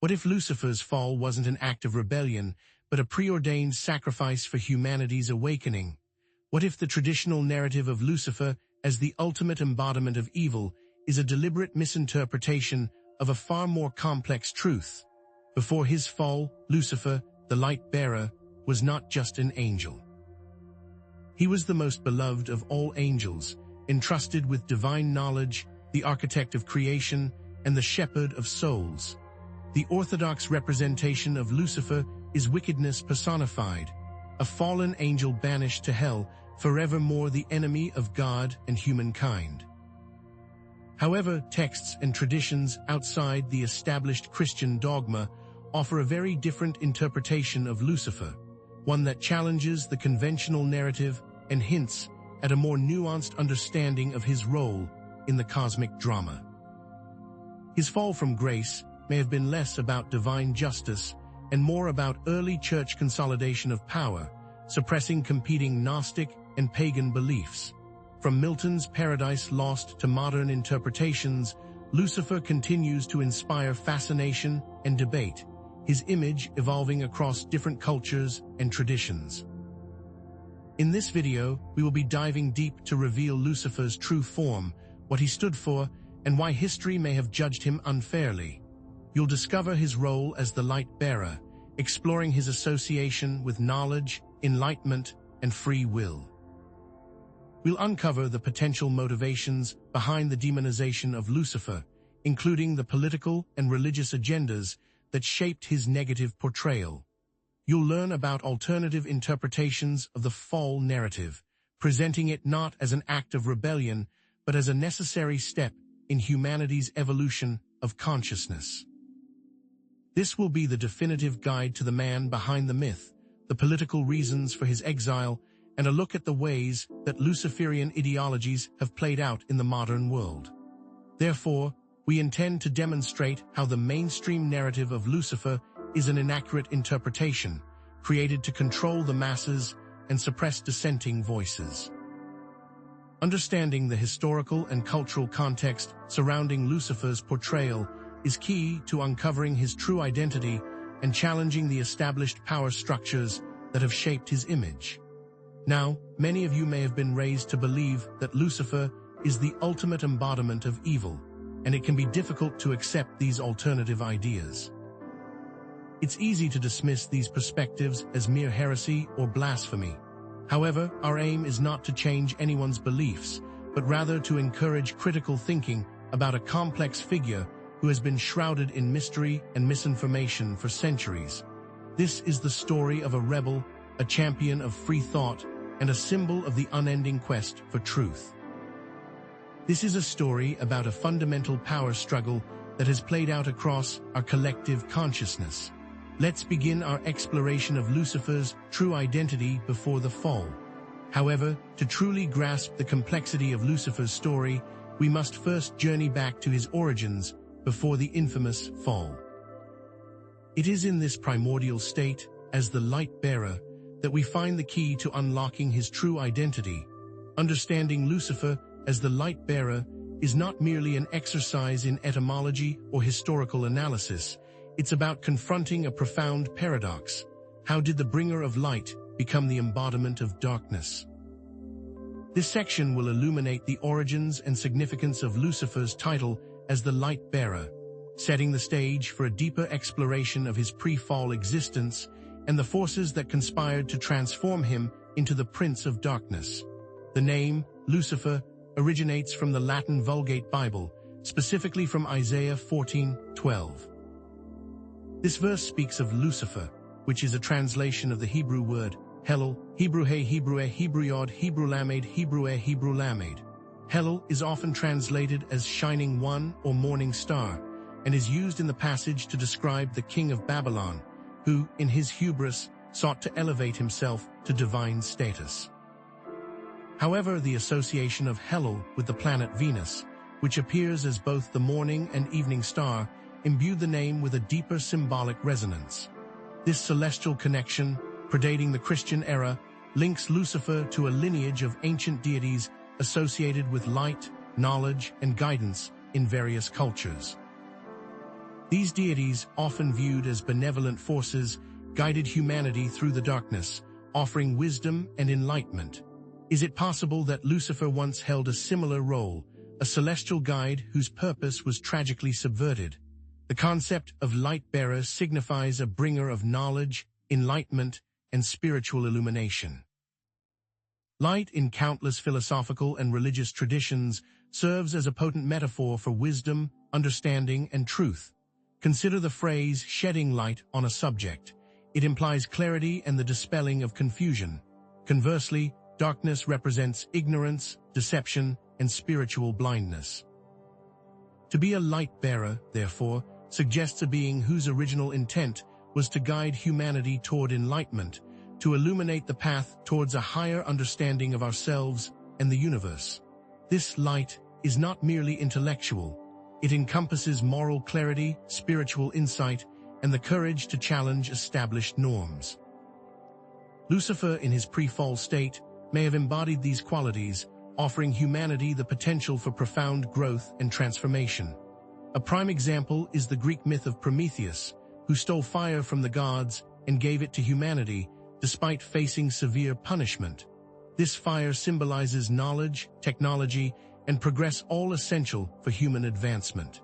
What if Lucifer's fall wasn't an act of rebellion, but a preordained sacrifice for humanity's awakening? What if the traditional narrative of Lucifer as the ultimate embodiment of evil is a deliberate misinterpretation of a far more complex truth? Before his fall, Lucifer, the light-bearer, was not just an angel. He was the most beloved of all angels, entrusted with divine knowledge, the architect of creation, and the shepherd of souls. The orthodox representation of Lucifer is wickedness personified, a fallen angel banished to hell, forevermore the enemy of God and humankind. However, texts and traditions outside the established Christian dogma offer a very different interpretation of Lucifer, one that challenges the conventional narrative and hints at a more nuanced understanding of his role in the cosmic drama. His fall from grace may have been less about divine justice and more about early church consolidation of power, suppressing competing Gnostic and pagan beliefs. From Milton's Paradise Lost to modern interpretations, Lucifer continues to inspire fascination and debate, his image evolving across different cultures and traditions. In this video, we will be diving deep to reveal Lucifer's true form, what he stood for, and why history may have judged him unfairly. You'll discover his role as the light-bearer, exploring his association with knowledge, enlightenment, and free will. We'll uncover the potential motivations behind the demonization of Lucifer, including the political and religious agendas that shaped his negative portrayal. You'll learn about alternative interpretations of the fall narrative, presenting it not as an act of rebellion, but as a necessary step in humanity's evolution of consciousness. This will be the definitive guide to the man behind the myth, the political reasons for his exile, and a look at the ways that Luciferian ideologies have played out in the modern world. Therefore, we intend to demonstrate how the mainstream narrative of Lucifer is an inaccurate interpretation, created to control the masses and suppress dissenting voices. Understanding the historical and cultural context surrounding Lucifer's portrayal is key to uncovering his true identity and challenging the established power structures that have shaped his image. Now, many of you may have been raised to believe that Lucifer is the ultimate embodiment of evil, and it can be difficult to accept these alternative ideas. It's easy to dismiss these perspectives as mere heresy or blasphemy. However, our aim is not to change anyone's beliefs, but rather to encourage critical thinking about a complex figure who has been shrouded in mystery and misinformation for centuries. This is the story of a rebel, a champion of free thought, and a symbol of the unending quest for truth. This is a story about a fundamental power struggle that has played out across our collective consciousness. Let's begin our exploration of Lucifer's true identity before the fall. However, to truly grasp the complexity of Lucifer's story, we must first journey back to his origins before the infamous fall. It is in this primordial state, as the light-bearer, that we find the key to unlocking his true identity. Understanding Lucifer as the light-bearer is not merely an exercise in etymology or historical analysis. It's about confronting a profound paradox. How did the bringer of light become the embodiment of darkness? This section will illuminate the origins and significance of Lucifer's title as the light-bearer, setting the stage for a deeper exploration of his pre-fall existence and the forces that conspired to transform him into the Prince of Darkness. The name, Lucifer, originates from the Latin Vulgate Bible, specifically from Isaiah 14:12. This verse speaks of Lucifer, which is a translation of the Hebrew word Helel, Hebrew He, Hebrew E, Hebrew Yod, Hebrew Lamed, Hebrew E, Hebrew Lamed. Helel is often translated as shining one or morning star, and is used in the passage to describe the king of Babylon, who, in his hubris, sought to elevate himself to divine status. However, the association of Helel with the planet Venus, which appears as both the morning and evening star, imbued the name with a deeper symbolic resonance. This celestial connection, predating the Christian era, links Lucifer to a lineage of ancient deities associated with light, knowledge, and guidance in various cultures. These deities, often viewed as benevolent forces, guided humanity through the darkness, offering wisdom and enlightenment. Is it possible that Lucifer once held a similar role, a celestial guide whose purpose was tragically subverted? The concept of light-bearer signifies a bringer of knowledge, enlightenment, and spiritual illumination. Light in countless philosophical and religious traditions serves as a potent metaphor for wisdom, understanding, and truth. Consider the phrase shedding light on a subject. It implies clarity and the dispelling of confusion. Conversely, darkness represents ignorance, deception, and spiritual blindness. To be a light-bearer, therefore, suggests a being whose original intent was to guide humanity toward enlightenment, to illuminate the path towards a higher understanding of ourselves and the universe. This light is not merely intellectual. It encompasses moral clarity, spiritual insight, and the courage to challenge established norms. Lucifer, in his pre-fall state, may have embodied these qualities, offering humanity the potential for profound growth and transformation. A prime example is the Greek myth of Prometheus, who stole fire from the gods and gave it to humanity, despite facing severe punishment. This fire symbolizes knowledge, technology, and progress, all essential for human advancement.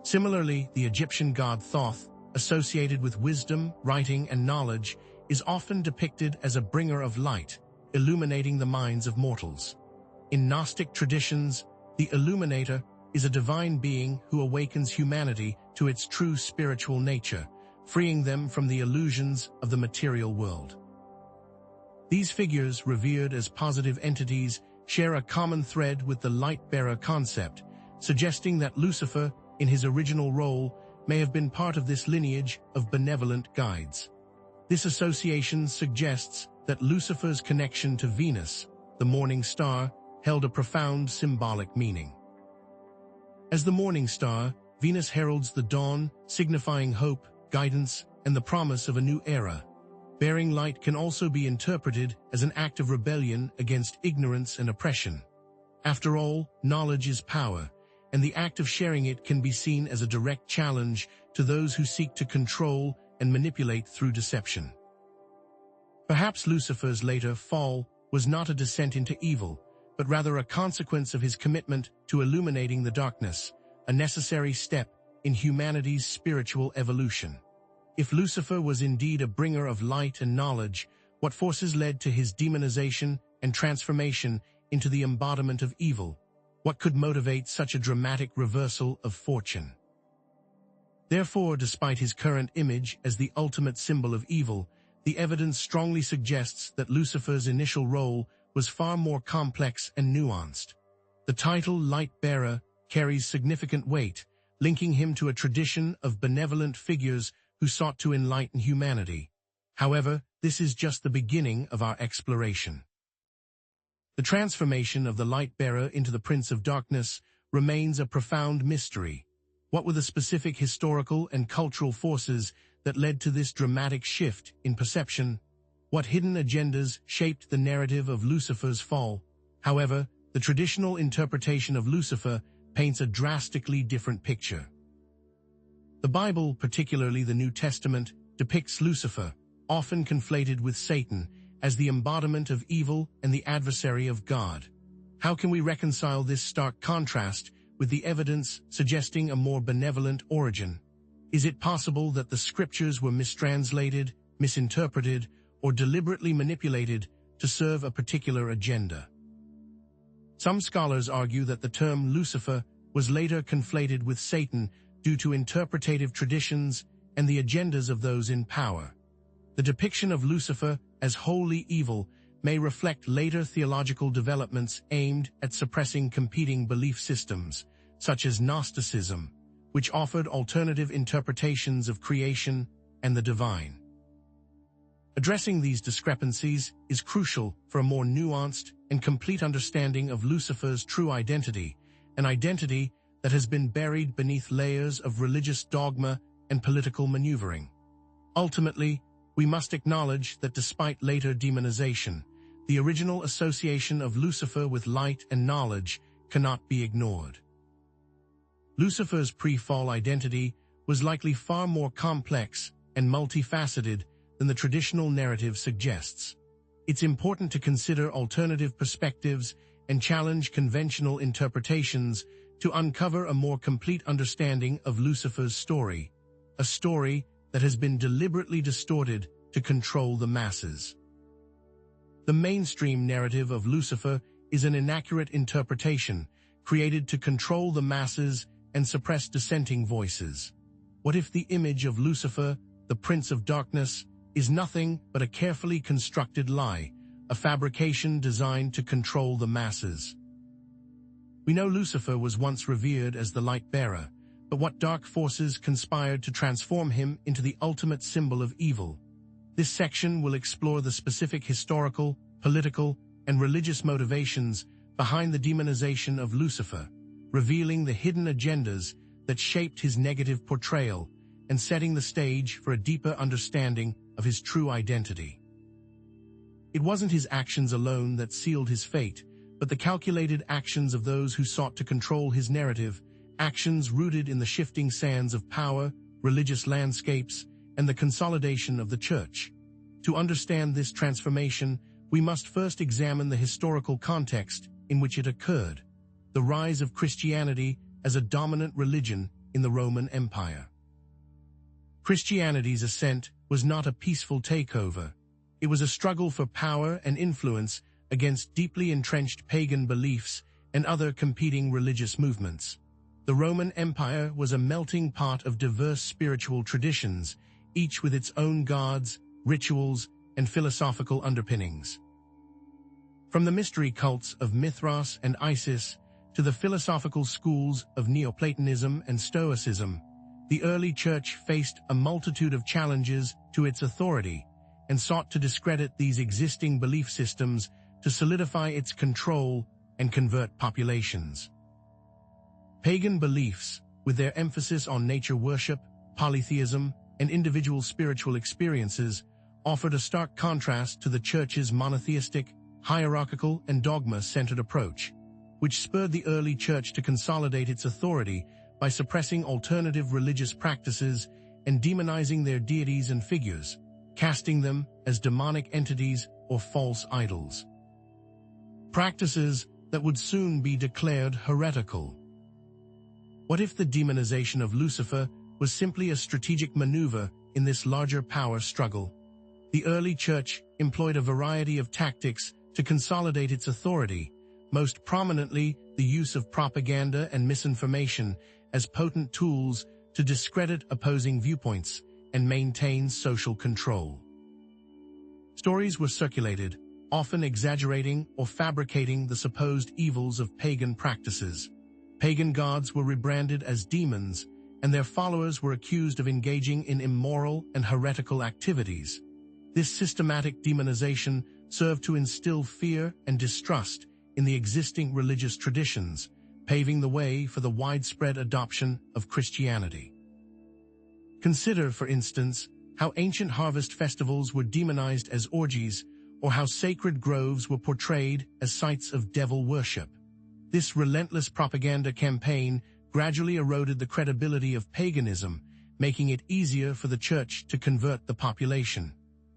Similarly, the Egyptian god Thoth, associated with wisdom, writing, and knowledge, is often depicted as a bringer of light, illuminating the minds of mortals. In Gnostic traditions, the illuminator is a divine being who awakens humanity to its true spiritual nature, freeing them from the illusions of the material world. These figures, revered as positive entities, share a common thread with the light-bearer concept, suggesting that Lucifer, in his original role, may have been part of this lineage of benevolent guides. This association suggests that Lucifer's connection to Venus, the morning star, held a profound symbolic meaning. As the morning star, Venus heralds the dawn, signifying hope, guidance, and the promise of a new era. Bearing light can also be interpreted as an act of rebellion against ignorance and oppression. After all, knowledge is power, and the act of sharing it can be seen as a direct challenge to those who seek to control and manipulate through deception. Perhaps Lucifer's later fall was not a descent into evil, but rather a consequence of his commitment to illuminating the darkness, a necessary step in humanity's spiritual evolution. If Lucifer was indeed a bringer of light and knowledge, what forces led to his demonization and transformation into the embodiment of evil? What could motivate such a dramatic reversal of fortune? Therefore, despite his current image as the ultimate symbol of evil, the evidence strongly suggests that Lucifer's initial role was far more complex and nuanced. The title Light Bearer carries significant weight, linking him to a tradition of benevolent figures who sought to enlighten humanity. However, this is just the beginning of our exploration. The transformation of the light-bearer into the Prince of Darkness remains a profound mystery. What were the specific historical and cultural forces that led to this dramatic shift in perception? What hidden agendas shaped the narrative of Lucifer's fall? However, the traditional interpretation of Lucifer paints a drastically different picture. The Bible, particularly the New Testament, depicts Lucifer, often conflated with Satan, as the embodiment of evil and the adversary of God. How can we reconcile this stark contrast with the evidence suggesting a more benevolent origin? Is it possible that the scriptures were mistranslated, misinterpreted, or deliberately manipulated to serve a particular agenda? Some scholars argue that the term Lucifer was later conflated with Satan due to interpretative traditions and the agendas of those in power. The depiction of Lucifer as wholly evil may reflect later theological developments aimed at suppressing competing belief systems, such as Gnosticism, which offered alternative interpretations of creation and the divine. Addressing these discrepancies is crucial for a more nuanced and complete understanding of Lucifer's true identity, an identity that has been buried beneath layers of religious dogma and political maneuvering. Ultimately, we must acknowledge that despite later demonization, the original association of Lucifer with light and knowledge cannot be ignored. Lucifer's pre-fall identity was likely far more complex and multifaceted than the traditional narrative suggests. It's important to consider alternative perspectives and challenge conventional interpretations to uncover a more complete understanding of Lucifer's story, a story that has been deliberately distorted to control the masses. The mainstream narrative of Lucifer is an inaccurate interpretation created to control the masses and suppress dissenting voices. What if the image of Lucifer, the Prince of Darkness, is nothing but a carefully constructed lie, a fabrication designed to control the masses? We know Lucifer was once revered as the light-bearer, but what dark forces conspired to transform him into the ultimate symbol of evil? This section will explore the specific historical, political, and religious motivations behind the demonization of Lucifer, revealing the hidden agendas that shaped his negative portrayal and setting the stage for a deeper understanding of his true identity. It wasn't his actions alone that sealed his fate, but the calculated actions of those who sought to control his narrative, actions rooted in the shifting sands of power, religious landscapes, and the consolidation of the church. To understand this transformation, we must first examine the historical context in which it occurred, the rise of Christianity as a dominant religion in the Roman Empire. Christianity's ascent was not a peaceful takeover. It was a struggle for power and influence against deeply entrenched pagan beliefs and other competing religious movements. The Roman Empire was a melting pot of diverse spiritual traditions, each with its own gods, rituals, and philosophical underpinnings. From the mystery cults of Mithras and Isis to the philosophical schools of Neoplatonism and Stoicism, the early church faced a multitude of challenges to its authority and sought to discredit these existing belief systems to solidify its control and convert populations. Pagan beliefs, with their emphasis on nature worship, polytheism, and individual spiritual experiences, offered a stark contrast to the church's monotheistic, hierarchical, and dogma-centered approach, which spurred the early church to consolidate its authority by suppressing alternative religious practices and demonizing their deities and figures, casting them as demonic entities or false idols. Practices that would soon be declared heretical. What if the demonization of Lucifer was simply a strategic maneuver in this larger power struggle? The early church employed a variety of tactics to consolidate its authority, most prominently the use of propaganda and misinformation as potent tools to discredit opposing viewpoints and maintain social control. Stories were circulated, often exaggerating or fabricating the supposed evils of pagan practices. Pagan gods were rebranded as demons, and their followers were accused of engaging in immoral and heretical activities. This systematic demonization served to instill fear and distrust in the existing religious traditions, paving the way for the widespread adoption of Christianity. Consider, for instance, how ancient harvest festivals were demonized as orgies, or how sacred groves were portrayed as sites of devil worship. This relentless propaganda campaign gradually eroded the credibility of paganism, making it easier for the church to convert the population.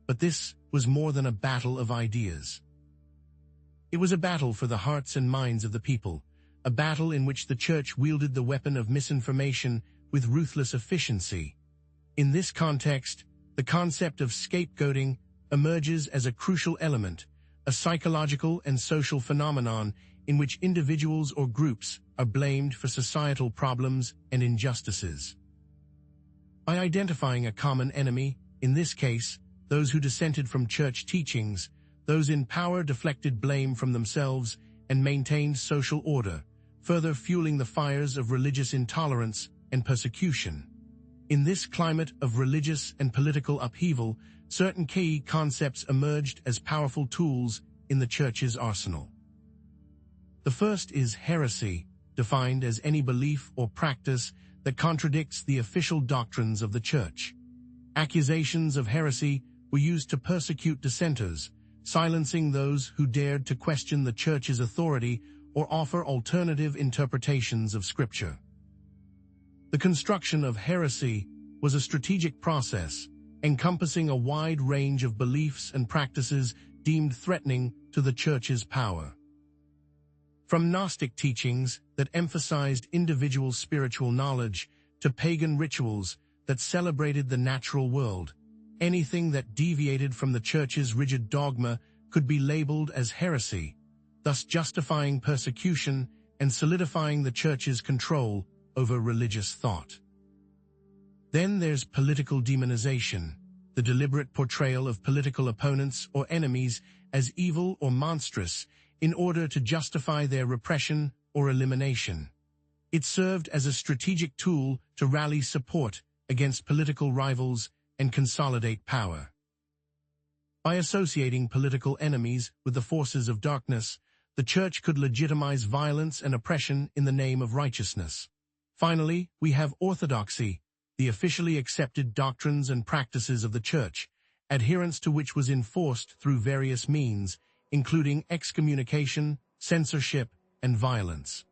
But this was more than a battle of ideas. It was a battle for the hearts and minds of the people, a battle in which the church wielded the weapon of misinformation with ruthless efficiency. In this context, the concept of scapegoating emerges as a crucial element, a psychological and social phenomenon in which individuals or groups are blamed for societal problems and injustices. By identifying a common enemy, in this case, those who dissented from church teachings, those in power deflected blame from themselves and maintained social order, further fueling the fires of religious intolerance and persecution. In this climate of religious and political upheaval, certain key concepts emerged as powerful tools in the church's arsenal. The first is heresy, defined as any belief or practice that contradicts the official doctrines of the church. Accusations of heresy were used to persecute dissenters, silencing those who dared to question the church's authority or offer alternative interpretations of Scripture. The construction of heresy was a strategic process, encompassing a wide range of beliefs and practices deemed threatening to the Church's power. From Gnostic teachings that emphasized individual spiritual knowledge to pagan rituals that celebrated the natural world, anything that deviated from the Church's rigid dogma could be labeled as heresy, thus justifying persecution and solidifying the Church's control over religious thought. Then there's political demonization, the deliberate portrayal of political opponents or enemies as evil or monstrous in order to justify their repression or elimination. It served as a strategic tool to rally support against political rivals and consolidate power. By associating political enemies with the forces of darkness, the Church could legitimize violence and oppression in the name of righteousness. Finally, we have orthodoxy, the officially accepted doctrines and practices of the Church, adherence to which was enforced through various means, including excommunication, censorship, and violence.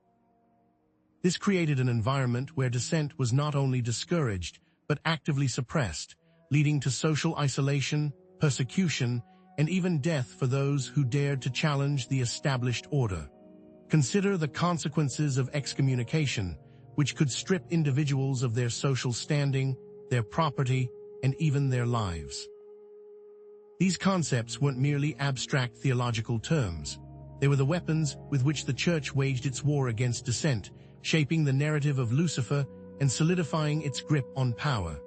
This created an environment where dissent was not only discouraged, but actively suppressed, leading to social isolation, persecution, and even death for those who dared to challenge the established order. Consider the consequences of excommunication, which could strip individuals of their social standing, their property, and even their lives. These concepts weren't merely abstract theological terms. They were the weapons with which the Church waged its war against dissent, shaping the narrative of Lucifer and solidifying its grip on power.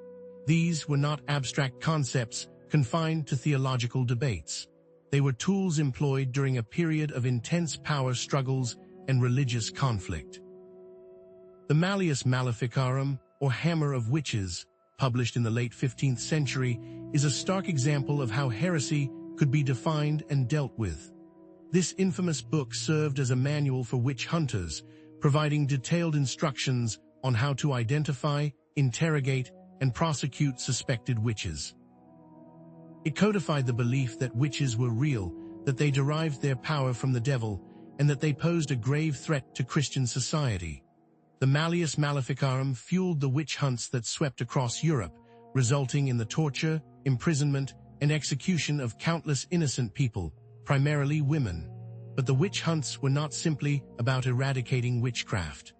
These were not abstract concepts confined to theological debates. They were tools employed during a period of intense power struggles and religious conflict. The Malleus Maleficarum, or Hammer of Witches, published in the late 15th century, is a stark example of how heresy could be defined and dealt with. This infamous book served as a manual for witch hunters, providing detailed instructions on how to identify, interrogate, and prosecute suspected witches. It codified the belief that witches were real, that they derived their power from the devil, and that they posed a grave threat to Christian society. The Malleus Maleficarum fueled the witch hunts that swept across Europe, resulting in the torture, imprisonment, and execution of countless innocent people, primarily women. But the witch hunts were not simply about eradicating witchcraft.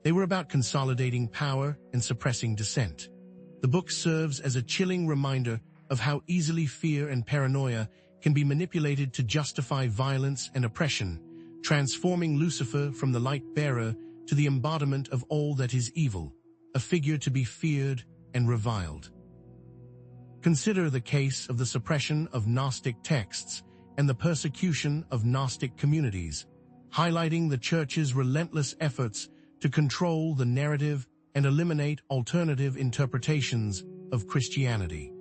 They were about consolidating power and suppressing dissent. The book serves as a chilling reminder of how easily fear and paranoia can be manipulated to justify violence and oppression, transforming Lucifer from the light-bearer to the embodiment of all that is evil, a figure to be feared and reviled. Consider the case of the suppression of Gnostic texts and the persecution of Gnostic communities, highlighting the Church's relentless efforts to control the narrative and eliminate alternative interpretations of Christianity.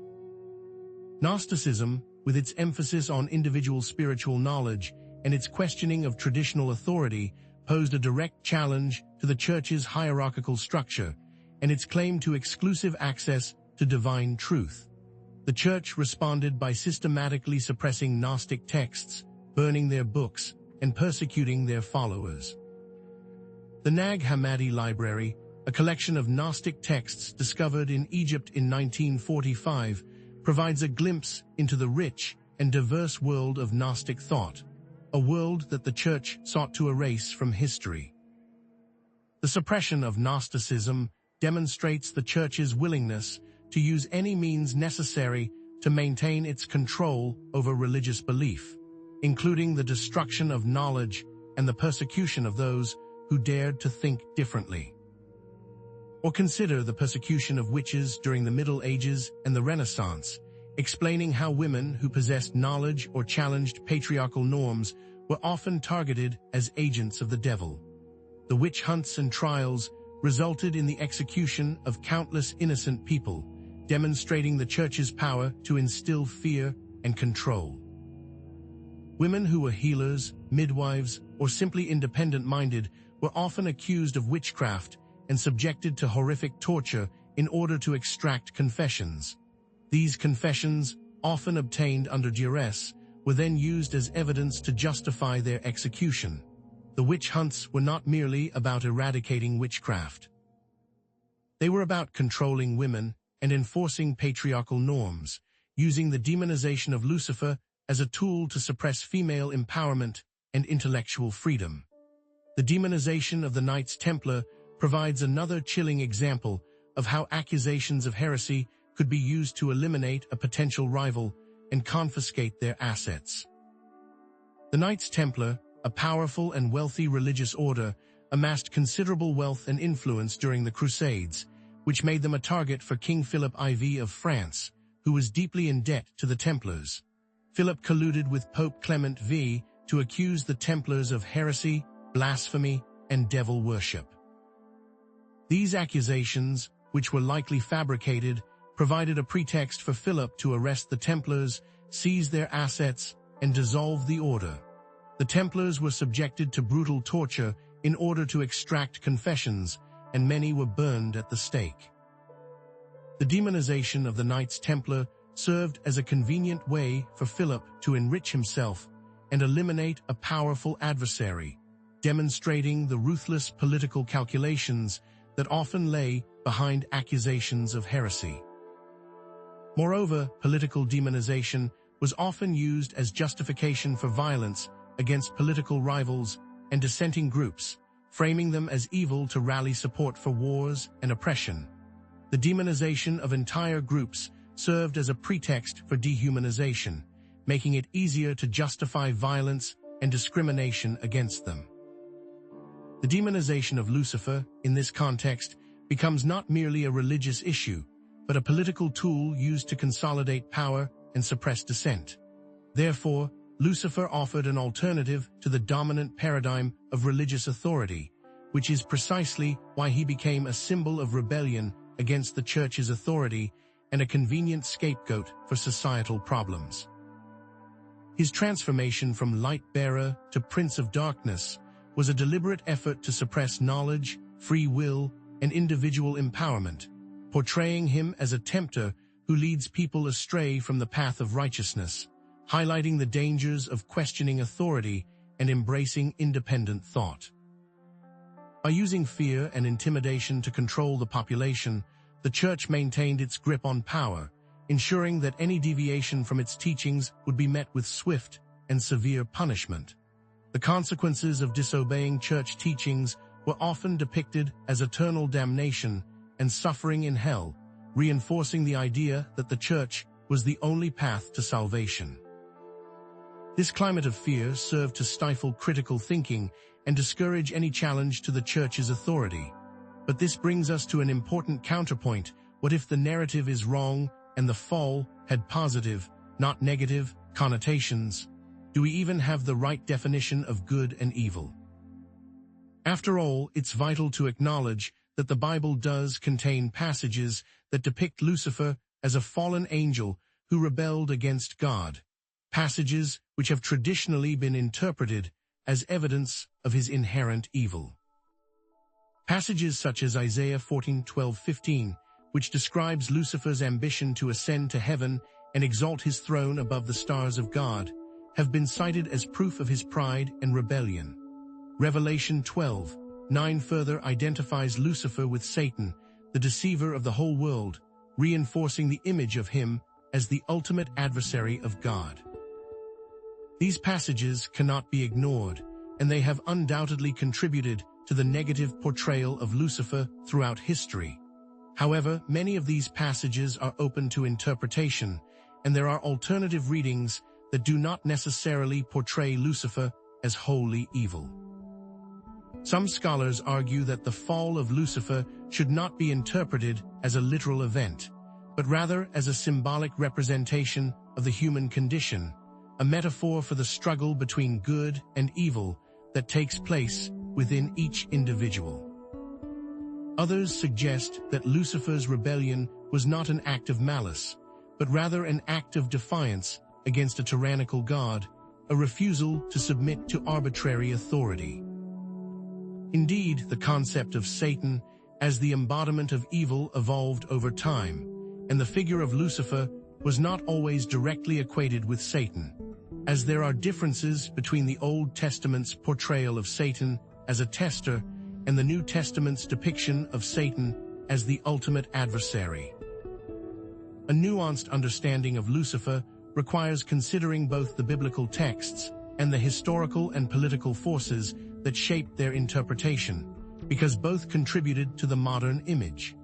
Gnosticism, with its emphasis on individual spiritual knowledge and its questioning of traditional authority, posed a direct challenge to the Church's hierarchical structure and its claim to exclusive access to divine truth. The Church responded by systematically suppressing Gnostic texts, burning their books, and persecuting their followers. The Nag Hammadi Library, a collection of Gnostic texts discovered in Egypt in 1945, provides a glimpse into the rich and diverse world of Gnostic thought, a world that the Church sought to erase from history. The suppression of Gnosticism demonstrates the Church's willingness to use any means necessary to maintain its control over religious belief, including the destruction of knowledge and the persecution of those who dared to think differently. Or consider the persecution of witches during the Middle Ages and the Renaissance, explaining how women who possessed knowledge or challenged patriarchal norms were often targeted as agents of the devil. The witch hunts and trials resulted in the execution of countless innocent people, demonstrating the Church's power to instill fear and control. Women who were healers, midwives, or simply independent-minded were often accused of witchcraft and subjected to horrific torture in order to extract confessions. These confessions, often obtained under duress, were then used as evidence to justify their execution. The witch hunts were not merely about eradicating witchcraft. They were about controlling women and enforcing patriarchal norms, using the demonization of Lucifer as a tool to suppress female empowerment and intellectual freedom. The demonization of the Knights Templar provides another chilling example of how accusations of heresy could be used to eliminate a potential rival and confiscate their assets. The Knights Templar, a powerful and wealthy religious order, amassed considerable wealth and influence during the Crusades, which made them a target for King Philip IV of France, who was deeply in debt to the Templars. Philip colluded with Pope Clement V to accuse the Templars of heresy, blasphemy, and devil worship. These accusations, which were likely fabricated, provided a pretext for Philip to arrest the Templars, seize their assets, and dissolve the order. The Templars were subjected to brutal torture in order to extract confessions, and many were burned at the stake. The demonization of the Knights Templar served as a convenient way for Philip to enrich himself and eliminate a powerful adversary, demonstrating the ruthless political calculations that often lay behind accusations of heresy. Moreover, political demonization was often used as justification for violence against political rivals and dissenting groups, framing them as evil to rally support for wars and oppression. The demonization of entire groups served as a pretext for dehumanization, making it easier to justify violence and discrimination against them. The demonization of Lucifer, in this context, becomes not merely a religious issue, but a political tool used to consolidate power and suppress dissent. Therefore, Lucifer offered an alternative to the dominant paradigm of religious authority, which is precisely why he became a symbol of rebellion against the Church's authority and a convenient scapegoat for societal problems. His transformation from light-bearer to Prince of Darkness was a deliberate effort to suppress knowledge, free will, and individual empowerment, portraying him as a tempter who leads people astray from the path of righteousness, highlighting the dangers of questioning authority and embracing independent thought. By using fear and intimidation to control the population, the Church maintained its grip on power, ensuring that any deviation from its teachings would be met with swift and severe punishment. The consequences of disobeying Church teachings were often depicted as eternal damnation and suffering in hell, reinforcing the idea that the Church was the only path to salvation. This climate of fear served to stifle critical thinking and discourage any challenge to the Church's authority. But this brings us to an important counterpoint. What if the narrative is wrong and the fall had positive, not negative, connotations? Do we even have the right definition of good and evil? After all, it's vital to acknowledge that the Bible does contain passages that depict Lucifer as a fallen angel who rebelled against God, passages which have traditionally been interpreted as evidence of his inherent evil. Passages such as Isaiah 14:12-15, which describes Lucifer's ambition to ascend to heaven and exalt his throne above the stars of God, have been cited as proof of his pride and rebellion. Revelation 12:9 further identifies Lucifer with Satan, the deceiver of the whole world, reinforcing the image of him as the ultimate adversary of God. These passages cannot be ignored, and they have undoubtedly contributed to the negative portrayal of Lucifer throughout history. However, many of these passages are open to interpretation, and there are alternative readings that do not necessarily portray Lucifer as wholly evil. Some scholars argue that the fall of Lucifer should not be interpreted as a literal event, but rather as a symbolic representation of the human condition, a metaphor for the struggle between good and evil that takes place within each individual. Others suggest that Lucifer's rebellion was not an act of malice, but rather an act of defiance against a tyrannical God, a refusal to submit to arbitrary authority. Indeed, the concept of Satan as the embodiment of evil evolved over time, and the figure of Lucifer was not always directly equated with Satan, as there are differences between the Old Testament's portrayal of Satan as a tester and the New Testament's depiction of Satan as the ultimate adversary. A nuanced understanding of Lucifer requires considering both the biblical texts and the historical and political forces that shaped their interpretation, because both contributed to the modern image.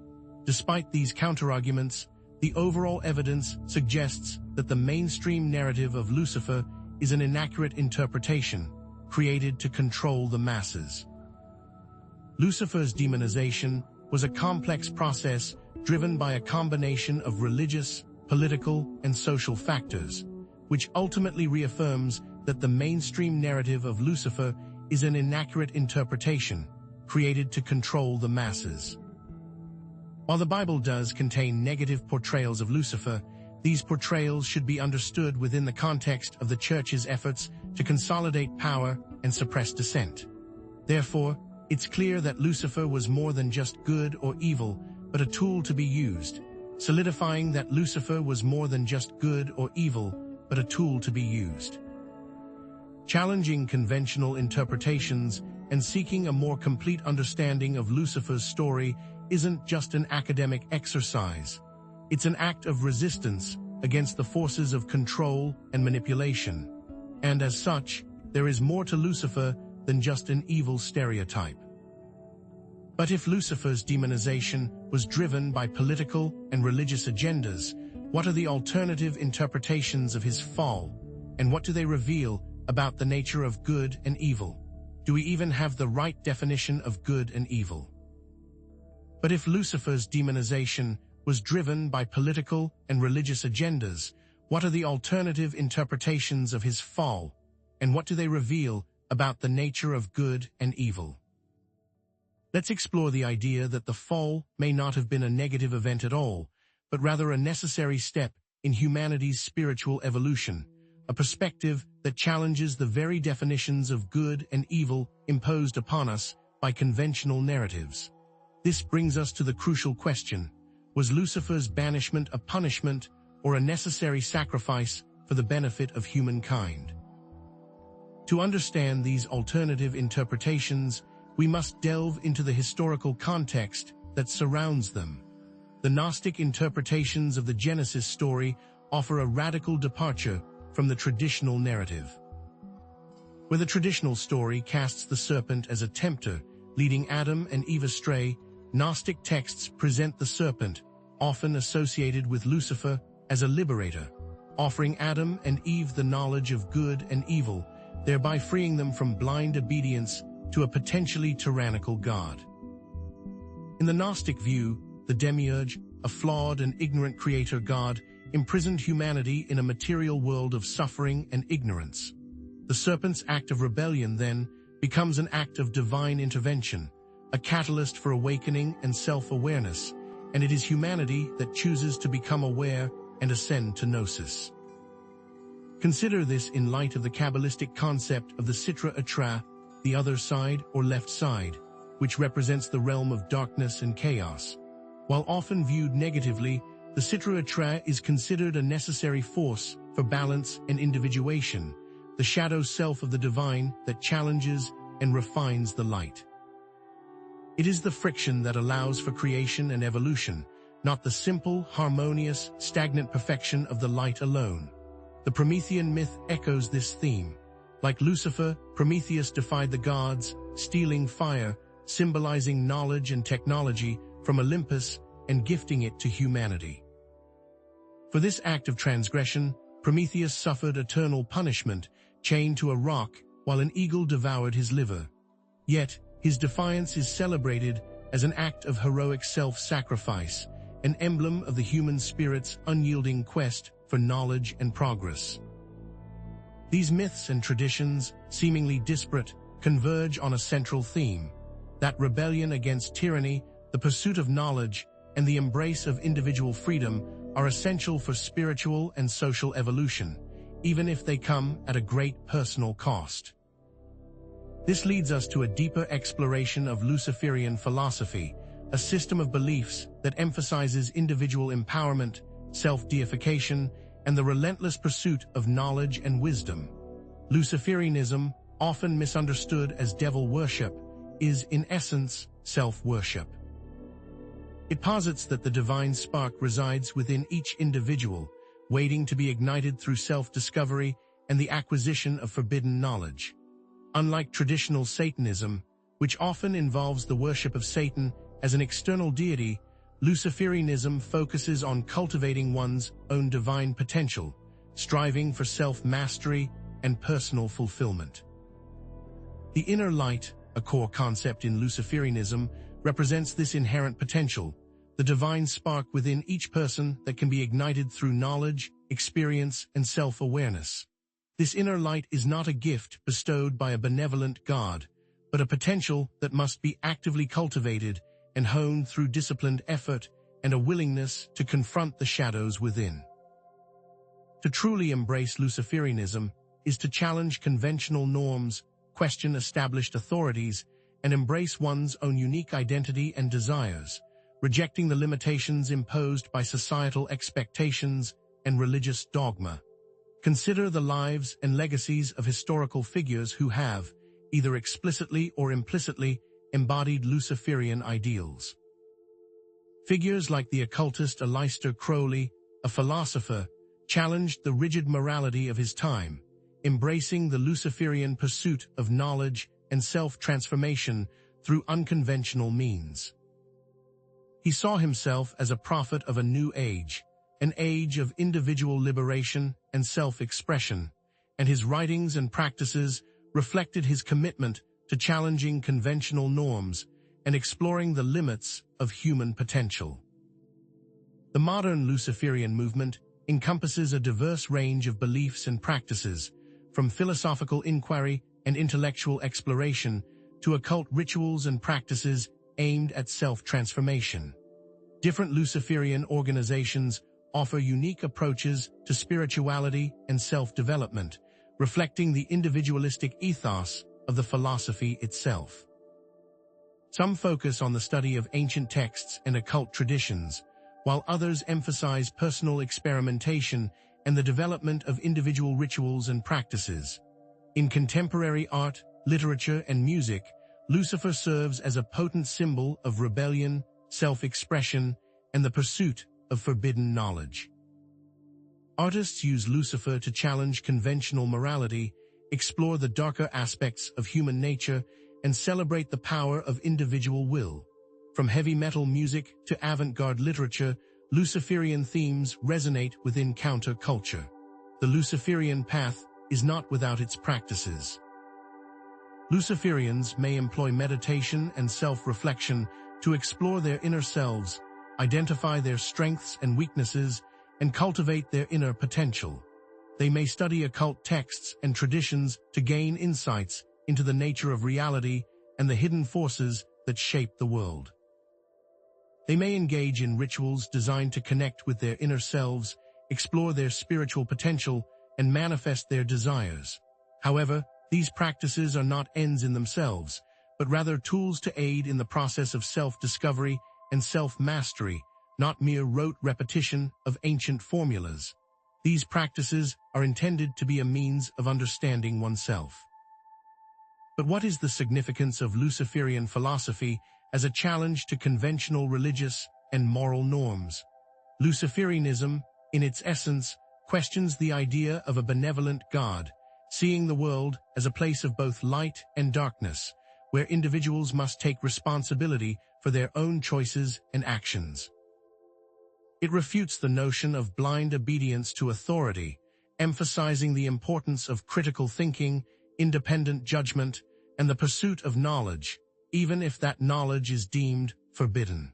Despite these counterarguments, the overall evidence suggests that the mainstream narrative of Lucifer is an inaccurate interpretation, created to control the masses. Lucifer's demonization was a complex process driven by a combination of religious, political, and social factors, which ultimately reaffirms that the mainstream narrative of Lucifer is an inaccurate interpretation, created to control the masses. While the Bible does contain negative portrayals of Lucifer, these portrayals should be understood within the context of the Church's efforts to consolidate power and suppress dissent. Therefore, it's clear that Lucifer was more than just good or evil, but a tool to be used, solidifying that Lucifer was more than just good or evil, but a tool to be used. Challenging conventional interpretations and seeking a more complete understanding of Lucifer's story isn't just an academic exercise. It's an act of resistance against the forces of control and manipulation. And as such, there is more to Lucifer than just an evil stereotype. But if Lucifer's demonization was driven by political and religious agendas, what are the alternative interpretations of his fall, and what do they reveal about the nature of good and evil? Do we even have the right definition of good and evil? But if Lucifer's demonization was driven by political and religious agendas, what are the alternative interpretations of his fall, and what do they reveal about the nature of good and evil? Let's explore the idea that the fall may not have been a negative event at all, but rather a necessary step in humanity's spiritual evolution, a perspective that challenges the very definitions of good and evil imposed upon us by conventional narratives. This brings us to the crucial question: was Lucifer's banishment a punishment or a necessary sacrifice for the benefit of humankind? To understand these alternative interpretations, we must delve into the historical context that surrounds them. The Gnostic interpretations of the Genesis story offer a radical departure from the traditional narrative. Where the traditional story casts the serpent as a tempter, leading Adam and Eve astray, Gnostic texts present the serpent, often associated with Lucifer, as a liberator, offering Adam and Eve the knowledge of good and evil, thereby freeing them from blind obedience to a potentially tyrannical God. In the Gnostic view, the demiurge, a flawed and ignorant creator god, imprisoned humanity in a material world of suffering and ignorance. The serpent's act of rebellion, then, becomes an act of divine intervention, a catalyst for awakening and self-awareness, and it is humanity that chooses to become aware and ascend to gnosis. Consider this in light of the Kabbalistic concept of the Sitra Atra, the other side or left side, which represents the realm of darkness and chaos. While often viewed negatively, the Sitra Atra is considered a necessary force for balance and individuation, the shadow self of the divine that challenges and refines the light. It is the friction that allows for creation and evolution, not the simple, harmonious, stagnant perfection of the light alone. The Promethean myth echoes this theme. Like Lucifer, Prometheus defied the gods, stealing fire, symbolizing knowledge and technology from Olympus and gifting it to humanity. For this act of transgression, Prometheus suffered eternal punishment, chained to a rock while an eagle devoured his liver. Yet, his defiance is celebrated as an act of heroic self-sacrifice, an emblem of the human spirit's unyielding quest for knowledge and progress. These myths and traditions, seemingly disparate, converge on a central theme: that rebellion against tyranny, the pursuit of knowledge, and the embrace of individual freedom are essential for spiritual and social evolution, even if they come at a great personal cost. This leads us to a deeper exploration of Luciferian philosophy, a system of beliefs that emphasizes individual empowerment, self-deification, and the relentless pursuit of knowledge and wisdom. Luciferianism, often misunderstood as devil worship, is in essence self-worship. It posits that the divine spark resides within each individual, waiting to be ignited through self-discovery and the acquisition of forbidden knowledge. Unlike traditional Satanism, which often involves the worship of Satan as an external deity, Luciferianism focuses on cultivating one's own divine potential, striving for self-mastery and personal fulfillment. The inner light, a core concept in Luciferianism, represents this inherent potential, the divine spark within each person that can be ignited through knowledge, experience, and self-awareness. This inner light is not a gift bestowed by a benevolent God, but a potential that must be actively cultivated and honed through disciplined effort and a willingness to confront the shadows within. To truly embrace Luciferianism is to challenge conventional norms, question established authorities, and embrace one's own unique identity and desires, rejecting the limitations imposed by societal expectations and religious dogma. Consider the lives and legacies of historical figures who have, either explicitly or implicitly, embodied Luciferian ideals. Figures like the occultist Aleister Crowley, a philosopher, challenged the rigid morality of his time, embracing the Luciferian pursuit of knowledge and self-transformation through unconventional means. He saw himself as a prophet of a new age, an age of individual liberation and self-expression, and his writings and practices reflected his commitment to challenging conventional norms and exploring the limits of human potential. The modern Luciferian movement encompasses a diverse range of beliefs and practices, from philosophical inquiry and intellectual exploration to occult rituals and practices aimed at self-transformation. Different Luciferian organizations offer unique approaches to spirituality and self-development, reflecting the individualistic ethos of the philosophy itself. Some focus on the study of ancient texts and occult traditions, while others emphasize personal experimentation and the development of individual rituals and practices. In contemporary art, literature, and music, Lucifer serves as a potent symbol of rebellion, self-expression, and the pursuit of forbidden knowledge. Artists use Lucifer to challenge conventional morality, explore the darker aspects of human nature, and celebrate the power of individual will. From heavy metal music to avant-garde literature, Luciferian themes resonate within counter-culture. The Luciferian path is not without its practices. Luciferians may employ meditation and self-reflection to explore their inner selves, identify their strengths and weaknesses, and cultivate their inner potential. They may study occult texts and traditions to gain insights into the nature of reality and the hidden forces that shape the world. They may engage in rituals designed to connect with their inner selves, explore their spiritual potential, and manifest their desires. However, these practices are not ends in themselves, but rather tools to aid in the process of self-discovery and self-mastery, not mere rote repetition of ancient formulas. These practices are intended to be a means of understanding oneself. But what is the significance of Luciferian philosophy as a challenge to conventional religious and moral norms? Luciferianism, in its essence, questions the idea of a benevolent God, seeing the world as a place of both light and darkness, where individuals must take responsibility for their own choices and actions. It refutes the notion of blind obedience to authority, emphasizing the importance of critical thinking, independent judgment, and the pursuit of knowledge, even if that knowledge is deemed forbidden.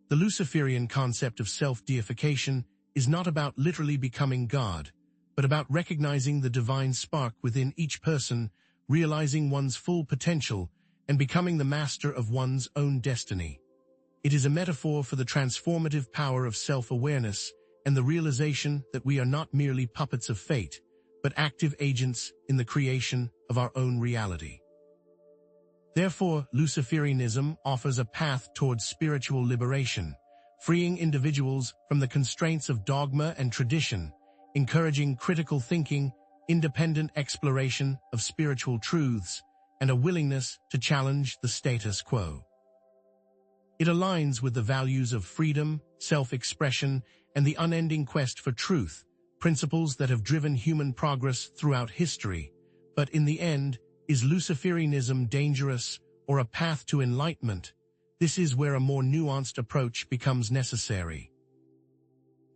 The Luciferian concept of self-deification is not about literally becoming God, but about recognizing the divine spark within each person, realizing one's full potential, and becoming the master of one's own destiny. It is a metaphor for the transformative power of self-awareness and the realization that we are not merely puppets of fate, but active agents in the creation of our own reality. Therefore, Luciferianism offers a path towards spiritual liberation, freeing individuals from the constraints of dogma and tradition, encouraging critical thinking, independent exploration of spiritual truths, and a willingness to challenge the status quo. It aligns with the values of freedom, self-expression, and the unending quest for truth, principles that have driven human progress throughout history. But in the end, is Luciferianism dangerous or a path to enlightenment? This is where a more nuanced approach becomes necessary.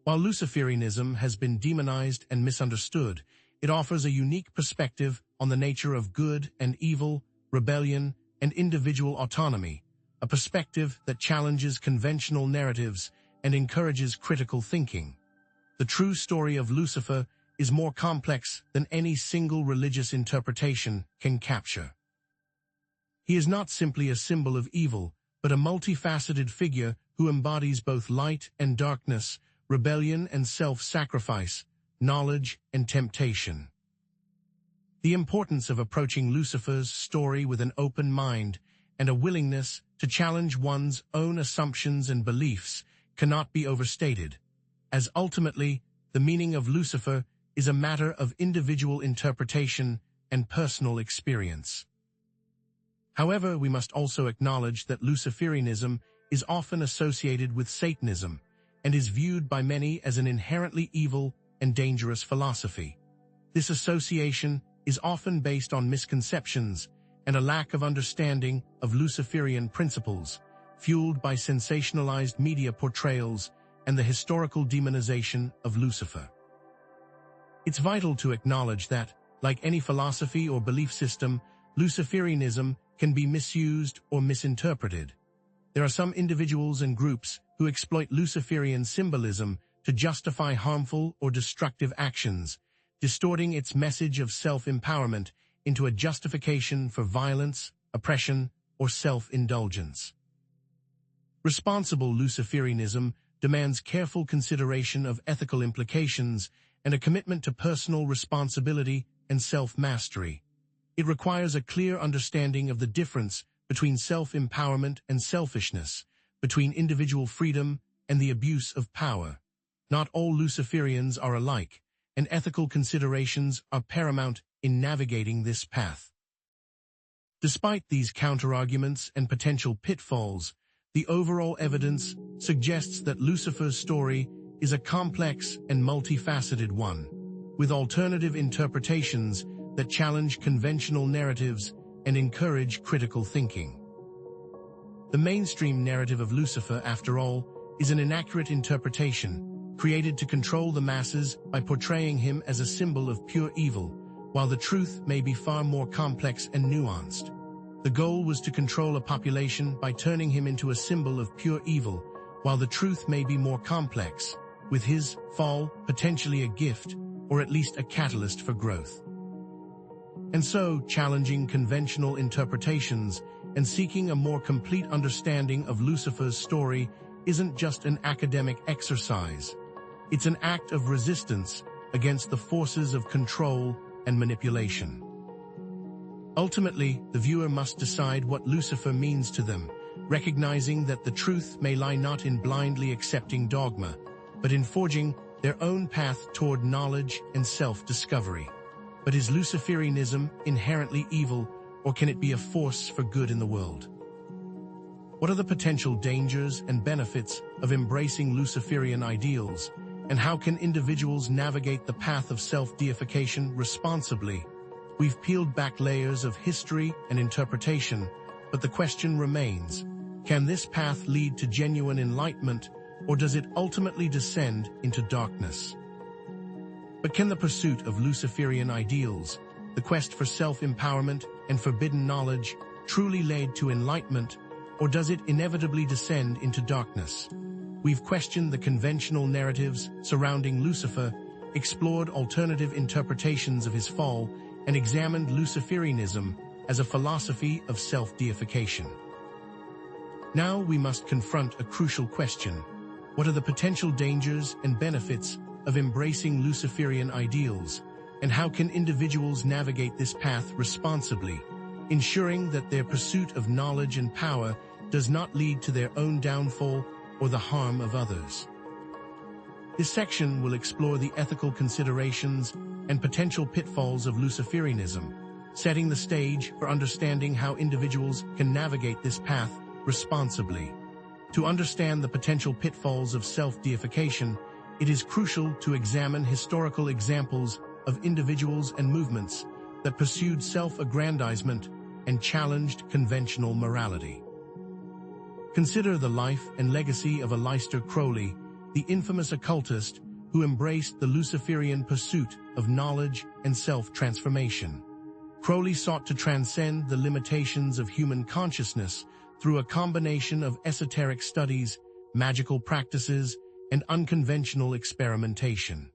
While Luciferianism has been demonized and misunderstood, it offers a unique perspective on the nature of good and evil, rebellion, and individual autonomy, a perspective that challenges conventional narratives and encourages critical thinking. The true story of Lucifer is more complex than any single religious interpretation can capture. He is not simply a symbol of evil, but a multifaceted figure who embodies both light and darkness, rebellion and self-sacrifice, knowledge and temptation. The importance of approaching Lucifer's story with an open mind and a willingness to challenge one's own assumptions and beliefs cannot be overstated, as ultimately, the meaning of Lucifer is a matter of individual interpretation and personal experience. However, we must also acknowledge that Luciferianism is often associated with Satanism and is viewed by many as an inherently evil and dangerous philosophy. This association is often based on misconceptions and a lack of understanding of Luciferian principles, fueled by sensationalized media portrayals and the historical demonization of Lucifer. It's vital to acknowledge that, like any philosophy or belief system, Luciferianism can be misused or misinterpreted. There are some individuals and groups who exploit Luciferian symbolism to justify harmful or destructive actions, distorting its message of self-empowerment into a justification for violence, oppression, or self-indulgence. Responsible Luciferianism demands careful consideration of ethical implications and a commitment to personal responsibility and self-mastery. It requires a clear understanding of the difference between self-empowerment and selfishness, between individual freedom and the abuse of power. Not all Luciferians are alike, and ethical considerations are paramount in navigating this path. Despite these counterarguments and potential pitfalls, the overall evidence suggests that Lucifer's story is a complex and multifaceted one, with alternative interpretations that challenge conventional narratives and encourage critical thinking. The mainstream narrative of Lucifer, after all, is an inaccurate interpretation, created to control the masses by portraying him as a symbol of pure evil, while the truth may be far more complex and nuanced. The goal was to control a population by turning him into a symbol of pure evil, while the truth may be more complex, with his fall potentially a gift, or at least a catalyst for growth. And so, challenging conventional interpretations and seeking a more complete understanding of Lucifer's story isn't just an academic exercise. It's an act of resistance against the forces of control and manipulation. Ultimately, the viewer must decide what Lucifer means to them, recognizing that the truth may lie not in blindly accepting dogma, but in forging their own path toward knowledge and self-discovery. But is Luciferianism inherently evil, or can it be a force for good in the world? What are the potential dangers and benefits of embracing Luciferian ideals, and how can individuals navigate the path of self-deification responsibly? We've peeled back layers of history and interpretation, but the question remains, can this path lead to genuine enlightenment, or does it ultimately descend into darkness? But can the pursuit of Luciferian ideals, the quest for self-empowerment and forbidden knowledge, truly lead to enlightenment, or does it inevitably descend into darkness? We've questioned the conventional narratives surrounding Lucifer, explored alternative interpretations of his fall, and examined Luciferianism as a philosophy of self-deification. Now we must confront a crucial question. What are the potential dangers and benefits of embracing Luciferian ideals, and how can individuals navigate this path responsibly, ensuring that their pursuit of knowledge and power does not lead to their own downfall or the harm of others? This section will explore the ethical considerations and potential pitfalls of Luciferianism, setting the stage for understanding how individuals can navigate this path responsibly. To understand the potential pitfalls of self-deification, it is crucial to examine historical examples of individuals and movements that pursued self-aggrandizement and challenged conventional morality. Consider the life and legacy of Aleister Crowley, the infamous occultist who embraced the Luciferian pursuit of knowledge and self-transformation. Crowley sought to transcend the limitations of human consciousness through a combination of esoteric studies, magical practices, and unconventional experimentation.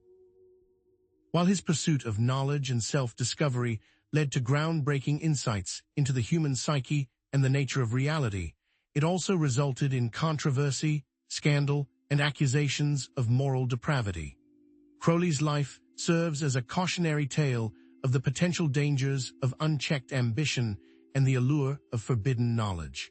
While his pursuit of knowledge and self-discovery led to groundbreaking insights into the human psyche and the nature of reality, it also resulted in controversy, scandal, and accusations of moral depravity. Crowley's life serves as a cautionary tale of the potential dangers of unchecked ambition and the allure of forbidden knowledge.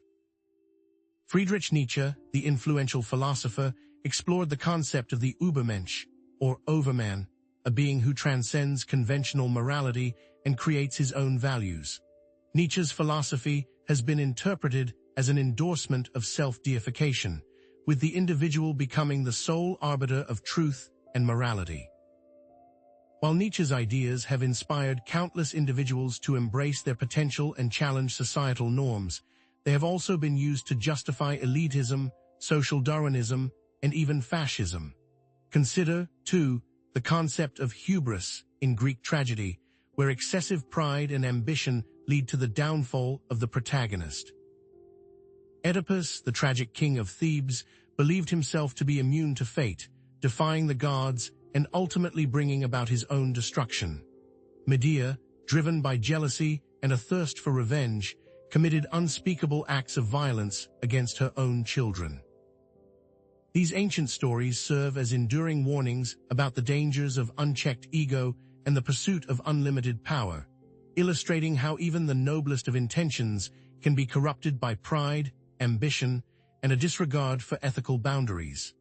Friedrich Nietzsche, the influential philosopher, explored the concept of the Übermensch, or overman, a being who transcends conventional morality and creates his own values. Nietzsche's philosophy has been interpreted as an endorsement of self-deification, with the individual becoming the sole arbiter of truth and morality. While Nietzsche's ideas have inspired countless individuals to embrace their potential and challenge societal norms, they have also been used to justify elitism, social Darwinism, and even fascism. Consider, too, the concept of hubris in Greek tragedy, where excessive pride and ambition lead to the downfall of the protagonist. Oedipus, the tragic king of Thebes, believed himself to be immune to fate, defying the gods and ultimately bringing about his own destruction. Medea, driven by jealousy and a thirst for revenge, committed unspeakable acts of violence against her own children. These ancient stories serve as enduring warnings about the dangers of unchecked ego and the pursuit of unlimited power, illustrating how even the noblest of intentions can be corrupted by pride, ambition, and a disregard for ethical boundaries.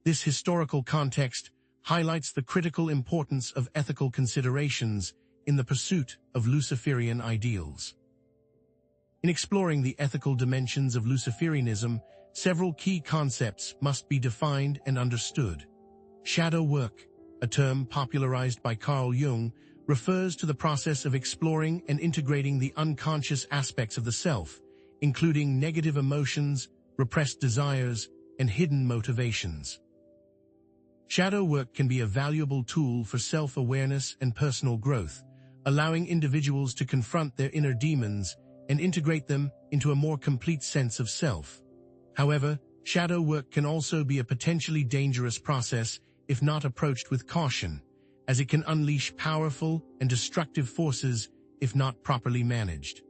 This historical context highlights the critical importance of ethical considerations in the pursuit of Luciferian ideals. In exploring the ethical dimensions of Luciferianism, several key concepts must be defined and understood. Shadow work, a term popularized by Carl Jung, refers to the process of exploring and integrating the unconscious aspects of the self, including negative emotions, repressed desires, and hidden motivations. Shadow work can be a valuable tool for self-awareness and personal growth, allowing individuals to confront their inner demons and integrate them into a more complete sense of self. However, shadow work can also be a potentially dangerous process if not approached with caution, as it can unleash powerful and destructive forces if not properly managed.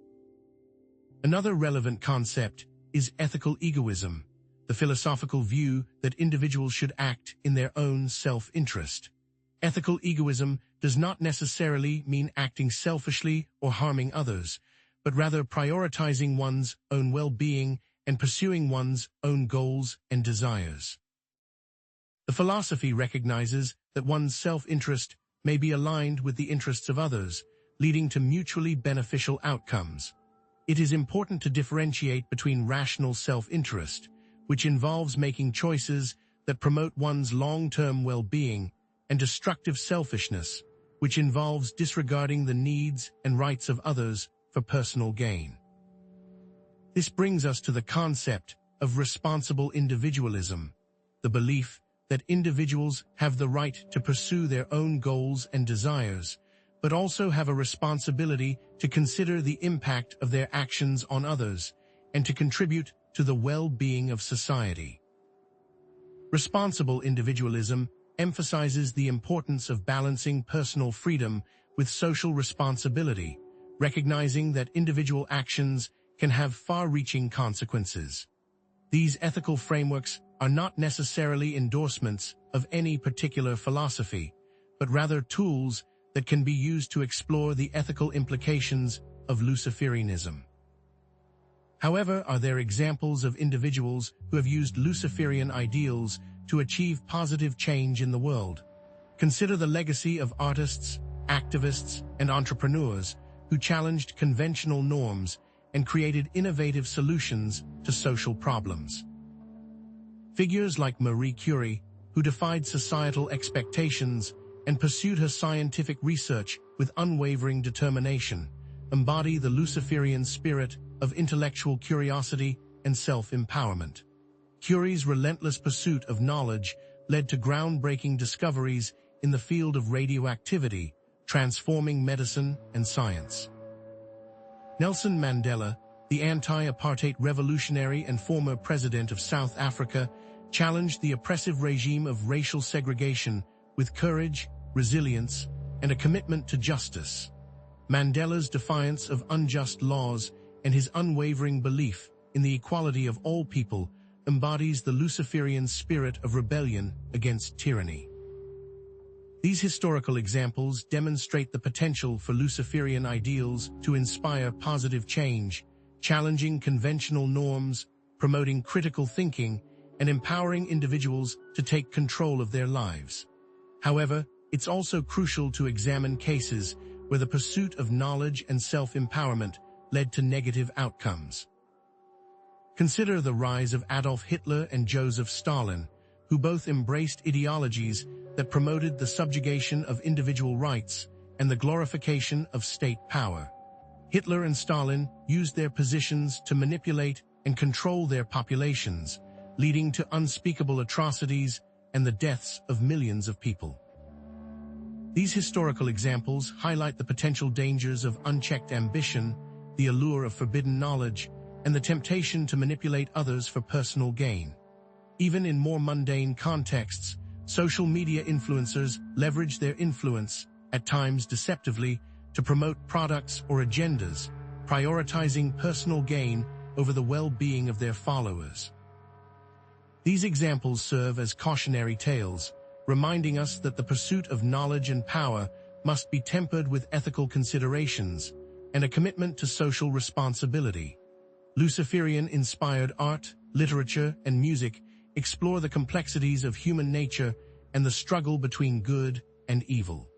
Another relevant concept is ethical egoism, the philosophical view that individuals should act in their own self-interest. Ethical egoism does not necessarily mean acting selfishly or harming others, but rather prioritizing one's own well-being and pursuing one's own goals and desires. The philosophy recognizes that one's self-interest may be aligned with the interests of others, leading to mutually beneficial outcomes. It is important to differentiate between rational self-interest, which involves making choices that promote one's long-term well-being, and destructive selfishness, which involves disregarding the needs and rights of others for personal gain. This brings us to the concept of responsible individualism, the belief that individuals have the right to pursue their own goals and desires, but also have a responsibility to consider the impact of their actions on others and to contribute to the well-being of society. Responsible individualism emphasizes the importance of balancing personal freedom with social responsibility, recognizing that individual actions can have far-reaching consequences. These ethical frameworks are not necessarily endorsements of any particular philosophy, but rather tools that can be used to explore the ethical implications of Luciferianism. However, are there examples of individuals who have used Luciferian ideals to achieve positive change in the world? Consider the legacy of artists, activists, and entrepreneurs who challenged conventional norms and created innovative solutions to social problems. Figures like Marie Curie, who defied societal expectations and pursued her scientific research with unwavering determination, embody the Luciferian spirit of intellectual curiosity and self-empowerment. Curie's relentless pursuit of knowledge led to groundbreaking discoveries in the field of radioactivity, transforming medicine and science. Nelson Mandela, the anti-apartheid revolutionary and former president of South Africa, challenged the oppressive regime of racial segregation with courage, resilience, and a commitment to justice. Mandela's defiance of unjust laws and his unwavering belief in the equality of all people embodies the Luciferian spirit of rebellion against tyranny. These historical examples demonstrate the potential for Luciferian ideals to inspire positive change, challenging conventional norms, promoting critical thinking, and empowering individuals to take control of their lives. However, it's also crucial to examine cases where the pursuit of knowledge and self-empowerment led to negative outcomes. Consider the rise of Adolf Hitler and Joseph Stalin, who both embraced ideologies that promoted the subjugation of individual rights and the glorification of state power. Hitler and Stalin used their positions to manipulate and control their populations, leading to unspeakable atrocities and the deaths of millions of people. These historical examples highlight the potential dangers of unchecked ambition, the allure of forbidden knowledge, and the temptation to manipulate others for personal gain. Even in more mundane contexts, social media influencers leverage their influence, at times deceptively, to promote products or agendas, prioritizing personal gain over the well-being of their followers. These examples serve as cautionary tales, reminding us that the pursuit of knowledge and power must be tempered with ethical considerations and a commitment to social responsibility. Luciferian-inspired art, literature, and music explore the complexities of human nature and the struggle between good and evil.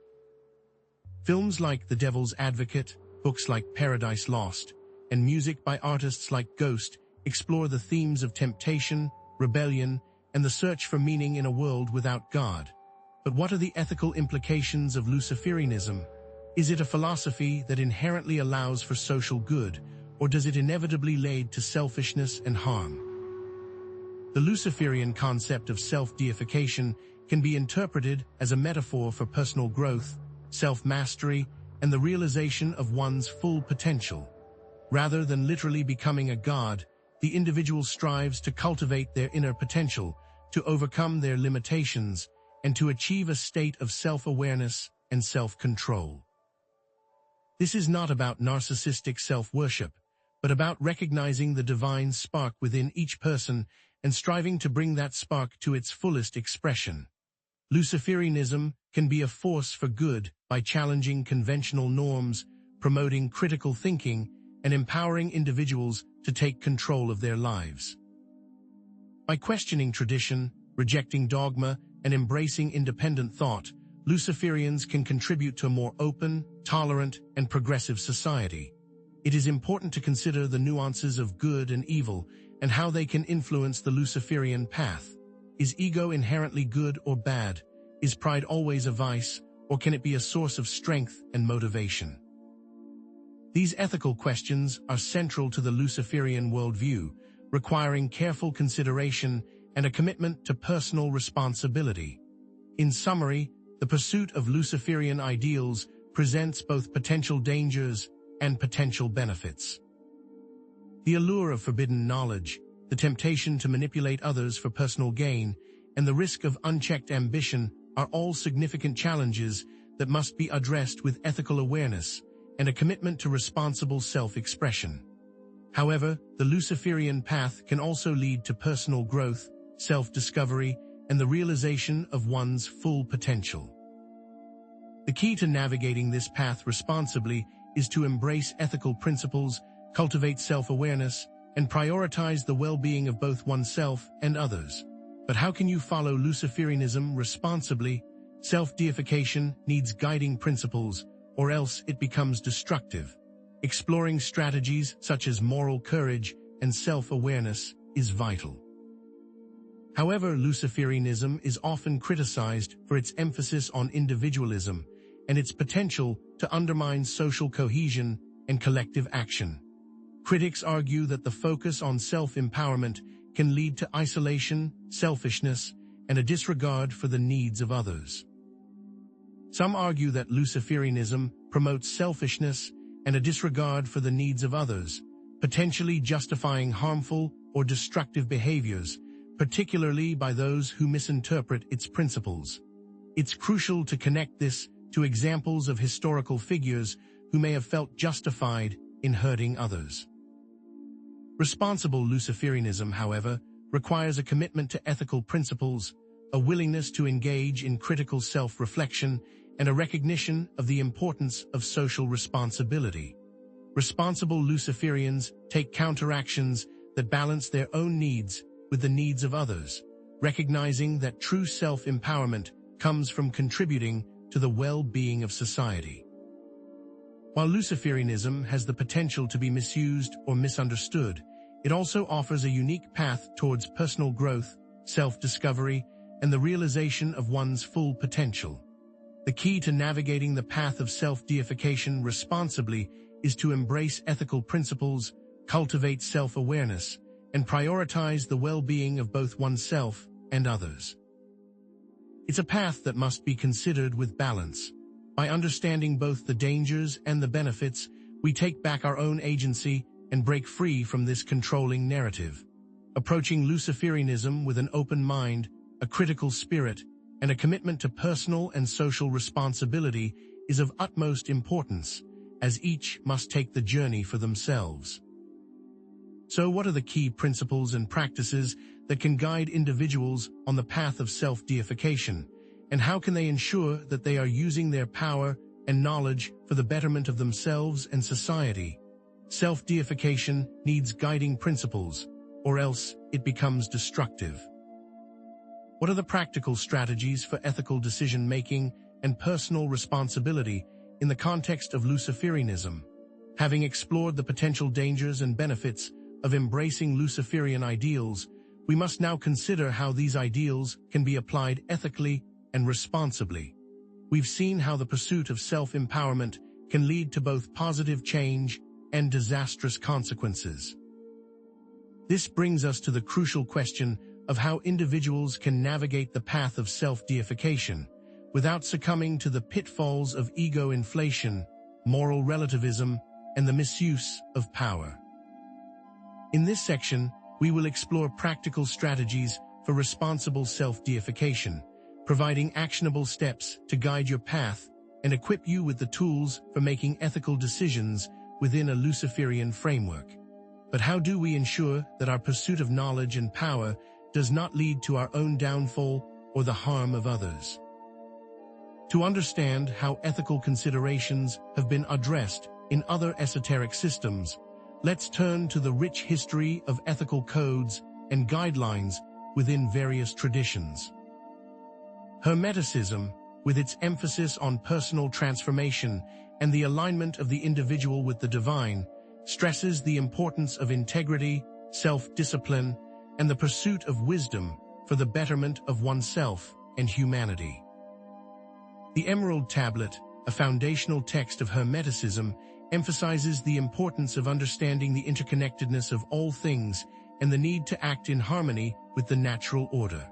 Films like The Devil's Advocate, books like Paradise Lost, and music by artists like Ghost explore the themes of temptation, rebellion, and the search for meaning in a world without God. But what are the ethical implications of Luciferianism? Is it a philosophy that inherently allows for social good, or does it inevitably lead to selfishness and harm? The Luciferian concept of self-deification can be interpreted as a metaphor for personal growth, self-mastery, and the realization of one's full potential. Rather than literally becoming a god, the individual strives to cultivate their inner potential, to overcome their limitations, and to achieve a state of self-awareness and self-control. This is not about narcissistic self-worship, but about recognizing the divine spark within each person and striving to bring that spark to its fullest expression. Luciferianism can be a force for good by challenging conventional norms, promoting critical thinking, and empowering individuals to take control of their lives. By questioning tradition, rejecting dogma, and embracing independent thought, Luciferians can contribute to a more open, tolerant, and progressive society. It is important to consider the nuances of good and evil and how they can influence the Luciferian path. Is ego inherently good or bad? Is pride always a vice, or can it be a source of strength and motivation? These ethical questions are central to the Luciferian worldview, requiring careful consideration and a commitment to personal responsibility. In summary, the pursuit of Luciferian ideals presents both potential dangers and potential benefits. The allure of forbidden knowledge, the temptation to manipulate others for personal gain, and the risk of unchecked ambition are all significant challenges that must be addressed with ethical awareness and a commitment to responsible self-expression. However, the Luciferian path can also lead to personal growth, self-discovery, and the realization of one's full potential. The key to navigating this path responsibly is to embrace ethical principles, cultivate self-awareness, and prioritize the well-being of both oneself and others. But how can you follow Luciferianism responsibly? Self-deification needs guiding principles, or else it becomes destructive. Exploring strategies such as moral courage and self-awareness is vital. However, Luciferianism is often criticized for its emphasis on individualism and its potential to undermine social cohesion and collective action. Critics argue that the focus on self-empowerment can lead to isolation, selfishness, and a disregard for the needs of others. Some argue that Luciferianism promotes selfishness and a disregard for the needs of others, potentially justifying harmful or destructive behaviors, particularly by those who misinterpret its principles. It's crucial to connect this to examples of historical figures who may have felt justified in hurting others. Responsible Luciferianism, however, requires a commitment to ethical principles, a willingness to engage in critical self-reflection, and a recognition of the importance of social responsibility. Responsible Luciferians take counteractions that balance their own needs with the needs of others, recognizing that true self-empowerment comes from contributing to the well-being of society. While Luciferianism has the potential to be misused or misunderstood, it also offers a unique path towards personal growth, self-discovery, and the realization of one's full potential. The key to navigating the path of self-deification responsibly is to embrace ethical principles, cultivate self-awareness, and prioritize the well-being of both oneself and others. It's a path that must be considered with balance. By understanding both the dangers and the benefits, we take back our own agency and break free from this controlling narrative. Approaching Luciferianism with an open mind, a critical spirit, and a commitment to personal and social responsibility is of utmost importance, as each must take the journey for themselves. So what are the key principles and practices that can guide individuals on the path of self-deification, and how can they ensure that they are using their power and knowledge for the betterment of themselves and society? Self-deification needs guiding principles, or else it becomes destructive. What are the practical strategies for ethical decision-making and personal responsibility in the context of Luciferianism? Having explored the potential dangers and benefits of embracing Luciferian ideals, we must now consider how these ideals can be applied ethically and responsibly. We've seen how the pursuit of self-empowerment can lead to both positive change and disastrous consequences. This brings us to the crucial question of how individuals can navigate the path of self-deification without succumbing to the pitfalls of ego inflation, moral relativism, and the misuse of power. In this section, we will explore practical strategies for responsible self-deification, providing actionable steps to guide your path and equip you with the tools for making ethical decisions within a Luciferian framework. But how do we ensure that our pursuit of knowledge and power does not lead to our own downfall or the harm of others? To understand how ethical considerations have been addressed in other esoteric systems, let's turn to the rich history of ethical codes and guidelines within various traditions. Hermeticism, with its emphasis on personal transformation and the alignment of the individual with the divine, stresses the importance of integrity, self-discipline, and the pursuit of wisdom for the betterment of oneself and humanity. The Emerald Tablet, a foundational text of Hermeticism, emphasizes the importance of understanding the interconnectedness of all things and the need to act in harmony with the natural order.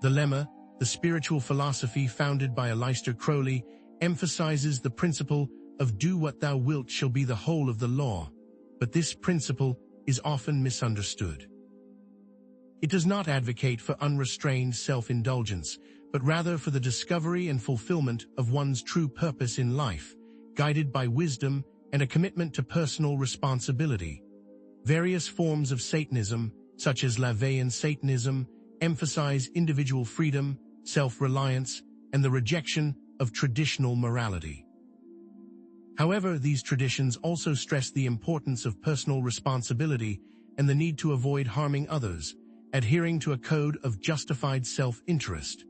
The Lemma, the spiritual philosophy founded by Aleister Crowley, emphasizes the principle of "do what thou wilt shall be the whole of the law," but this principle is often misunderstood. It does not advocate for unrestrained self-indulgence, but rather for the discovery and fulfillment of one's true purpose in life, guided by wisdom and a commitment to personal responsibility. Various forms of Satanism, such as LaVeyan Satanism, emphasize individual freedom, self-reliance, and the rejection of traditional morality. However, these traditions also stress the importance of personal responsibility and the need to avoid harming others, adhering to a code of justified self-interest.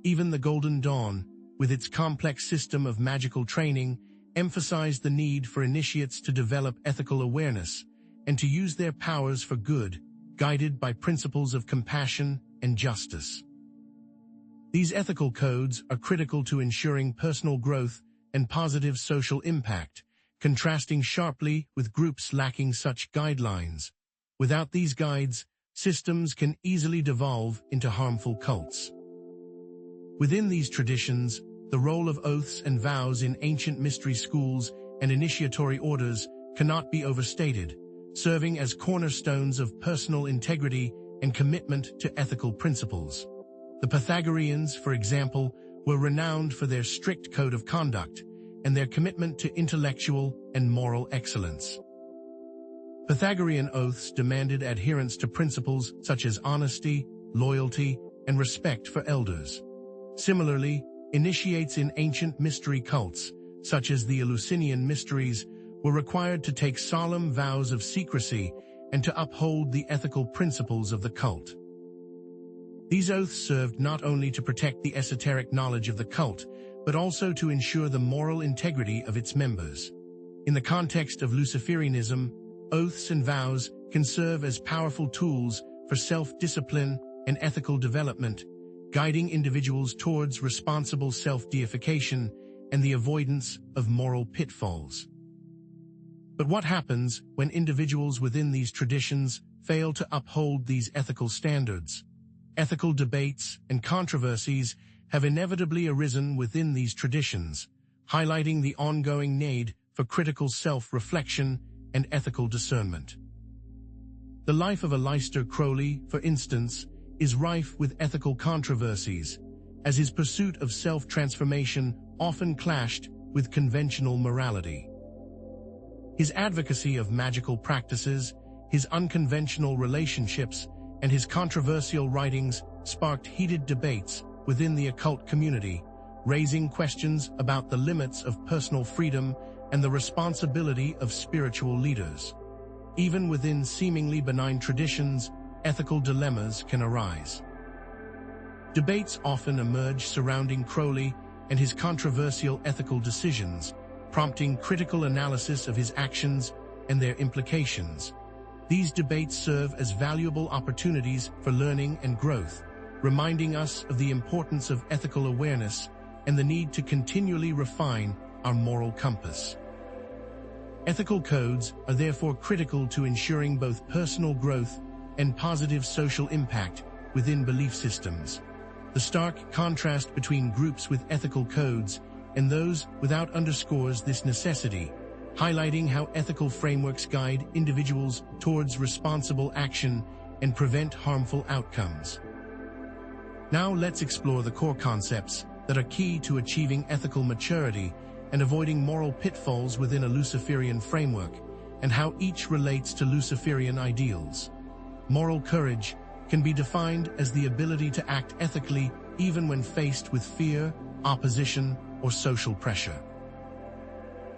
Even the Golden Dawn, with its complex system of magical training, emphasized the need for initiates to develop ethical awareness and to use their powers for good, guided by principles of compassion and justice. These ethical codes are critical to ensuring personal growth and positive social impact, contrasting sharply with groups lacking such guidelines. Without these guides, systems can easily devolve into harmful cults. Within these traditions, the role of oaths and vows in ancient mystery schools and initiatory orders cannot be overstated, serving as cornerstones of personal integrity and commitment to ethical principles. The Pythagoreans, for example, were renowned for their strict code of conduct and their commitment to intellectual and moral excellence. Pythagorean oaths demanded adherence to principles such as honesty, loyalty, and respect for elders. Similarly, initiates in ancient mystery cults, such as the Eleusinian mysteries, were required to take solemn vows of secrecy and to uphold the ethical principles of the cult. These oaths served not only to protect the esoteric knowledge of the cult, but also to ensure the moral integrity of its members. In the context of Luciferianism, oaths and vows can serve as powerful tools for self-discipline and ethical development, guiding individuals towards responsible self-deification and the avoidance of moral pitfalls. But what happens when individuals within these traditions fail to uphold these ethical standards? Ethical debates and controversies have inevitably arisen within these traditions, highlighting the ongoing need for critical self-reflection and ethical discernment. The life of Aleister Crowley, for instance, is rife with ethical controversies, as his pursuit of self-transformation often clashed with conventional morality. His advocacy of magical practices, his unconventional relationships, and his controversial writings sparked heated debates within the occult community, raising questions about the limits of personal freedom and the responsibility of spiritual leaders. Even within seemingly benign traditions, ethical dilemmas can arise. Debates often emerge surrounding Crowley and his controversial ethical decisions, prompting critical analysis of his actions and their implications. These debates serve as valuable opportunities for learning and growth, reminding us of the importance of ethical awareness and the need to continually refine our moral compass. Ethical codes are therefore critical to ensuring both personal growth and positive social impact within belief systems. The stark contrast between groups with ethical codes and those without underscores this necessity, highlighting how ethical frameworks guide individuals towards responsible action and prevent harmful outcomes. Now let's explore the core concepts that are key to achieving ethical maturity and avoiding moral pitfalls within a Luciferian framework, and how each relates to Luciferian ideals. Moral courage can be defined as the ability to act ethically even when faced with fear, opposition, or social pressure.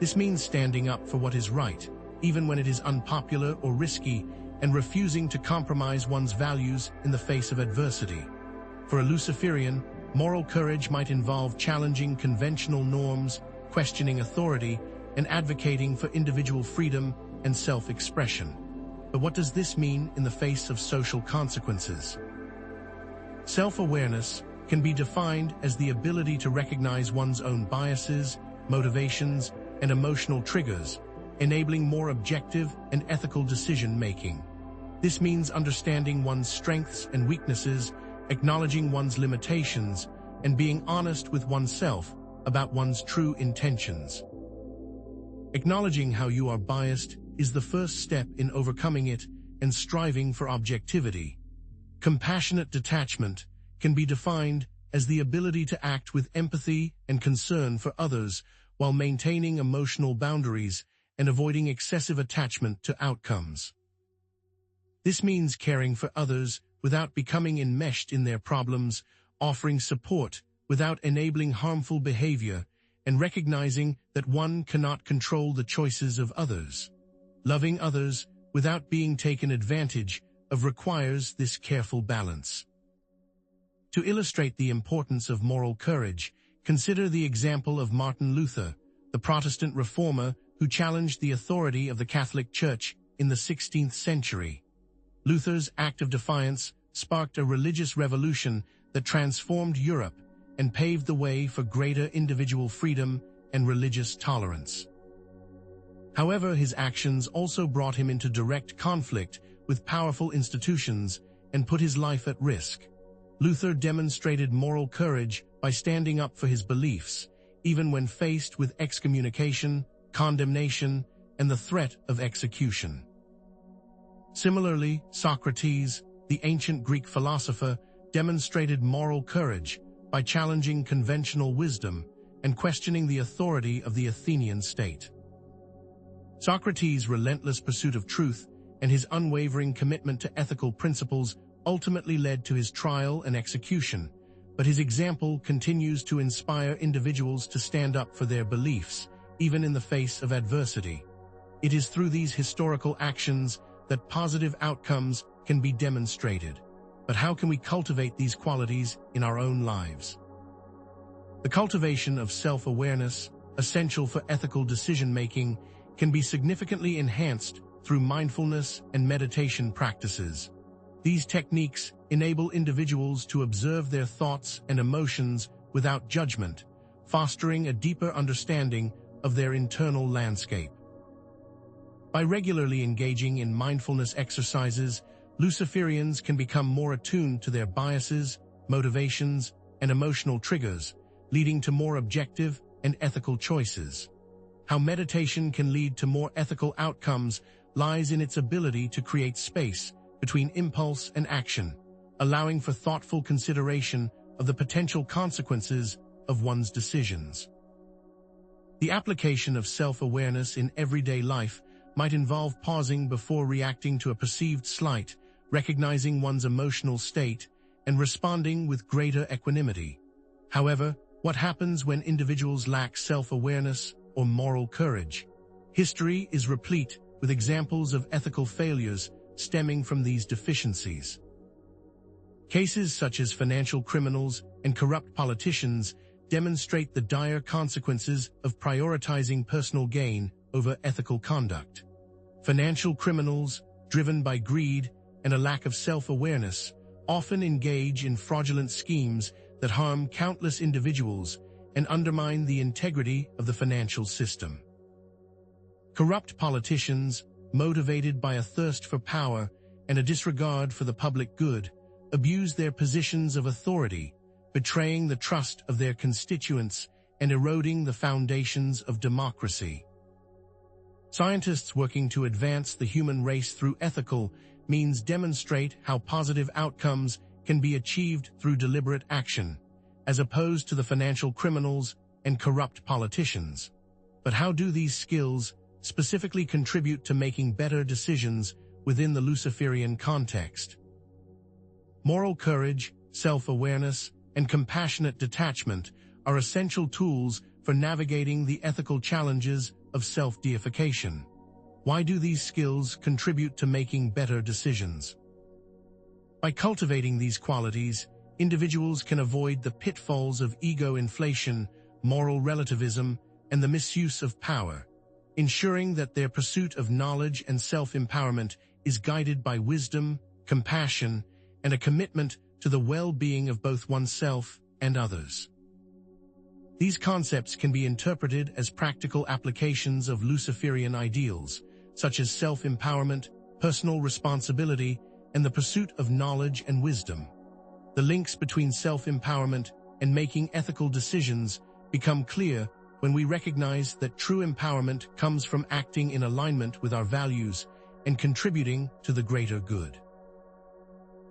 This means standing up for what is right, even when it is unpopular or risky, and refusing to compromise one's values in the face of adversity. For a Luciferian, moral courage might involve challenging conventional norms, questioning authority, and advocating for individual freedom and self-expression. But what does this mean in the face of social consequences? Self-awareness can be defined as the ability to recognize one's own biases, motivations, and emotional triggers, enabling more objective and ethical decision-making. This means understanding one's strengths and weaknesses, acknowledging one's limitations, and being honest with oneself about one's true intentions. Acknowledging how you are biased is the first step in overcoming it and striving for objectivity. Compassionate detachment can be defined as the ability to act with empathy and concern for others while maintaining emotional boundaries and avoiding excessive attachment to outcomes. This means caring for others without becoming enmeshed in their problems, offering support without enabling harmful behavior, and recognizing that one cannot control the choices of others. Loving others without being taken advantage of requires this careful balance. To illustrate the importance of moral courage, consider the example of Martin Luther, the Protestant reformer who challenged the authority of the Catholic Church in the 16th century. Luther's act of defiance sparked a religious revolution that transformed Europe and paved the way for greater individual freedom and religious tolerance. However, his actions also brought him into direct conflict with powerful institutions and put his life at risk. Luther demonstrated moral courage by standing up for his beliefs, even when faced with excommunication, condemnation, and the threat of execution. Similarly, Socrates, the ancient Greek philosopher, demonstrated moral courage by challenging conventional wisdom and questioning the authority of the Athenian state. Socrates' relentless pursuit of truth and his unwavering commitment to ethical principles ultimately led to his trial and execution, but his example continues to inspire individuals to stand up for their beliefs, even in the face of adversity. It is through these historical actions that positive outcomes can be demonstrated. But how can we cultivate these qualities in our own lives? The cultivation of self-awareness, essential for ethical decision-making, can be significantly enhanced through mindfulness and meditation practices. These techniques enable individuals to observe their thoughts and emotions without judgment, fostering a deeper understanding of their internal landscape. By regularly engaging in mindfulness exercises, Luciferians can become more attuned to their biases, motivations, and emotional triggers, leading to more objective and ethical choices. How meditation can lead to more ethical outcomes lies in its ability to create space between impulse and action, allowing for thoughtful consideration of the potential consequences of one's decisions. The application of self-awareness in everyday life might involve pausing before reacting to a perceived slight, recognizing one's emotional state, and responding with greater equanimity. However, what happens when individuals lack self-awareness or moral courage? History is replete with examples of ethical failures stemming from these deficiencies. Cases such as financial criminals and corrupt politicians demonstrate the dire consequences of prioritizing personal gain over ethical conduct. Financial criminals, driven by greed and a lack of self-awareness, often engage in fraudulent schemes that harm countless individuals and undermine the integrity of the financial system. Corrupt politicians, motivated by a thirst for power and a disregard for the public good, abuse their positions of authority, betraying the trust of their constituents and eroding the foundations of democracy. Scientists working to advance the human race through ethical means demonstrate how positive outcomes can be achieved through deliberate action, as opposed to the financial criminals and corrupt politicians. But how do these skills specifically contribute to making better decisions within the Luciferian context? Moral courage, self-awareness, and compassionate detachment are essential tools for navigating the ethical challenges of self-deification. Why do these skills contribute to making better decisions? By cultivating these qualities, individuals can avoid the pitfalls of ego inflation, moral relativism, and the misuse of power, ensuring that their pursuit of knowledge and self-empowerment is guided by wisdom, compassion, and a commitment to the well-being of both oneself and others. These concepts can be interpreted as practical applications of Luciferian ideals, such as self-empowerment, personal responsibility, and the pursuit of knowledge and wisdom. The links between self-empowerment and making ethical decisions become clear when we recognize that true empowerment comes from acting in alignment with our values and contributing to the greater good.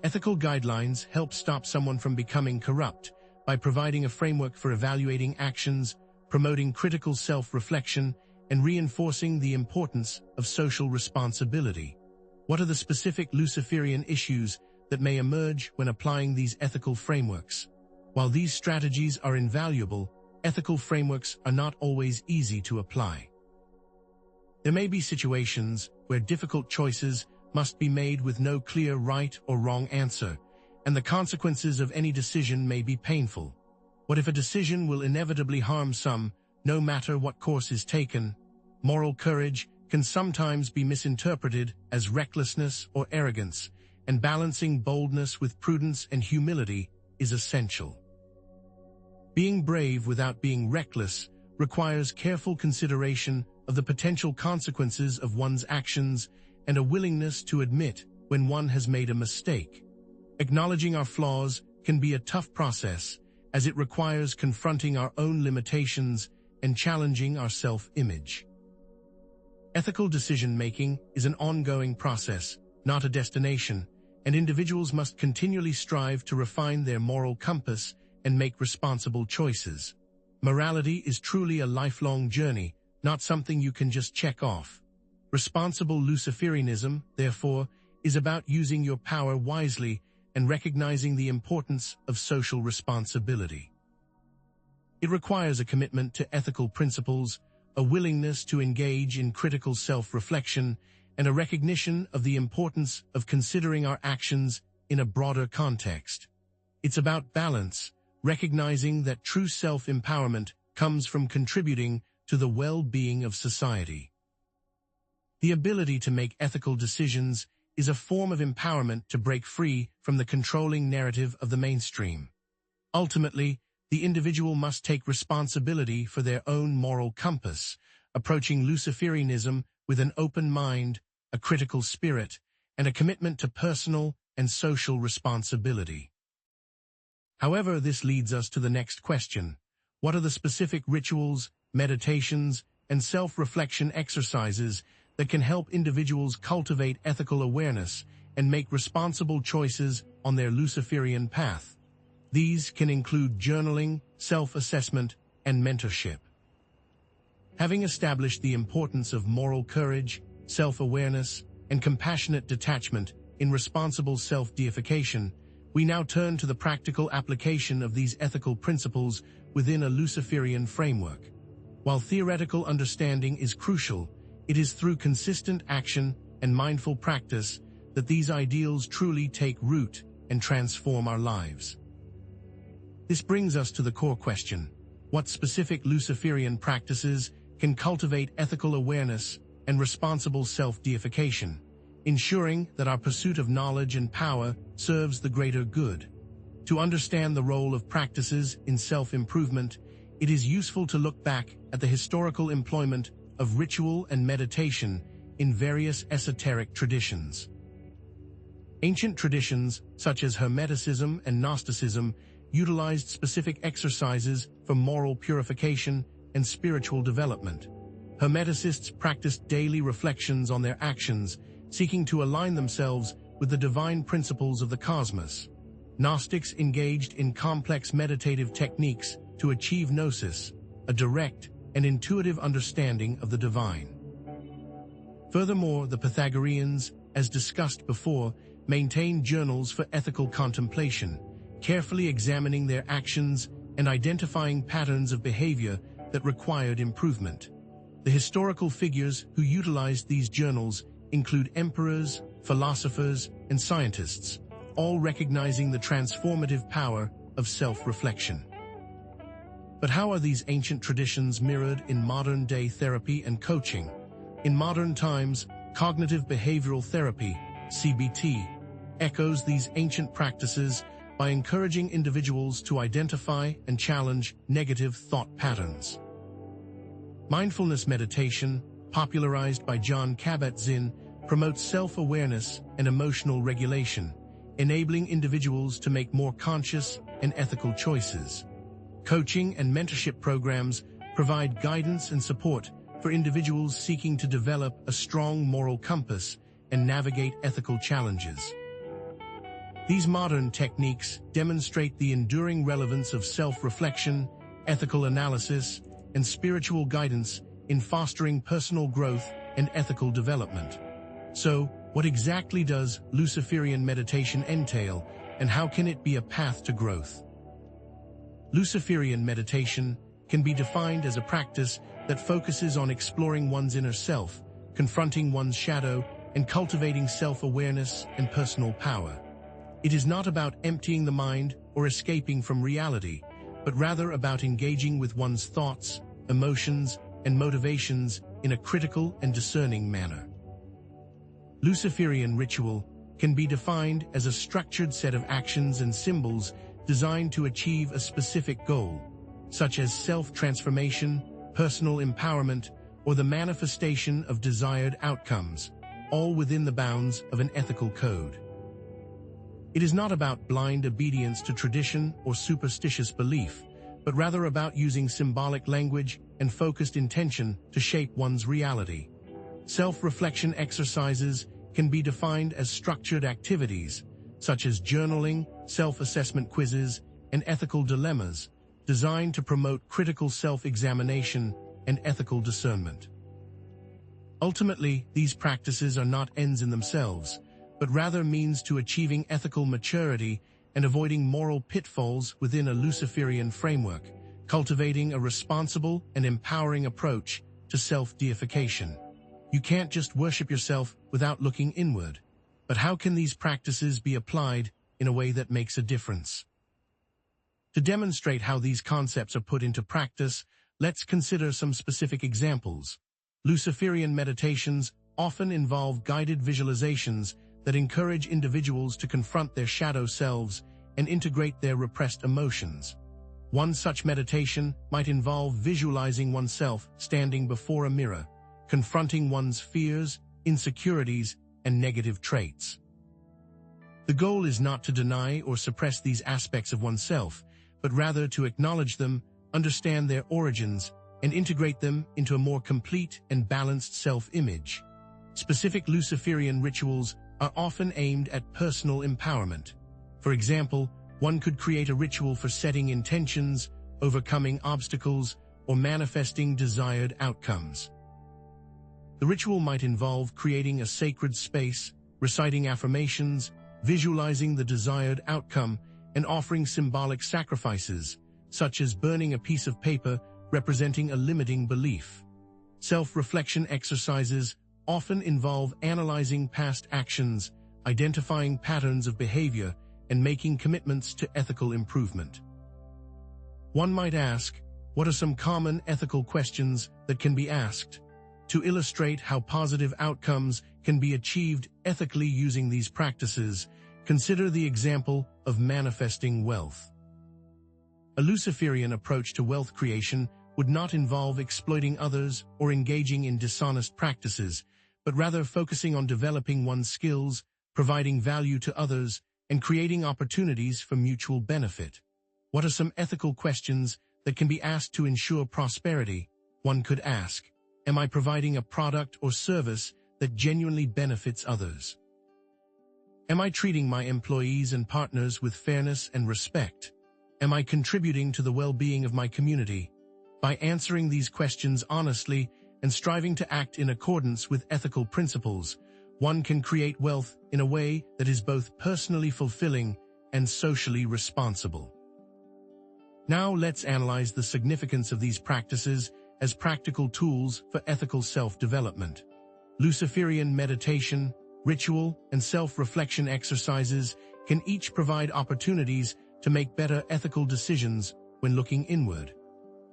Ethical guidelines help stop someone from becoming corrupt by providing a framework for evaluating actions, promoting critical self-reflection, and reinforcing the importance of social responsibility. What are the specific Luciferian issues that may emerge when applying these ethical frameworks? While these strategies are invaluable, ethical frameworks are not always easy to apply. There may be situations where difficult choices must be made with no clear right or wrong answer, and the consequences of any decision may be painful. What if a decision will inevitably harm some, no matter what course is taken? Moral courage can sometimes be misinterpreted as recklessness or arrogance, and balancing boldness with prudence and humility is essential. Being brave without being reckless requires careful consideration of the potential consequences of one's actions and a willingness to admit when one has made a mistake. Acknowledging our flaws can be a tough process, as it requires confronting our own limitations and challenging our self-image. Ethical decision-making is an ongoing process, not a destination, and individuals must continually strive to refine their moral compass and make responsible choices. Morality is truly a lifelong journey, not something you can just check off. Responsible Luciferianism, therefore, is about using your power wisely and recognizing the importance of social responsibility. It requires a commitment to ethical principles, a willingness to engage in critical self-reflection, and a recognition of the importance of considering our actions in a broader context. It's about balance, recognizing that true self-empowerment comes from contributing to the well-being of society. The ability to make ethical decisions is a form of empowerment to break free from the controlling narrative of the mainstream. Ultimately, the individual must take responsibility for their own moral compass, approaching Luciferianism with an open mind, a critical spirit, and a commitment to personal and social responsibility. However, this leads us to the next question. What are the specific rituals, meditations, and self-reflection exercises that can help individuals cultivate ethical awareness and make responsible choices on their Luciferian path? These can include journaling, self-assessment, and mentorship. Having established the importance of moral courage, self-awareness, and compassionate detachment in responsible self-deification, we now turn to the practical application of these ethical principles within a Luciferian framework. While theoretical understanding is crucial, it is through consistent action and mindful practice that these ideals truly take root and transform our lives. This brings us to the core question: what specific Luciferian practices can cultivate ethical awareness and responsible self-deification, ensuring that our pursuit of knowledge and power serves the greater good? To understand the role of practices in self-improvement, it is useful to look back at the historical employment of ritual and meditation in various esoteric traditions. Ancient traditions, such as Hermeticism and Gnosticism, utilized specific exercises for moral purification and spiritual development. Hermeticists practiced daily reflections on their actions, seeking to align themselves with the divine principles of the cosmos. Gnostics engaged in complex meditative techniques to achieve gnosis, a direct and intuitive understanding of the divine. Furthermore, the Pythagoreans, as discussed before, maintained journals for ethical contemplation, carefully examining their actions and identifying patterns of behavior that required improvement. The historical figures who utilized these journals include emperors, philosophers, and scientists, all recognizing the transformative power of self-reflection. But how are these ancient traditions mirrored in modern-day therapy and coaching? In modern times, cognitive behavioral therapy, CBT, echoes these ancient practices by encouraging individuals to identify and challenge negative thought patterns. Mindfulness meditation, popularized by Jon Kabat-Zinn, promotes self-awareness and emotional regulation, enabling individuals to make more conscious and ethical choices. Coaching and mentorship programs provide guidance and support for individuals seeking to develop a strong moral compass and navigate ethical challenges. These modern techniques demonstrate the enduring relevance of self-reflection, ethical analysis, and spiritual guidance in fostering personal growth and ethical development. So, what exactly does Luciferian meditation entail, and how can it be a path to growth? Luciferian meditation can be defined as a practice that focuses on exploring one's inner self, confronting one's shadow, and cultivating self-awareness and personal power. It is not about emptying the mind or escaping from reality, but rather about engaging with one's thoughts, emotions, and motivations in a critical and discerning manner. Luciferian ritual, can be defined as a structured set of actions and symbols designed to achieve a specific goal, such as self-transformation, personal empowerment, or the manifestation of desired outcomes, all within the bounds of an ethical code. It is not about blind obedience to tradition or superstitious belief, but rather about using symbolic language and focused intention to shape one's reality. Self-reflection exercises can be defined as structured activities, such as journaling, self-assessment quizzes, and ethical dilemmas, designed to promote critical self-examination and ethical discernment. Ultimately, these practices are not ends in themselves, but rather means to achieving ethical maturity and avoiding moral pitfalls within a Luciferian framework, cultivating a responsible and empowering approach to self-deification. You can't just worship yourself without looking inward. But how can these practices be applied in a way that makes a difference? To demonstrate how these concepts are put into practice, let's consider some specific examples. Luciferian meditations often involve guided visualizations that encourage individuals to confront their shadow selves and integrate their repressed emotions. One such meditation might involve visualizing oneself standing before a mirror, confronting one's fears, insecurities, and negative traits. The goal is not to deny or suppress these aspects of oneself, but rather to acknowledge them, understand their origins, and integrate them into a more complete and balanced self-image. Specific Luciferian rituals are often aimed at personal empowerment. For example, one could create a ritual for setting intentions, overcoming obstacles, or manifesting desired outcomes. The ritual might involve creating a sacred space, reciting affirmations, visualizing the desired outcome, and offering symbolic sacrifices, such as burning a piece of paper representing a limiting belief. Self-reflection exercises often involve analyzing past actions, identifying patterns of behavior, and making commitments to ethical improvement. One might ask, what are some common ethical questions that can be asked? To illustrate how positive outcomes can be achieved ethically using these practices, consider the example of manifesting wealth. A Luciferian approach to wealth creation would not involve exploiting others or engaging in dishonest practices, but rather focusing on developing one's skills, providing value to others, and creating opportunities for mutual benefit. What are some ethical questions that can be asked to ensure prosperity? One could ask, am I providing a product or service that genuinely benefits others? Am I treating my employees and partners with fairness and respect? Am I contributing to the well-being of my community? By answering these questions honestly and striving to act in accordance with ethical principles, one can create wealth in a way that is both personally fulfilling and socially responsible. Now let's analyze the significance of these practices as practical tools for ethical self-development. Luciferian meditation, ritual, and self-reflection exercises can each provide opportunities to make better ethical decisions when looking inward.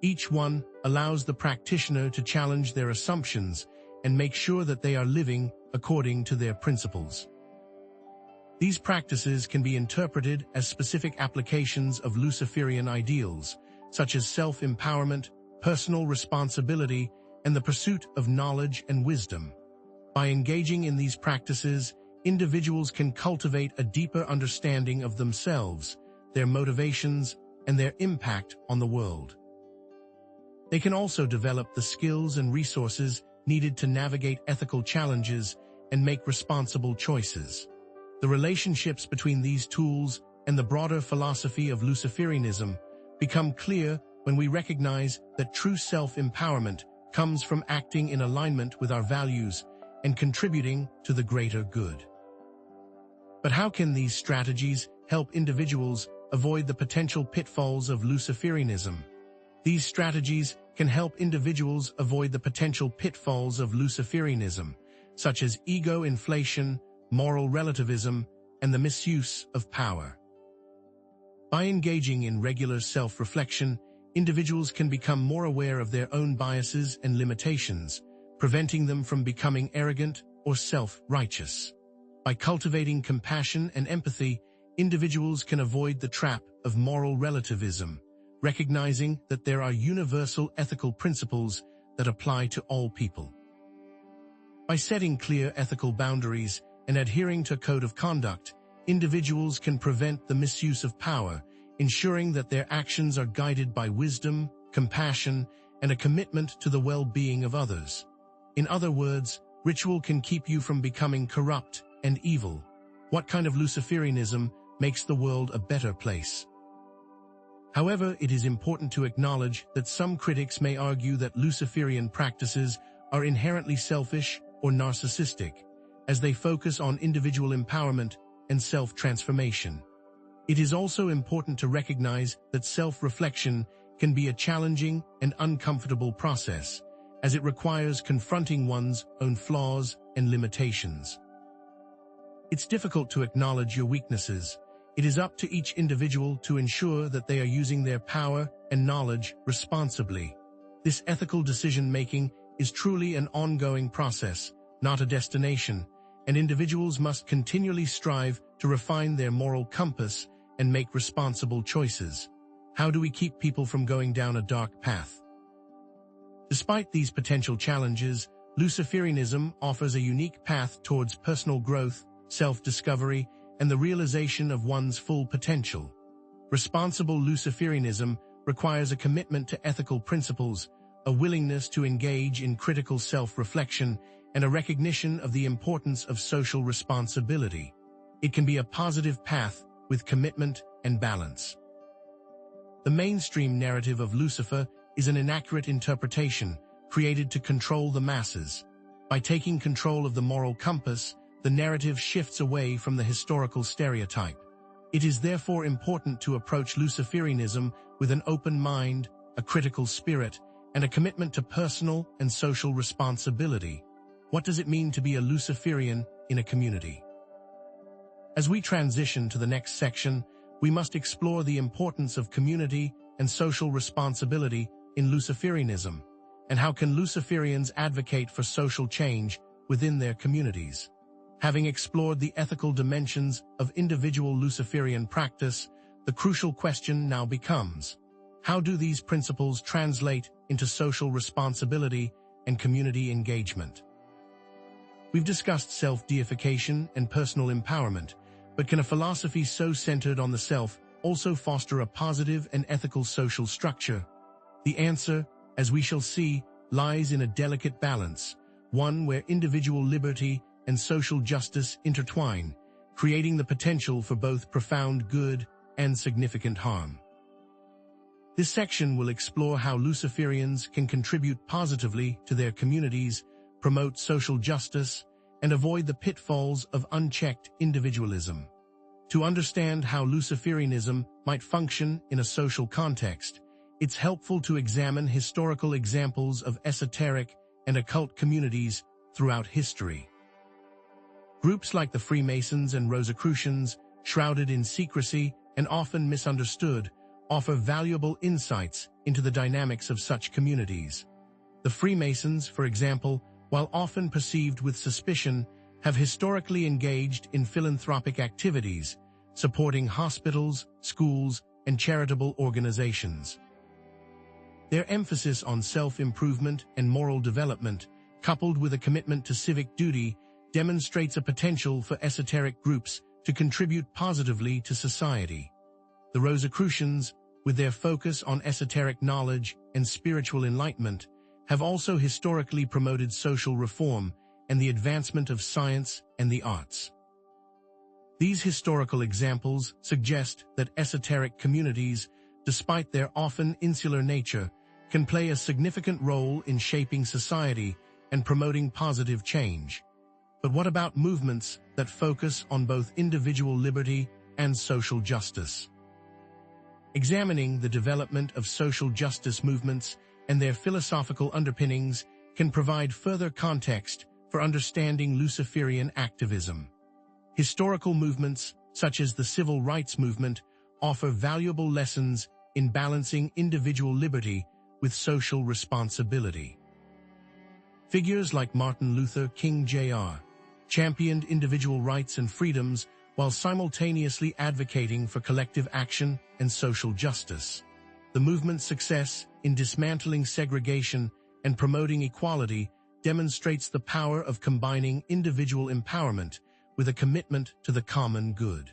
Each one allows the practitioner to challenge their assumptions and make sure that they are living according to their principles. These practices can be interpreted as specific applications of Luciferian ideals, such as self-empowerment, personal responsibility, and the pursuit of knowledge and wisdom. By engaging in these practices, individuals can cultivate a deeper understanding of themselves, their motivations, and their impact on the world. They can also develop the skills and resources needed to navigate ethical challenges and make responsible choices. The relationships between these tools and the broader philosophy of Luciferianism become clear when we recognize that true self-empowerment comes from acting in alignment with our values and contributing to the greater good. But how can these strategies help individuals avoid the potential pitfalls of Luciferianism? These strategies can help individuals avoid the potential pitfalls of Luciferianism, such as ego inflation, moral relativism, and the misuse of power. By engaging in regular self-reflection, individuals can become more aware of their own biases and limitations, preventing them from becoming arrogant or self-righteous. By cultivating compassion and empathy, individuals can avoid the trap of moral relativism, recognizing that there are universal ethical principles that apply to all people. By setting clear ethical boundaries and adhering to a code of conduct, individuals can prevent the misuse of power, ensuring that their actions are guided by wisdom, compassion, and a commitment to the well-being of others. In other words, ritual can keep you from becoming corrupt and evil. What kind of Luciferianism makes the world a better place? However, it is important to acknowledge that some critics may argue that Luciferian practices are inherently selfish or narcissistic, as they focus on individual empowerment and self-transformation. It is also important to recognize that self-reflection can be a challenging and uncomfortable process, as it requires confronting one's own flaws and limitations. It's difficult to acknowledge your weaknesses. It is up to each individual to ensure that they are using their power and knowledge responsibly. This ethical decision-making is truly an ongoing process, not a destination, and individuals must continually strive to refine their moral compass and make responsible choices. How do we keep people from going down a dark path? Despite these potential challenges, Luciferianism offers a unique path towards personal growth, self-discovery, and the realization of one's full potential. Responsible Luciferianism requires a commitment to ethical principles, a willingness to engage in critical self-reflection, and a recognition of the importance of social responsibility. It can be a positive path with commitment and balance. The mainstream narrative of Lucifer is an inaccurate interpretation created to control the masses. By taking control of the moral compass, the narrative shifts away from the historical stereotype. It is therefore important to approach Luciferianism with an open mind, a critical spirit, and a commitment to personal and social responsibility. What does it mean to be a Luciferian in a community? As we transition to the next section, we must explore the importance of community and social responsibility in Luciferianism, and how can Luciferians advocate for social change within their communities. Having explored the ethical dimensions of individual Luciferian practice, the crucial question now becomes, how do these principles translate into social responsibility and community engagement? We've discussed self-deification and personal empowerment, but can a philosophy so centered on the self also foster a positive and ethical social structure? The answer, as we shall see, lies in a delicate balance, one where individual liberty and social justice intertwine, creating the potential for both profound good and significant harm. This section will explore how Luciferians can contribute positively to their communities, promote social justice, and avoid the pitfalls of unchecked individualism. To understand how Luciferianism might function in a social context, it's helpful to examine historical examples of esoteric and occult communities throughout history. Groups like the Freemasons and Rosicrucians, shrouded in secrecy and often misunderstood, offer valuable insights into the dynamics of such communities. The Freemasons, for example, while often perceived with suspicion, have historically engaged in philanthropic activities, supporting hospitals, schools, and charitable organizations. Their emphasis on self-improvement and moral development, coupled with a commitment to civic duty, demonstrates a potential for esoteric groups to contribute positively to society. The Rosicrucians, with their focus on esoteric knowledge and spiritual enlightenment, have also historically promoted social reform and the advancement of science and the arts. These historical examples suggest that esoteric communities, despite their often insular nature, can play a significant role in shaping society and promoting positive change. But what about movements that focus on both individual liberty and social justice? Examining the development of social justice movements and their philosophical underpinnings can provide further context for understanding Luciferian activism. Historical movements, such as the civil rights movement, offer valuable lessons in balancing individual liberty with social responsibility. Figures like Martin Luther King Jr., championed individual rights and freedoms while simultaneously advocating for collective action and social justice. The movement's success in dismantling segregation and promoting equality demonstrates the power of combining individual empowerment with a commitment to the common good.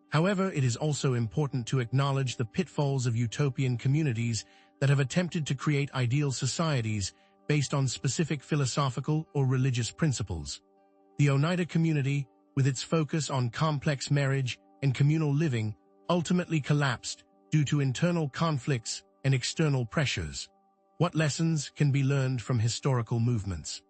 However, it is also important to acknowledge the pitfalls of utopian communities that have attempted to create ideal societies based on specific philosophical or religious principles. The Oneida community, with its focus on complex marriage and communal living, ultimately collapsed due to internal conflicts and external pressures. What lessons can be learned from historical movements?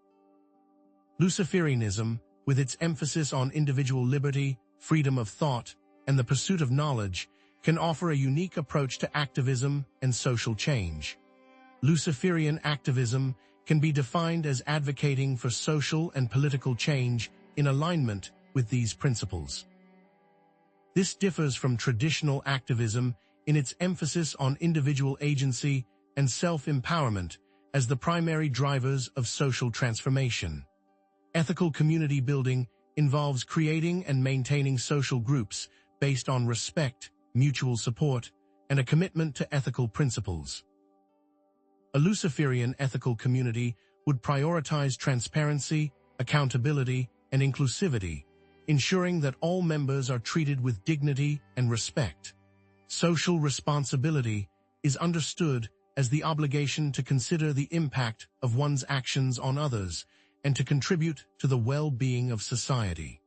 Luciferianism, with its emphasis on individual liberty, freedom of thought, and the pursuit of knowledge, can offer a unique approach to activism and social change. Luciferian activism can be defined as advocating for social and political change in alignment with these principles. This differs from traditional activism in its emphasis on individual agency and self-empowerment as the primary drivers of social transformation. Ethical community building involves creating and maintaining social groups based on respect, mutual support, and a commitment to ethical principles. A Luciferian ethical community would prioritize transparency, accountability, and inclusivity, ensuring that all members are treated with dignity and respect. Social responsibility is understood as the obligation to consider the impact of one's actions on others and to contribute to the well-being of society.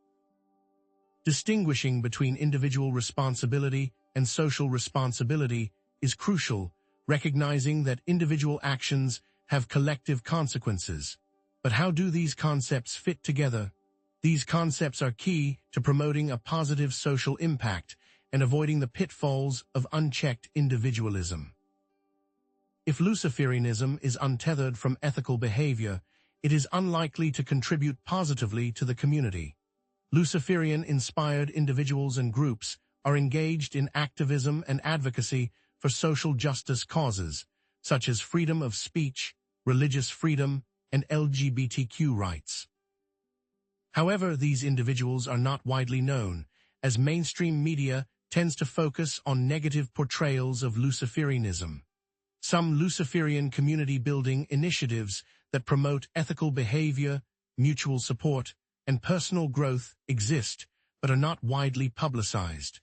Distinguishing between individual responsibility and social responsibility is crucial, recognizing that individual actions have collective consequences. But how do these concepts fit together? These concepts are key to promoting a positive social impact and avoiding the pitfalls of unchecked individualism. If Luciferianism is untethered from ethical behavior, it is unlikely to contribute positively to the community. Luciferian-inspired individuals and groups are engaged in activism and advocacy for social justice causes, such as freedom of speech, religious freedom, and LGBTQ rights. However, these individuals are not widely known, as mainstream media tends to focus on negative portrayals of Luciferianism. Some Luciferian community-building initiatives that promote ethical behavior, mutual support, and personal growth exist, but are not widely publicized.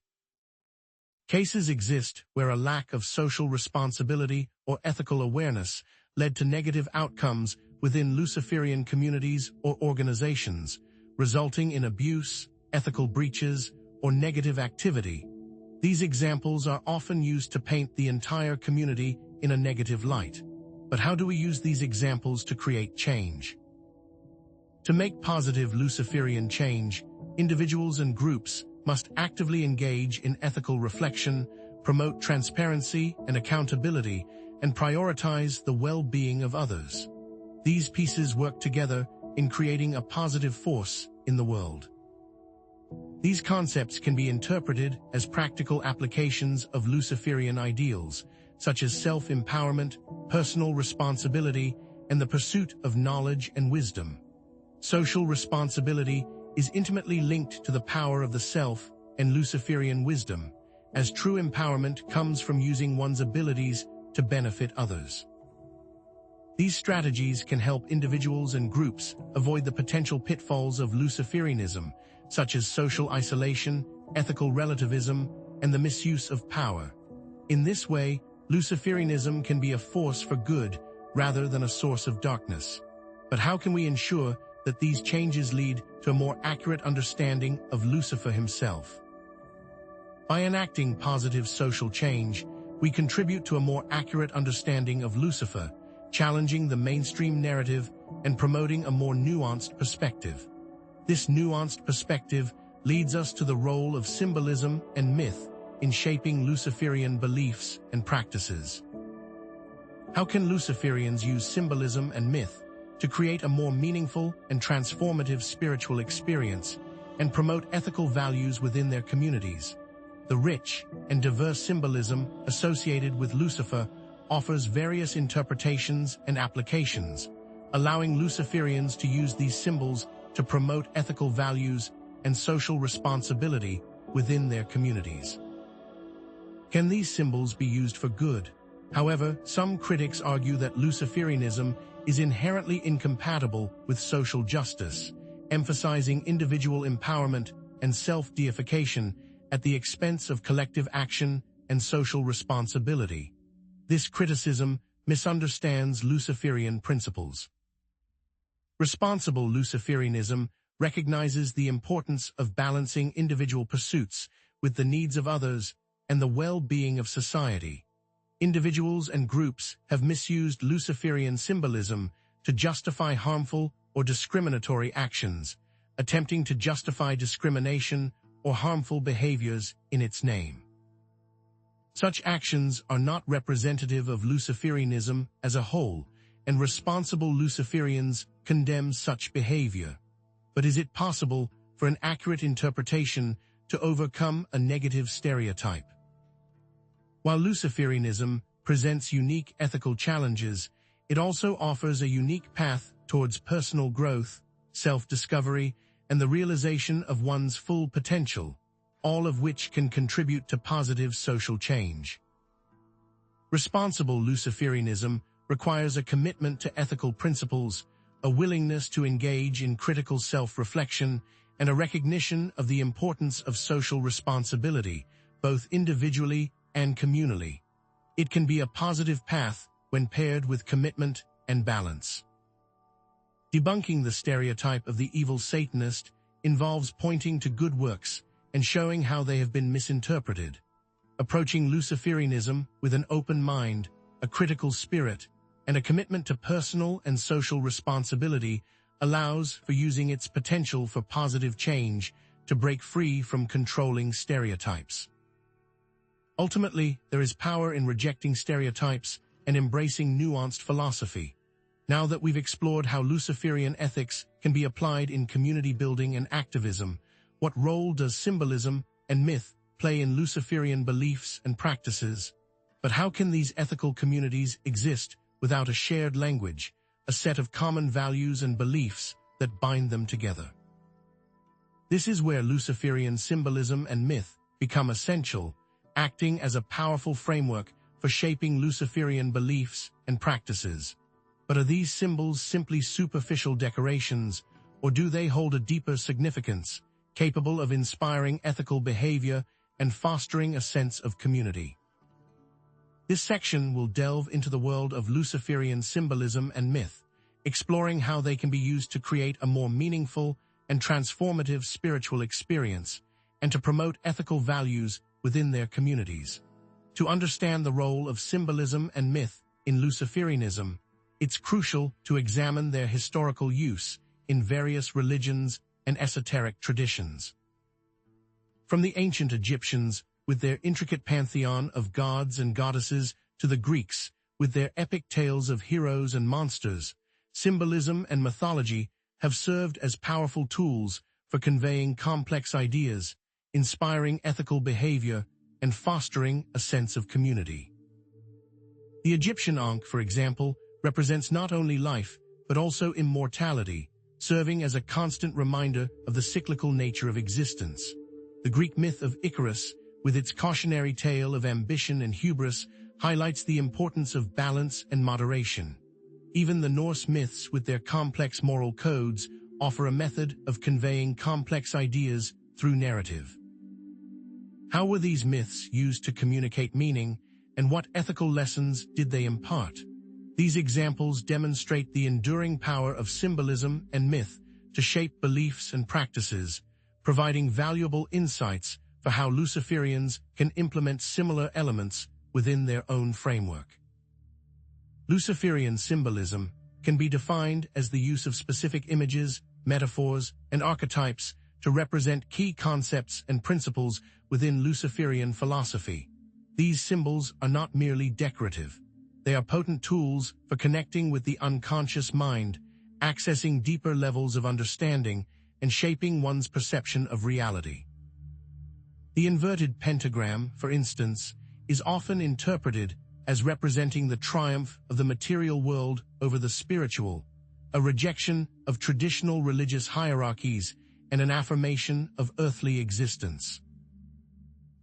Cases exist where a lack of social responsibility or ethical awareness led to negative outcomes within Luciferian communities or organizations, resulting in abuse, ethical breaches, or negative activity. These examples are often used to paint the entire community in a negative light. But how do we use these examples to create change? To make positive Luciferian change, individuals and groups must actively engage in ethical reflection, promote transparency and accountability, and prioritize the well-being of others. These pieces work together in creating a positive force in the world. These concepts can be interpreted as practical applications of Luciferian ideals, such as self-empowerment, personal responsibility, and the pursuit of knowledge and wisdom. Social responsibility is intimately linked to the power of the self and Luciferian wisdom, as true empowerment comes from using one's abilities to benefit others. These strategies can help individuals and groups avoid the potential pitfalls of Luciferianism, such as social isolation, ethical relativism, and the misuse of power. In this way, Luciferianism can be a force for good rather than a source of darkness. But how can we ensure that these changes lead to a more accurate understanding of Lucifer himself? By enacting positive social change, we contribute to a more accurate understanding of Lucifer, challenging the mainstream narrative and promoting a more nuanced perspective. This nuanced perspective leads us to the role of symbolism and myth in shaping Luciferian beliefs and practices. How can Luciferians use symbolism and myth to create a more meaningful and transformative spiritual experience and promote ethical values within their communities? The rich and diverse symbolism associated with Lucifer offers various interpretations and applications, allowing Luciferians to use these symbols to promote ethical values and social responsibility within their communities. Can these symbols be used for good? However, some critics argue that Luciferianism is inherently incompatible with social justice, emphasizing individual empowerment and self-deification at the expense of collective action and social responsibility. This criticism misunderstands Luciferian principles. Responsible Luciferianism recognizes the importance of balancing individual pursuits with the needs of others and the well-being of society. Individuals and groups have misused Luciferian symbolism to justify harmful or discriminatory actions, attempting to justify discrimination or harmful behaviors in its name. Such actions are not representative of Luciferianism as a whole, and responsible Luciferians condemn such behavior. But is it possible for an accurate interpretation to overcome a negative stereotype? While Luciferianism presents unique ethical challenges, it also offers a unique path towards personal growth, self-discovery, and the realization of one's full potential, all of which can contribute to positive social change. Responsible Luciferianism requires a commitment to ethical principles, a willingness to engage in critical self-reflection, and a recognition of the importance of social responsibility, both individually and communally. It can be a positive path when paired with commitment and balance. Debunking the stereotype of the evil Satanist involves pointing to good works and showing how they have been misinterpreted. Approaching Luciferianism with an open mind, a critical spirit, and a commitment to personal and social responsibility allows for using its potential for positive change to break free from controlling stereotypes. Ultimately, there is power in rejecting stereotypes and embracing nuanced philosophy. Now that we've explored how Luciferian ethics can be applied in community building and activism, what role does symbolism and myth play in Luciferian beliefs and practices? But how can these ethical communities exist without a shared language, a set of common values and beliefs that bind them together? This is where Luciferian symbolism and myth become essential, acting as a powerful framework for shaping Luciferian beliefs and practices. But are these symbols simply superficial decorations, or do they hold a deeper significance, capable of inspiring ethical behavior and fostering a sense of community? This section will delve into the world of Luciferian symbolism and myth, exploring how they can be used to create a more meaningful and transformative spiritual experience, and to promote ethical values within their communities. To understand the role of symbolism and myth in Luciferianism, it's crucial to examine their historical use in various religions and esoteric traditions. From the ancient Egyptians, with their intricate pantheon of gods and goddesses, to the Greeks, with their epic tales of heroes and monsters, symbolism and mythology have served as powerful tools for conveying complex ideas, inspiring ethical behavior, and fostering a sense of community. The Egyptian Ankh, for example, represents not only life, but also immortality, serving as a constant reminder of the cyclical nature of existence. The Greek myth of Icarus, with its cautionary tale of ambition and hubris, highlights the importance of balance and moderation. Even the Norse myths, with their complex moral codes, offer a method of conveying complex ideas through narrative. How were these myths used to communicate meaning, and what ethical lessons did they impart? These examples demonstrate the enduring power of symbolism and myth to shape beliefs and practices, providing valuable insights for how Luciferians can implement similar elements within their own framework. Luciferian symbolism can be defined as the use of specific images, metaphors, and archetypes to represent key concepts and principles within Luciferian philosophy. These symbols are not merely decorative. They are potent tools for connecting with the unconscious mind, accessing deeper levels of understanding, and shaping one's perception of reality. The inverted pentagram, for instance, is often interpreted as representing the triumph of the material world over the spiritual, a rejection of traditional religious hierarchies, and an affirmation of earthly existence.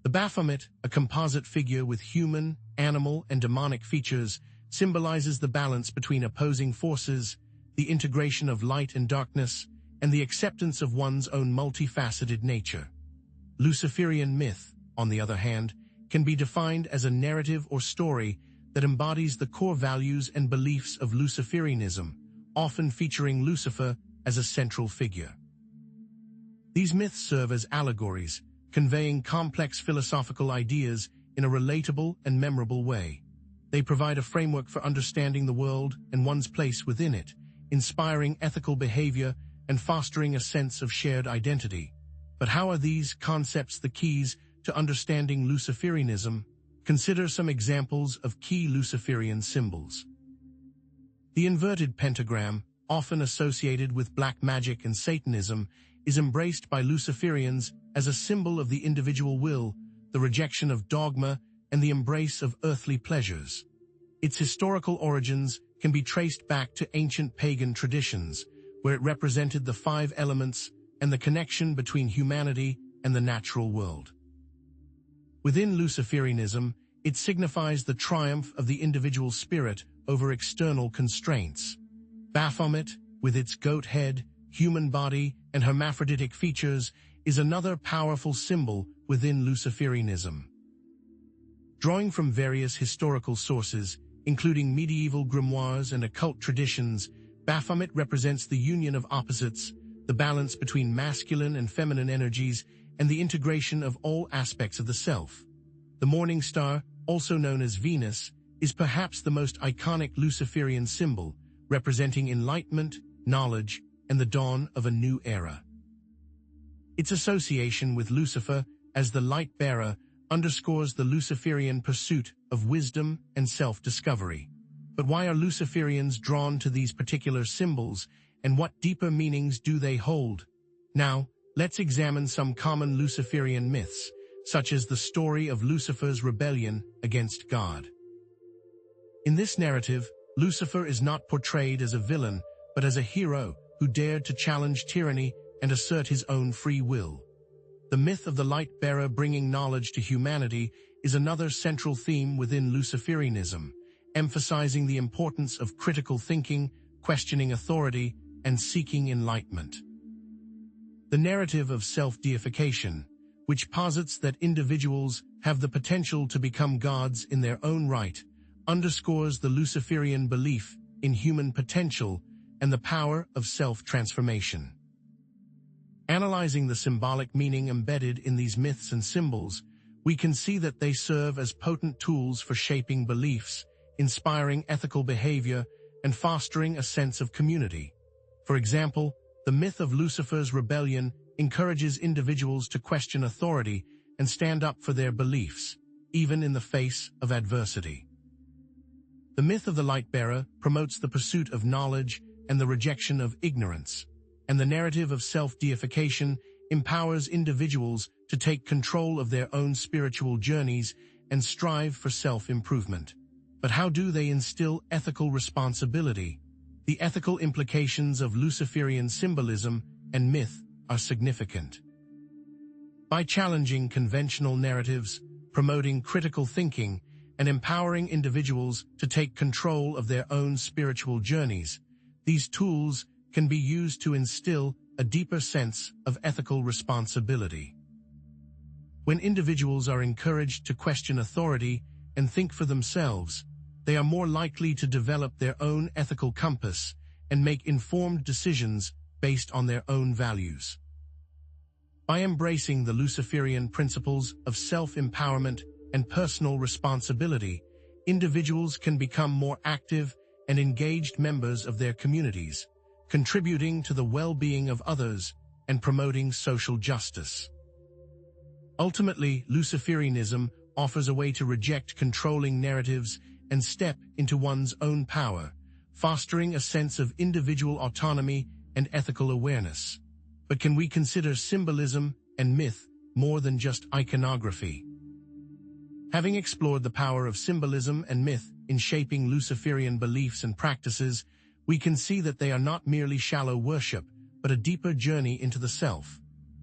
The Baphomet, a composite figure with human, animal, and demonic features, symbolizes the balance between opposing forces, the integration of light and darkness, and the acceptance of one's own multifaceted nature. Luciferian myth, on the other hand, can be defined as a narrative or story that embodies the core values and beliefs of Luciferianism, often featuring Lucifer as a central figure. These myths serve as allegories, conveying complex philosophical ideas in a relatable and memorable way. They provide a framework for understanding the world and one's place within it, inspiring ethical behavior and fostering a sense of shared identity. But how are these concepts the keys to understanding Luciferianism? Consider some examples of key Luciferian symbols. The inverted pentagram, often associated with black magic and Satanism, is embraced by Luciferians as a symbol of the individual will, the rejection of dogma, and the embrace of earthly pleasures. Its historical origins can be traced back to ancient pagan traditions, where it represented the 5 elements and the connection between humanity and the natural world. Within Luciferianism, it signifies the triumph of the individual spirit over external constraints. Baphomet, with its goat head, human body, and hermaphroditic features, is another powerful symbol within Luciferianism. Drawing from various historical sources, including medieval grimoires and occult traditions, Baphomet represents the union of opposites, the balance between masculine and feminine energies, and the integration of all aspects of the self. The morning star, also known as Venus, is perhaps the most iconic Luciferian symbol, representing enlightenment, knowledge, and the dawn of a new era. Its association with Lucifer as the light-bearer underscores the Luciferian pursuit of wisdom and self-discovery. But why are Luciferians drawn to these particular symbols, and what deeper meanings do they hold? Now, let's examine some common Luciferian myths, such as the story of Lucifer's rebellion against God. In this narrative, Lucifer is not portrayed as a villain, but as a hero who dared to challenge tyranny and assert his own free will. The myth of the light-bearer bringing knowledge to humanity is another central theme within Luciferianism, emphasizing the importance of critical thinking, questioning authority, and seeking enlightenment. The narrative of self-deification, which posits that individuals have the potential to become gods in their own right, underscores the Luciferian belief in human potential and the power of self-transformation. Analyzing the symbolic meaning embedded in these myths and symbols, we can see that they serve as potent tools for shaping beliefs, inspiring ethical behavior, and fostering a sense of community. For example, the myth of Lucifer's rebellion encourages individuals to question authority and stand up for their beliefs, even in the face of adversity. The myth of the light-bearer promotes the pursuit of knowledge and the rejection of ignorance, and the narrative of self-deification empowers individuals to take control of their own spiritual journeys and strive for self-improvement. But how do they instill ethical responsibility? The ethical implications of Luciferian symbolism and myth are significant. By challenging conventional narratives, promoting critical thinking, and empowering individuals to take control of their own spiritual journeys, these tools can be used to instill a deeper sense of ethical responsibility. When individuals are encouraged to question authority and think for themselves, they are more likely to develop their own ethical compass and make informed decisions based on their own values. By embracing the Luciferian principles of self-empowerment and personal responsibility, individuals can become more active and engaged members of their communities, contributing to the well-being of others and promoting social justice. Ultimately, Luciferianism offers a way to reject controlling narratives and step into one's own power, fostering a sense of individual autonomy and ethical awareness. But can we consider symbolism and myth more than just iconography? Having explored the power of symbolism and myth in shaping Luciferian beliefs and practices, we can see that they are not merely shallow worship, but a deeper journey into the self.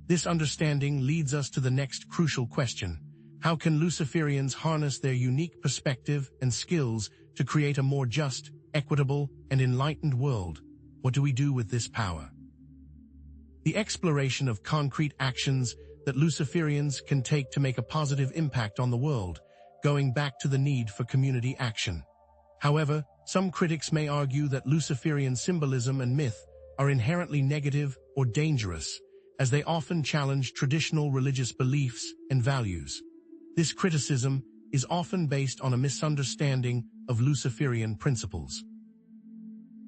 This understanding leads us to the next crucial question. How can Luciferians harness their unique perspective and skills to create a more just, equitable, and enlightened world? What do we do with this power? The exploration of concrete actions that Luciferians can take to make a positive impact on the world, going back to the need for community action. However, some critics may argue that Luciferian symbolism and myth are inherently negative or dangerous, as they often challenge traditional religious beliefs and values. This criticism is often based on a misunderstanding of Luciferian principles.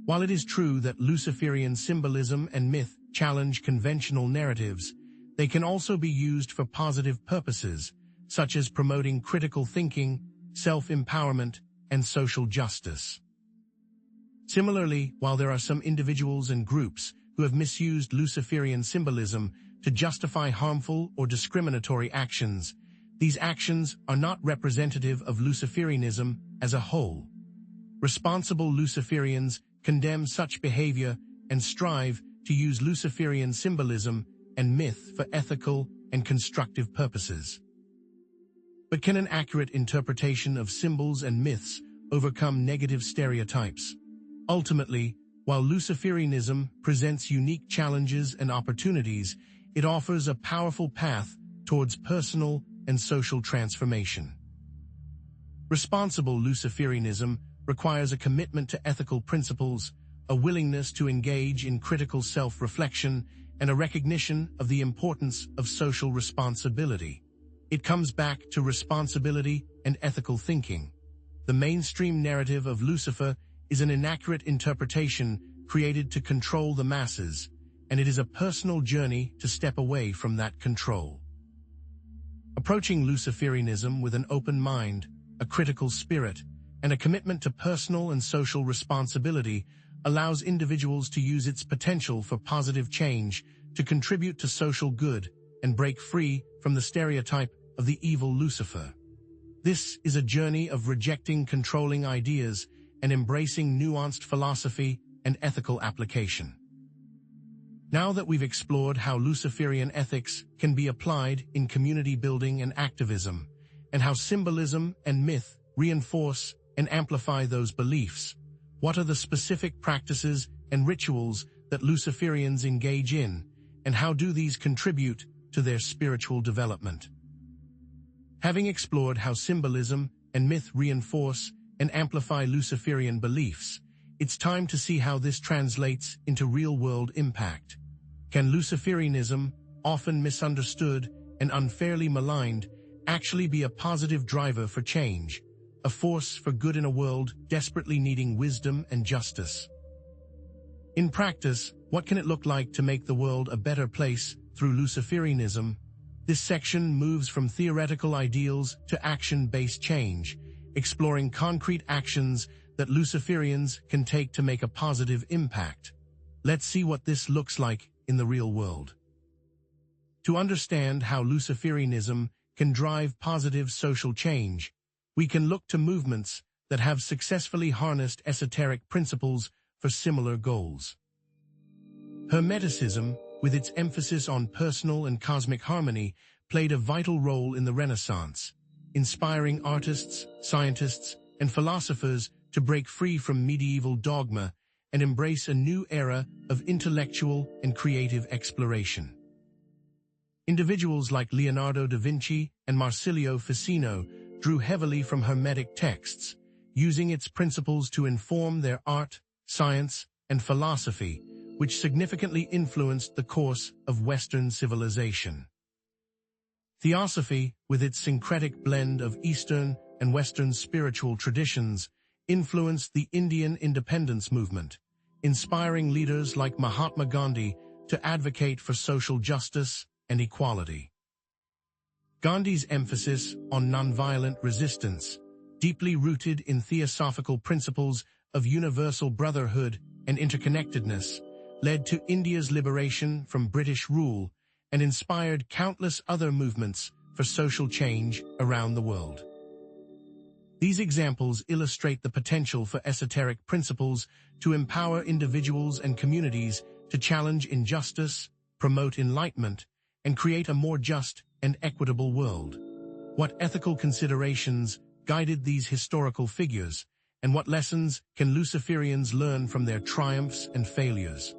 While it is true that Luciferian symbolism and myth challenge conventional narratives, they can also be used for positive purposes, such as promoting critical thinking, self-empowerment, and social justice. Similarly, while there are some individuals and groups who have misused Luciferian symbolism to justify harmful or discriminatory actions, these actions are not representative of Luciferianism as a whole. Responsible Luciferians condemn such behavior and strive to use Luciferian symbolism and myth for ethical and constructive purposes. But can an accurate interpretation of symbols and myths overcome negative stereotypes? Ultimately, while Luciferianism presents unique challenges and opportunities, it offers a powerful path towards personal and social transformation. Responsible Luciferianism requires a commitment to ethical principles, a willingness to engage in critical self-reflection, and a recognition of the importance of social responsibility. It comes back to responsibility and ethical thinking. The mainstream narrative of Lucifer is an inaccurate interpretation created to control the masses, and it is a personal journey to step away from that control. Approaching Luciferianism with an open mind, a critical spirit, and a commitment to personal and social responsibility allows individuals to use its potential for positive change, to contribute to social good, and break free from the stereotype of the evil Lucifer. This is a journey of rejecting controlling ideas and embracing nuanced philosophy and ethical application. Now that we've explored how Luciferian ethics can be applied in community building and activism, and how symbolism and myth reinforce and amplify those beliefs, what are the specific practices and rituals that Luciferians engage in, and how do these contribute to their spiritual development? Having explored how symbolism and myth reinforce and amplify Luciferian beliefs, it's time to see how this translates into real-world impact. Can Luciferianism, often misunderstood and unfairly maligned, actually be a positive driver for change, a force for good in a world desperately needing wisdom and justice? In practice, what can it look like to make the world a better place through Luciferianism? This section moves from theoretical ideals to action-based change, exploring concrete actions that Luciferians can take to make a positive impact. Let's see what this looks like in the real world. To understand how Luciferianism can drive positive social change, we can look to movements that have successfully harnessed esoteric principles for similar goals. Hermeticism, with its emphasis on personal and cosmic harmony, played a vital role in the Renaissance, inspiring artists, scientists, and philosophers to break free from medieval dogma and embrace a new era of intellectual and creative exploration. Individuals like Leonardo da Vinci and Marsilio Ficino drew heavily from Hermetic texts, using its principles to inform their art, science, and philosophy, which significantly influenced the course of Western civilization. Theosophy, with its syncretic blend of Eastern and Western spiritual traditions, influenced the Indian independence movement, inspiring leaders like Mahatma Gandhi to advocate for social justice and equality. Gandhi's emphasis on nonviolent resistance, deeply rooted in theosophical principles of universal brotherhood and interconnectedness, led to India's liberation from British rule and inspired countless other movements for social change around the world. These examples illustrate the potential for esoteric principles to empower individuals and communities to challenge injustice, promote enlightenment, and create a more just and equitable world. What ethical considerations guided these historical figures, and what lessons can Luciferians learn from their triumphs and failures?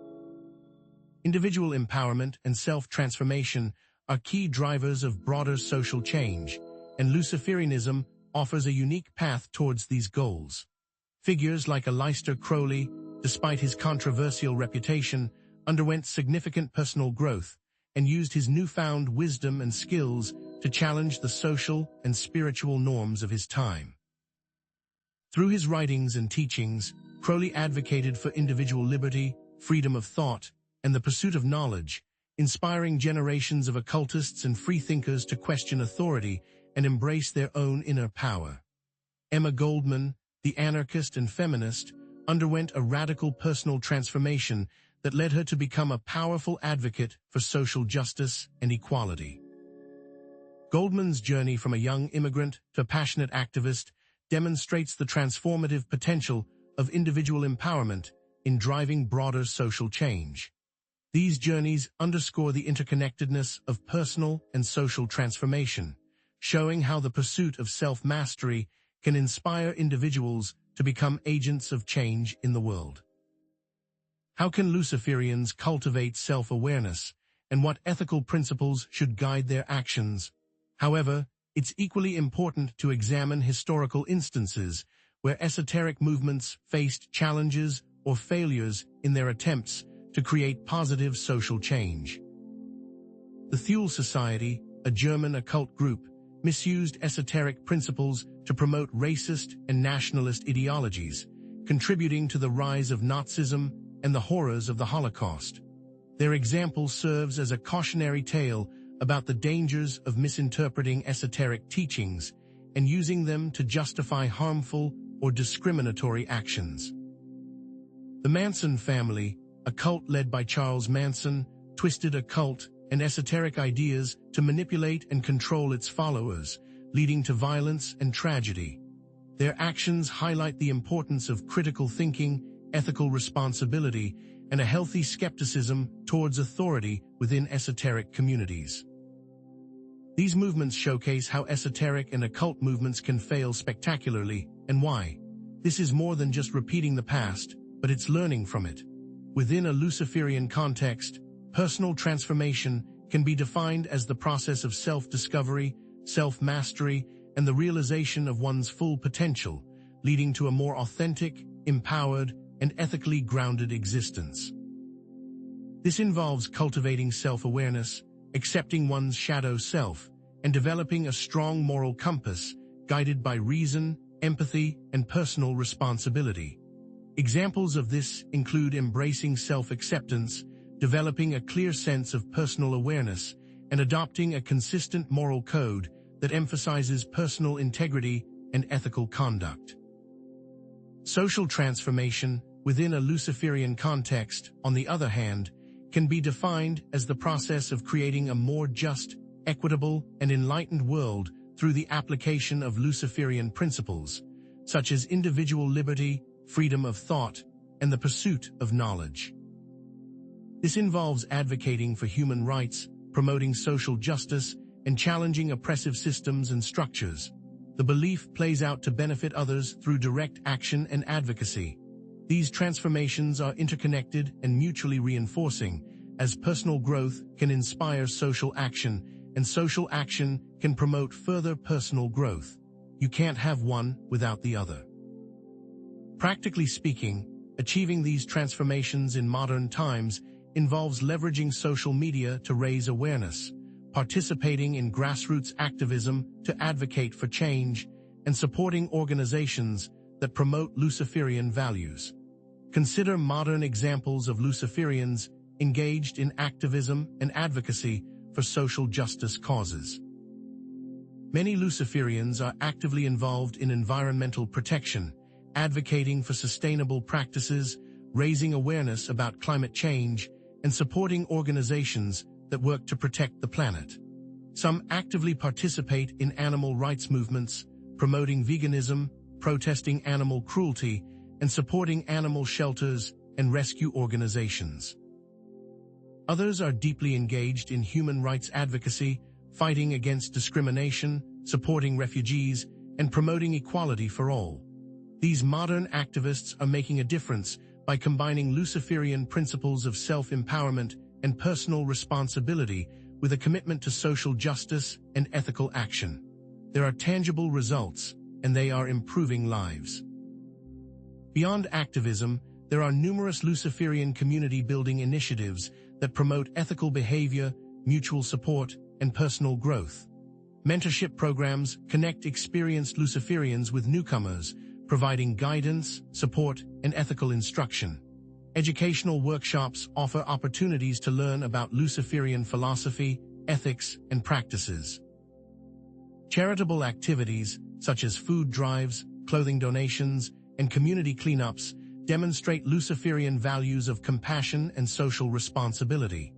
Individual empowerment and self-transformation are key drivers of broader social change, and Luciferianism offers a unique path towards these goals. Figures like Aleister Crowley, despite his controversial reputation, underwent significant personal growth and used his newfound wisdom and skills to challenge the social and spiritual norms of his time. Through his writings and teachings, Crowley advocated for individual liberty, freedom of thought, and the pursuit of knowledge, inspiring generations of occultists and freethinkers to question authority and embrace their own inner power. Emma Goldman, the anarchist and feminist, underwent a radical personal transformation that led her to become a powerful advocate for social justice and equality. Goldman's journey from a young immigrant to a passionate activist demonstrates the transformative potential of individual empowerment in driving broader social change. These journeys underscore the interconnectedness of personal and social transformation, showing how the pursuit of self-mastery can inspire individuals to become agents of change in the world. How can Luciferians cultivate self-awareness, and what ethical principles should guide their actions? However, it's equally important to examine historical instances where esoteric movements faced challenges or failures in their attempts to create positive social change. The Thule Society, a German occult group, misused esoteric principles to promote racist and nationalist ideologies, contributing to the rise of Nazism and the horrors of the Holocaust. Their example serves as a cautionary tale about the dangers of misinterpreting esoteric teachings and using them to justify harmful or discriminatory actions. The Manson family, a cult led by Charles Manson, twisted occult and esoteric ideas to manipulate and control its followers, leading to violence and tragedy. Their actions highlight the importance of critical thinking, ethical responsibility, and a healthy skepticism towards authority within esoteric communities. These movements showcase how esoteric and occult movements can fail spectacularly, and why. This is more than just repeating the past, but it's learning from it. Within a Luciferian context, personal transformation can be defined as the process of self-discovery, self-mastery, and the realization of one's full potential, leading to a more authentic, empowered, and ethically grounded existence. This involves cultivating self-awareness, accepting one's shadow self, and developing a strong moral compass guided by reason, empathy, and personal responsibility. Examples of this include embracing self-acceptance, developing a clear sense of personal awareness, and adopting a consistent moral code that emphasizes personal integrity and ethical conduct. Social transformation within a Luciferian context, on the other hand, can be defined as the process of creating a more just, equitable, and enlightened world through the application of Luciferian principles, such as individual liberty, freedom of thought, and the pursuit of knowledge. This involves advocating for human rights, promoting social justice, and challenging oppressive systems and structures. The belief plays out to benefit others through direct action and advocacy. These transformations are interconnected and mutually reinforcing, as personal growth can inspire social action, and social action can promote further personal growth. You can't have one without the other. Practically speaking, achieving these transformations in modern times involves leveraging social media to raise awareness, participating in grassroots activism to advocate for change, and supporting organizations that promote Luciferian values. Consider modern examples of Luciferians engaged in activism and advocacy for social justice causes. Many Luciferians are actively involved in environmental protection, advocating for sustainable practices, raising awareness about climate change, and supporting organizations that work to protect the planet. Some actively participate in animal rights movements, promoting veganism, protesting animal cruelty, and supporting animal shelters and rescue organizations. Others are deeply engaged in human rights advocacy, fighting against discrimination, supporting refugees, and promoting equality for all. These modern activists are making a difference by combining Luciferian principles of self-empowerment and personal responsibility with a commitment to social justice and ethical action. There are tangible results, and they are improving lives. Beyond activism, there are numerous Luciferian community-building initiatives that promote ethical behavior, mutual support, and personal growth. Mentorship programs connect experienced Luciferians with newcomers, providing guidance, support, and ethical instruction. Educational workshops offer opportunities to learn about Luciferian philosophy, ethics, and practices. Charitable activities, such as food drives, clothing donations, and community cleanups, demonstrate Luciferian values of compassion and social responsibility.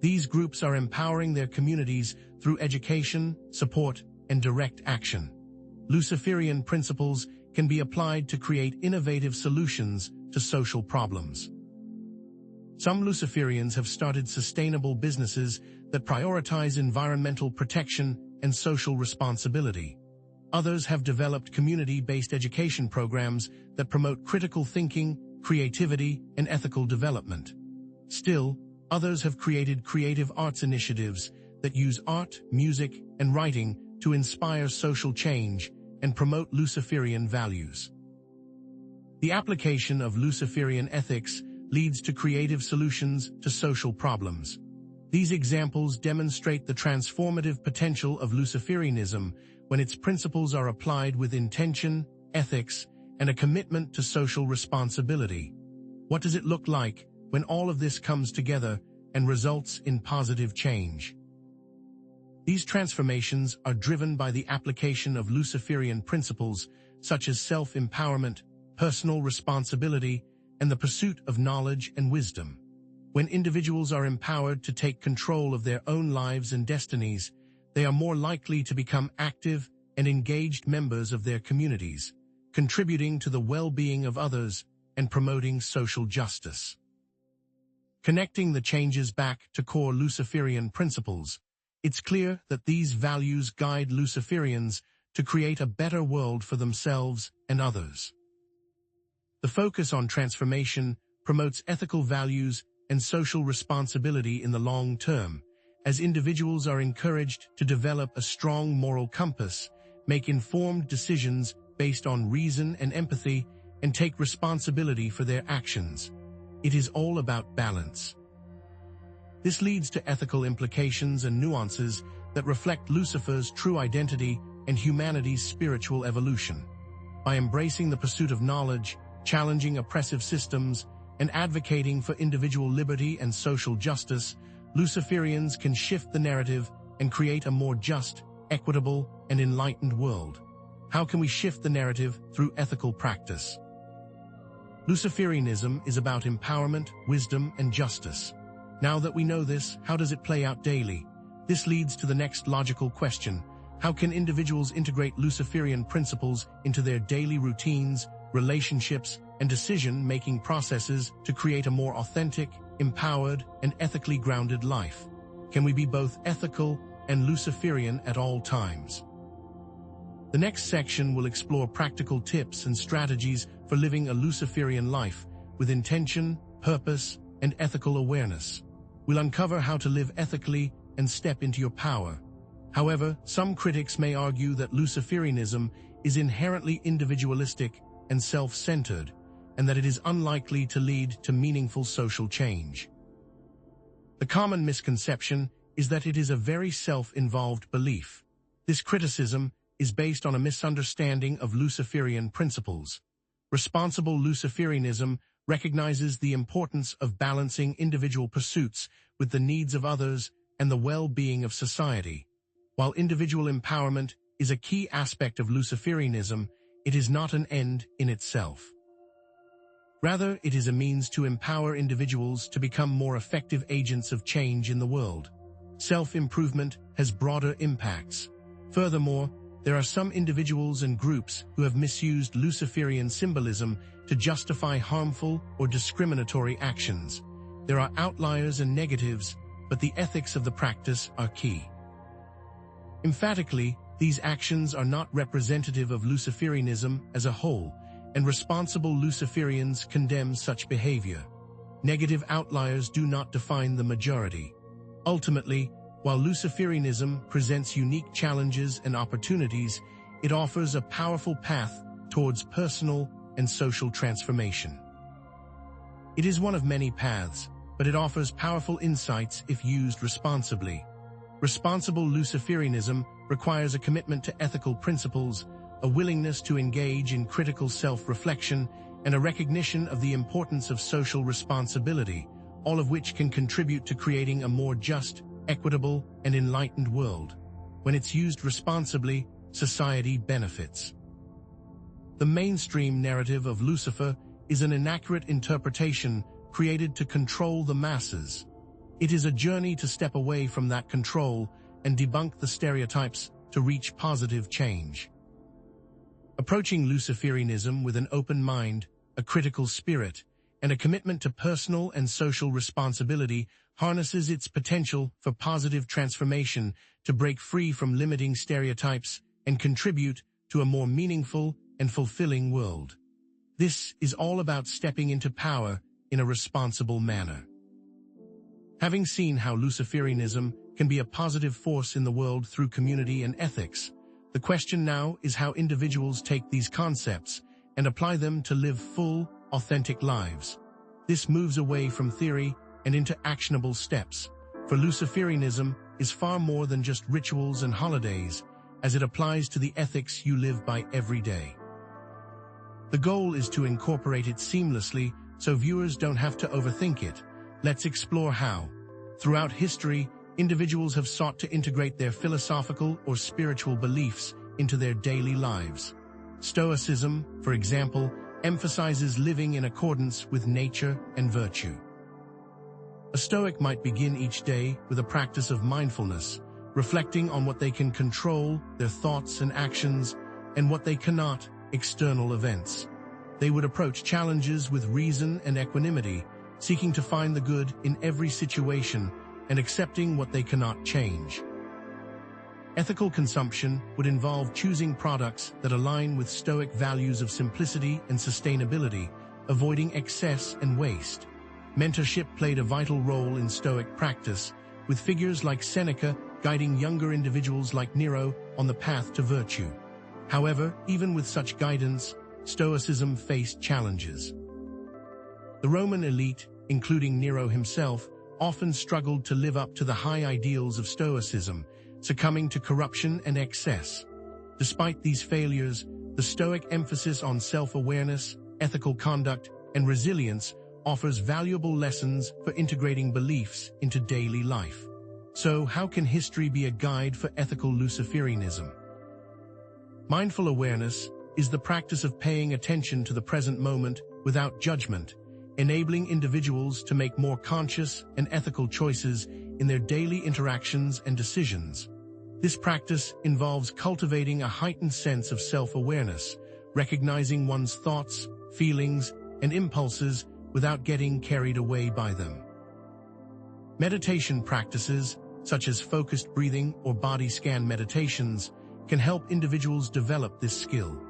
These groups are empowering their communities through education, support, and direct action. Luciferian principles can be applied to create innovative solutions to social problems. Some Luciferians have started sustainable businesses that prioritize environmental protection and social responsibility. Others have developed community-based education programs that promote critical thinking, creativity, and ethical development. Still, others have created creative arts initiatives that use art, music, and writing to inspire social change and promote Luciferian values. The application of Luciferian ethics leads to creative solutions to social problems. These examples demonstrate the transformative potential of Luciferianism when its principles are applied with intention, ethics, and a commitment to social responsibility. What does it look like when all of this comes together and results in positive change? These transformations are driven by the application of Luciferian principles such as self-empowerment, personal responsibility, and the pursuit of knowledge and wisdom. When individuals are empowered to take control of their own lives and destinies, they are more likely to become active and engaged members of their communities, contributing to the well-being of others and promoting social justice. Connecting the changes back to core Luciferian principles, it's clear that these values guide Luciferians to create a better world for themselves and others. The focus on transformation promotes ethical values and social responsibility in the long term, as individuals are encouraged to develop a strong moral compass, make informed decisions based on reason and empathy, and take responsibility for their actions. It is all about balance. This leads to ethical implications and nuances that reflect Lucifer's true identity and humanity's spiritual evolution. By embracing the pursuit of knowledge, challenging oppressive systems, and advocating for individual liberty and social justice, Luciferians can shift the narrative and create a more just, equitable, and enlightened world. How can we shift the narrative through ethical practice? Luciferianism is about empowerment, wisdom, and justice. Now that we know this, how does it play out daily? This leads to the next logical question: how can individuals integrate Luciferian principles into their daily routines, relationships, and decision-making processes to create a more authentic, empowered, and ethically grounded life? Can we be both ethical and Luciferian at all times? The next section will explore practical tips and strategies for living a Luciferian life with intention, purpose, and ethical awareness. We'll uncover how to live ethically and step into your power. However, some critics may argue that Luciferianism is inherently individualistic and self-centered, and that it is unlikely to lead to meaningful social change. The common misconception is that it is a very self-involved belief. This criticism is based on a misunderstanding of Luciferian principles. Responsible Luciferianism recognizes the importance of balancing individual pursuits with the needs of others and the well-being of society. While individual empowerment is a key aspect of Luciferianism, it is not an end in itself. Rather, it is a means to empower individuals to become more effective agents of change in the world. Self-improvement has broader impacts. Furthermore, there are some individuals and groups who have misused Luciferian symbolism to justify harmful or discriminatory actions. There are outliers and negatives, but the ethics of the practice are key. Emphatically, these actions are not representative of Luciferianism as a whole, and responsible Luciferians condemn such behavior. Negative outliers do not define the majority. Ultimately, while Luciferianism presents unique challenges and opportunities, it offers a powerful path towards personal and social transformation. It is one of many paths, but it offers powerful insights if used responsibly. Responsible Luciferianism requires a commitment to ethical principles, a willingness to engage in critical self-reflection, and a recognition of the importance of social responsibility, all of which can contribute to creating a more just, equitable, and enlightened world. When it's used responsibly, society benefits. The mainstream narrative of Lucifer is an inaccurate interpretation created to control the masses. It is a journey to step away from that control and debunk the stereotypes to reach positive change. Approaching Luciferianism with an open mind, a critical spirit, and a commitment to personal and social responsibility harnesses its potential for positive transformation to break free from limiting stereotypes and contribute to a more meaningful and fulfilling world. This is all about stepping into power in a responsible manner. Having seen how Luciferianism can be a positive force in the world through community and ethics, the question now is how individuals take these concepts and apply them to live full, authentic lives. This moves away from theory and into actionable steps, for Luciferianism is far more than just rituals and holidays, as it applies to the ethics you live by every day. The goal is to incorporate it seamlessly so viewers don't have to overthink it. Let's explore how. Throughout history, individuals have sought to integrate their philosophical or spiritual beliefs into their daily lives. Stoicism, for example, emphasizes living in accordance with nature and virtue. A Stoic might begin each day with a practice of mindfulness, reflecting on what they can control, their thoughts and actions, and what they cannot, external events. They would approach challenges with reason and equanimity, seeking to find the good in every situation and accepting what they cannot change. Ethical consumption would involve choosing products that align with Stoic values of simplicity and sustainability, avoiding excess and waste. Mentorship played a vital role in Stoic practice, with figures like Seneca guiding younger individuals like Nero on the path to virtue. However, even with such guidance, Stoicism faced challenges. The Roman elite, including Nero himself, often struggled to live up to the high ideals of Stoicism, succumbing to corruption and excess. Despite these failures, the Stoic emphasis on self-awareness, ethical conduct, and resilience offers valuable lessons for integrating beliefs into daily life. So, how can history be a guide for ethical Luciferianism? Mindful awareness is the practice of paying attention to the present moment without judgment, enabling individuals to make more conscious and ethical choices in their daily interactions and decisions. This practice involves cultivating a heightened sense of self-awareness, recognizing one's thoughts, feelings, and impulses without getting carried away by them. Meditation practices, such as focused breathing or body scan meditations, can help individuals develop this skill.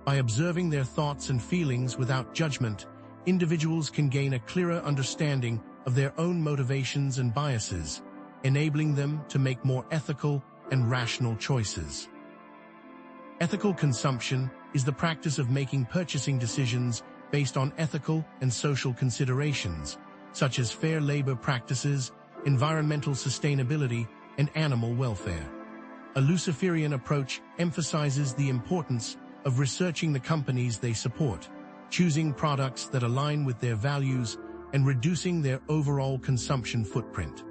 By observing their thoughts and feelings without judgment, individuals can gain a clearer understanding of their own motivations and biases, enabling them to make more ethical and rational choices. Ethical consumption is the practice of making purchasing decisions based on ethical and social considerations, such as fair labor practices, environmental sustainability, and animal welfare. A Luciferian approach emphasizes the importance of researching the companies they support, choosing products that align with their values, and reducing their overall consumption footprint.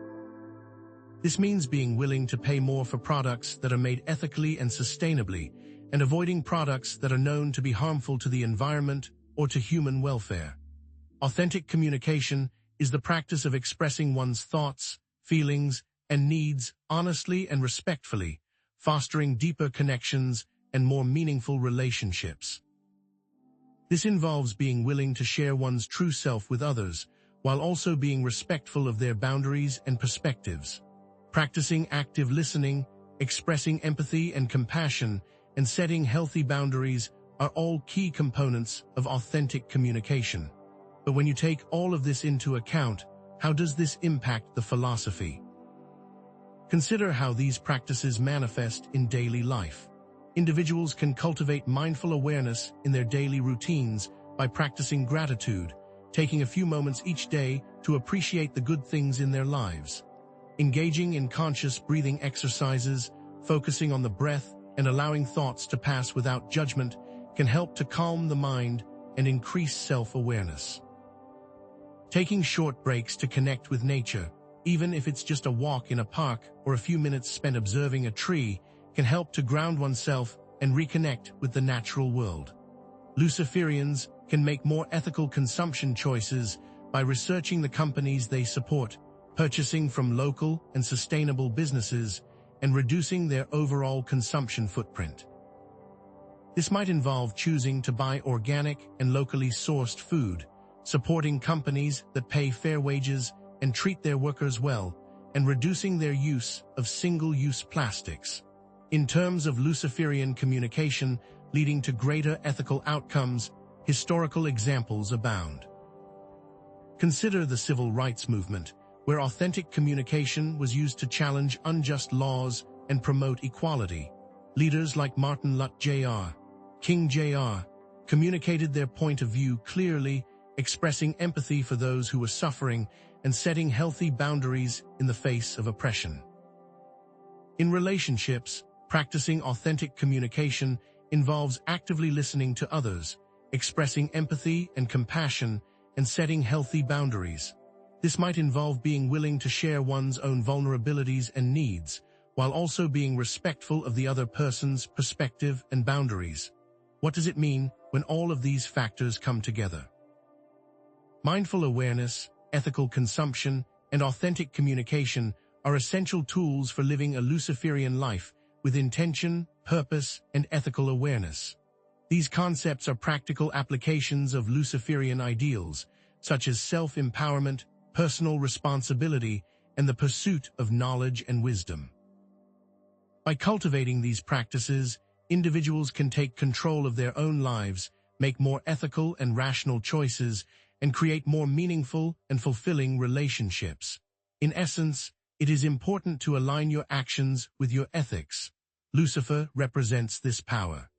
This means being willing to pay more for products that are made ethically and sustainably, and avoiding products that are known to be harmful to the environment or to human welfare. Authentic communication is the practice of expressing one's thoughts, feelings, and needs honestly and respectfully, fostering deeper connections and more meaningful relationships. This involves being willing to share one's true self with others, while also being respectful of their boundaries and perspectives. Practicing active listening, expressing empathy and compassion, and setting healthy boundaries are all key components of authentic communication. But when you take all of this into account, how does this impact the philosophy? Consider how these practices manifest in daily life. Individuals can cultivate mindful awareness in their daily routines by practicing gratitude, taking a few moments each day to appreciate the good things in their lives. Engaging in conscious breathing exercises, focusing on the breath, and allowing thoughts to pass without judgment can help to calm the mind and increase self-awareness. Taking short breaks to connect with nature, even if it's just a walk in a park or a few minutes spent observing a tree, can help to ground oneself and reconnect with the natural world. Luciferians can make more ethical consumption choices by researching the companies they support, purchasing from local and sustainable businesses, and reducing their overall consumption footprint. This might involve choosing to buy organic and locally sourced food, supporting companies that pay fair wages and treat their workers well, and reducing their use of single-use plastics. In terms of Luciferian communication leading to greater ethical outcomes, historical examples abound. Consider the civil rights movement, where authentic communication was used to challenge unjust laws and promote equality. Leaders like Martin Luther Jr., King Jr., communicated their point of view clearly, expressing empathy for those who were suffering and setting healthy boundaries in the face of oppression. In relationships, practicing authentic communication involves actively listening to others, expressing empathy and compassion, and setting healthy boundaries. This might involve being willing to share one's own vulnerabilities and needs, while also being respectful of the other person's perspective and boundaries. What does it mean when all of these factors come together? Mindful awareness, ethical consumption, and authentic communication are essential tools for living a Luciferian life with intention, purpose, and ethical awareness. These concepts are practical applications of Luciferian ideals, such as self-empowerment, personal responsibility, and the pursuit of knowledge and wisdom. By cultivating these practices, individuals can take control of their own lives, make more ethical and rational choices, and create more meaningful and fulfilling relationships. In essence, it is important to align your actions with your ethics. Lucifer represents this power.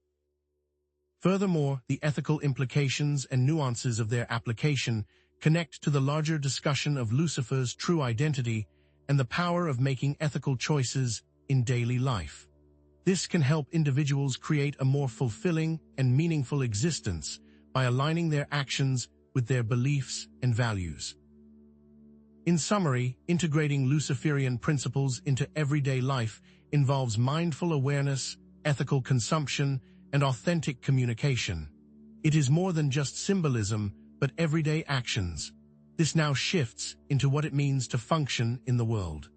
Furthermore, the ethical implications and nuances of their application connect to the larger discussion of Lucifer's true identity and the power of making ethical choices in daily life. This can help individuals create a more fulfilling and meaningful existence by aligning their actions with their beliefs and values. In summary, integrating Luciferian principles into everyday life involves mindful awareness, ethical consumption, and authentic communication. It is more than just symbolism, but everyday actions. This now shifts into what it means to function in the world.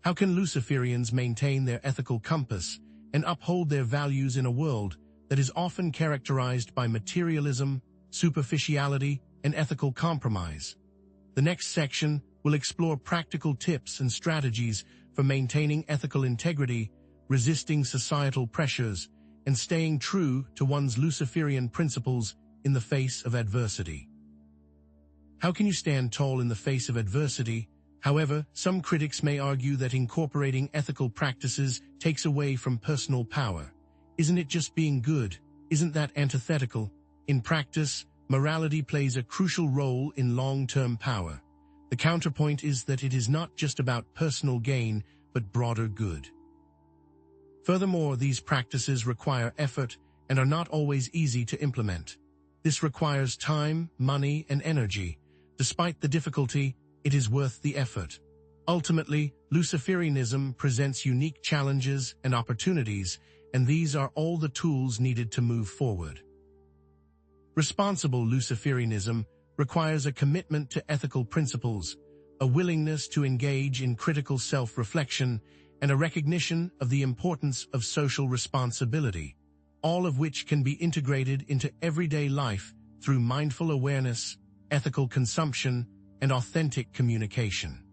How can Luciferians maintain their ethical compass and uphold their values in a world that is often characterized by materialism, superficiality, and ethical compromise? The next section will explore practical tips and strategies for maintaining ethical integrity, resisting societal pressures, and staying true to one's Luciferian principles in the face of adversity. How can you stand tall in the face of adversity? However, some critics may argue that incorporating ethical practices takes away from personal power. Isn't it just being good? Isn't that antithetical? In practice, morality plays a crucial role in long-term power. The counterpoint is that it is not just about personal gain, but broader good. Furthermore, these practices require effort and are not always easy to implement. This requires time, money, and energy. Despite the difficulty, it is worth the effort. Ultimately, Luciferianism presents unique challenges and opportunities, and these are all the tools needed to move forward. Responsible Luciferianism requires a commitment to ethical principles, a willingness to engage in critical self-reflection, and a recognition of the importance of social responsibility, all of which can be integrated into everyday life through mindful awareness, ethical consumption, and authentic communication.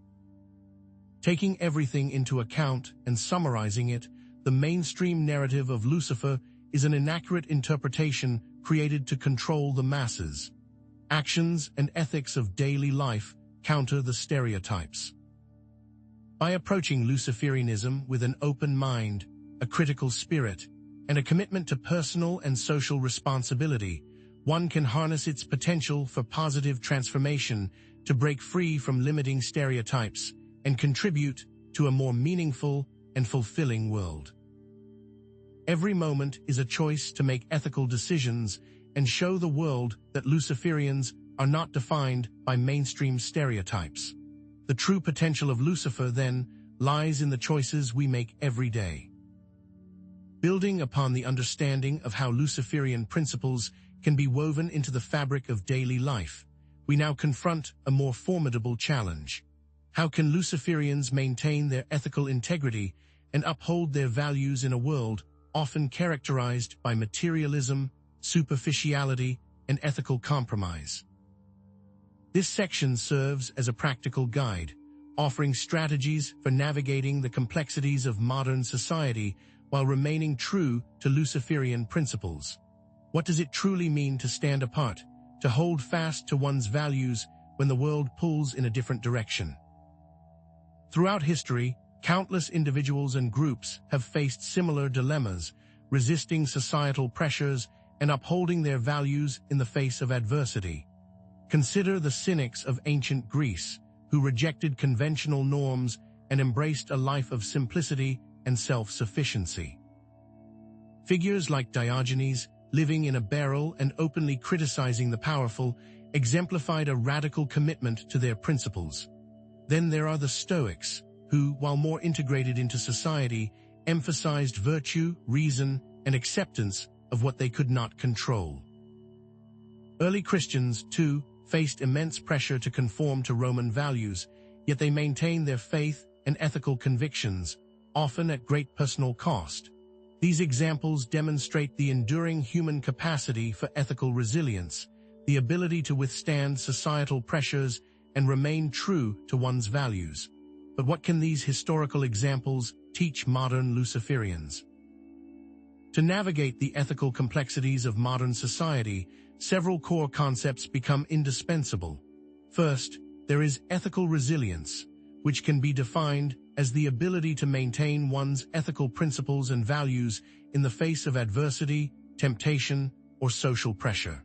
Taking everything into account and summarizing it, the mainstream narrative of Lucifer is an inaccurate interpretation created to control the masses. Actions and ethics of daily life counter the stereotypes. By approaching Luciferianism with an open mind, a critical spirit, and a commitment to personal and social responsibility, one can harness its potential for positive transformation to break free from limiting stereotypes and contribute to a more meaningful and fulfilling world. Every moment is a choice to make ethical decisions and show the world that Luciferians are not defined by mainstream stereotypes. The true potential of Lucifer, then, lies in the choices we make every day. Building upon the understanding of how Luciferian principles can be woven into the fabric of daily life, we now confront a more formidable challenge. How can Luciferians maintain their ethical integrity and uphold their values in a world often characterized by materialism, superficiality, and ethical compromise? This section serves as a practical guide, offering strategies for navigating the complexities of modern society while remaining true to Luciferian principles. What does it truly mean to stand apart, to hold fast to one's values when the world pulls in a different direction? Throughout history, countless individuals and groups have faced similar dilemmas, resisting societal pressures and upholding their values in the face of adversity. Consider the cynics of ancient Greece, who rejected conventional norms and embraced a life of simplicity and self-sufficiency. Figures like Diogenes, living in a barrel and openly criticizing the powerful, exemplified a radical commitment to their principles. Then there are the Stoics, who, while more integrated into society, emphasized virtue, reason, and acceptance of what they could not control. Early Christians, too, faced immense pressure to conform to Roman values, yet they maintained their faith and ethical convictions, often at great personal cost. These examples demonstrate the enduring human capacity for ethical resilience, the ability to withstand societal pressures and remain true to one's values. But what can these historical examples teach modern Luciferians? To navigate the ethical complexities of modern society, several core concepts become indispensable. First, there is ethical resilience, which can be defined as the ability to maintain one's ethical principles and values in the face of adversity, temptation, or social pressure.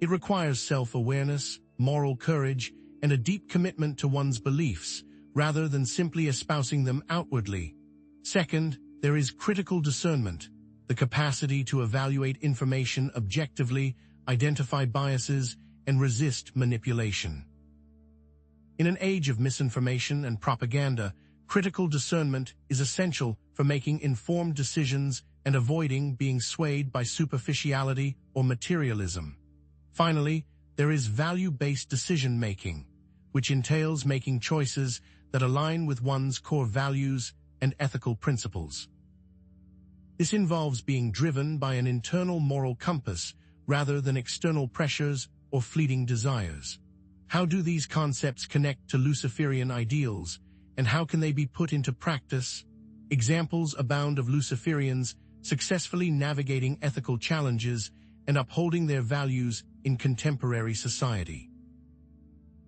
It requires self-awareness, moral courage, and a deep commitment to one's beliefs, rather than simply espousing them outwardly. Second, there is critical discernment, the capacity to evaluate information objectively, identify biases, and resist manipulation. In an age of misinformation and propaganda, critical discernment is essential for making informed decisions and avoiding being swayed by superficiality or materialism. Finally, there is value-based decision-making, which entails making choices that align with one's core values and ethical principles. This involves being driven by an internal moral compass rather than external pressures or fleeting desires. How do these concepts connect to Luciferian ideals, and how can they be put into practice? Examples abound of Luciferians successfully navigating ethical challenges and upholding their values in contemporary society.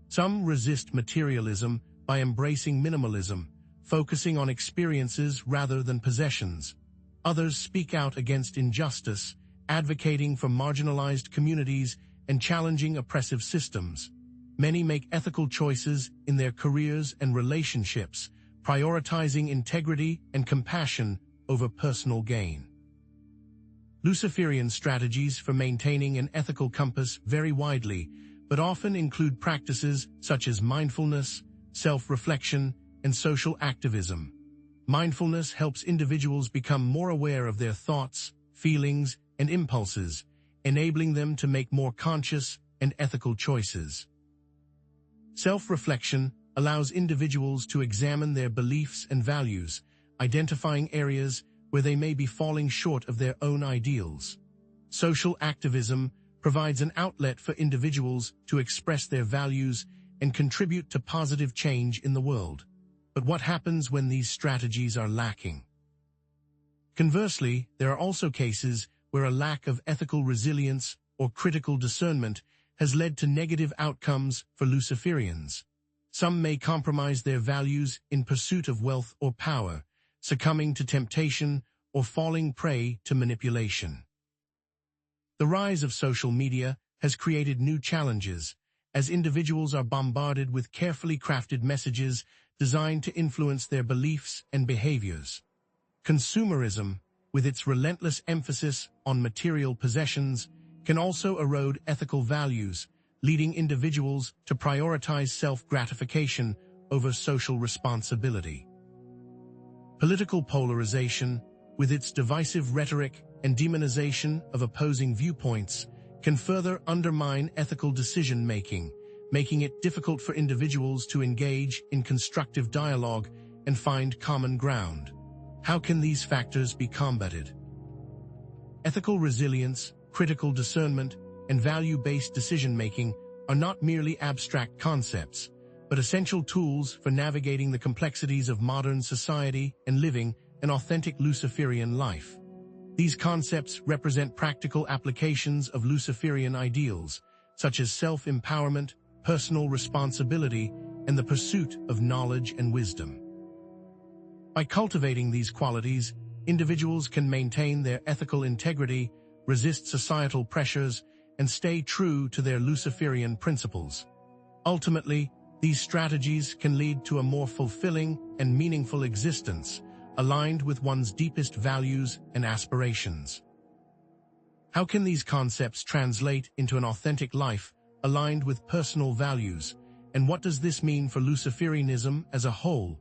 Some resist materialism by embracing minimalism, focusing on experiences rather than possessions. Others speak out against injustice, advocating for marginalized communities and challenging oppressive systems. Many make ethical choices in their careers and relationships, prioritizing integrity and compassion over personal gain. Luciferian strategies for maintaining an ethical compass vary widely, but often include practices such as mindfulness, self-reflection, and social activism. Mindfulness helps individuals become more aware of their thoughts, feelings, and impulses, enabling them to make more conscious and ethical choices. Self-reflection allows individuals to examine their beliefs and values, identifying areas where they may be falling short of their own ideals. Social activism provides an outlet for individuals to express their values and contribute to positive change in the world. But what happens when these strategies are lacking? Conversely, there are also cases where a lack of ethical resilience or critical discernment has led to negative outcomes for Luciferians. Some may compromise their values in pursuit of wealth or power, succumbing to temptation or falling prey to manipulation. The rise of social media has created new challenges, as individuals are bombarded with carefully crafted messages designed to influence their beliefs and behaviors. Consumerism, with its relentless emphasis on material possessions, can also erode ethical values, leading individuals to prioritize self-gratification over social responsibility. Political polarization, with its divisive rhetoric and demonization of opposing viewpoints, can further undermine ethical decision-making, making it difficult for individuals to engage in constructive dialogue and find common ground. How can these factors be combated? Ethical resilience, critical discernment, and value-based decision-making are not merely abstract concepts, but essential tools for navigating the complexities of modern society and living an authentic Luciferian life. These concepts represent practical applications of Luciferian ideals, such as self-empowerment, personal responsibility, and the pursuit of knowledge and wisdom. By cultivating these qualities, individuals can maintain their ethical integrity, resist societal pressures, and stay true to their Luciferian principles. Ultimately, these strategies can lead to a more fulfilling and meaningful existence, aligned with one's deepest values and aspirations. How can these concepts translate into an authentic life aligned with personal values, and what does this mean for Luciferianism as a whole?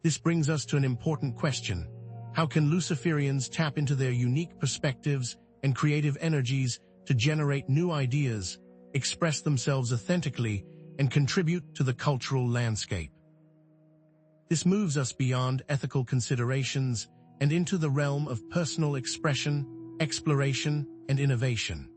This brings us to an important question. How can Luciferians tap into their unique perspectives and creative energies to generate new ideas, express themselves authentically, and contribute to the cultural landscape? This moves us beyond ethical considerations and into the realm of personal expression, exploration, and innovation.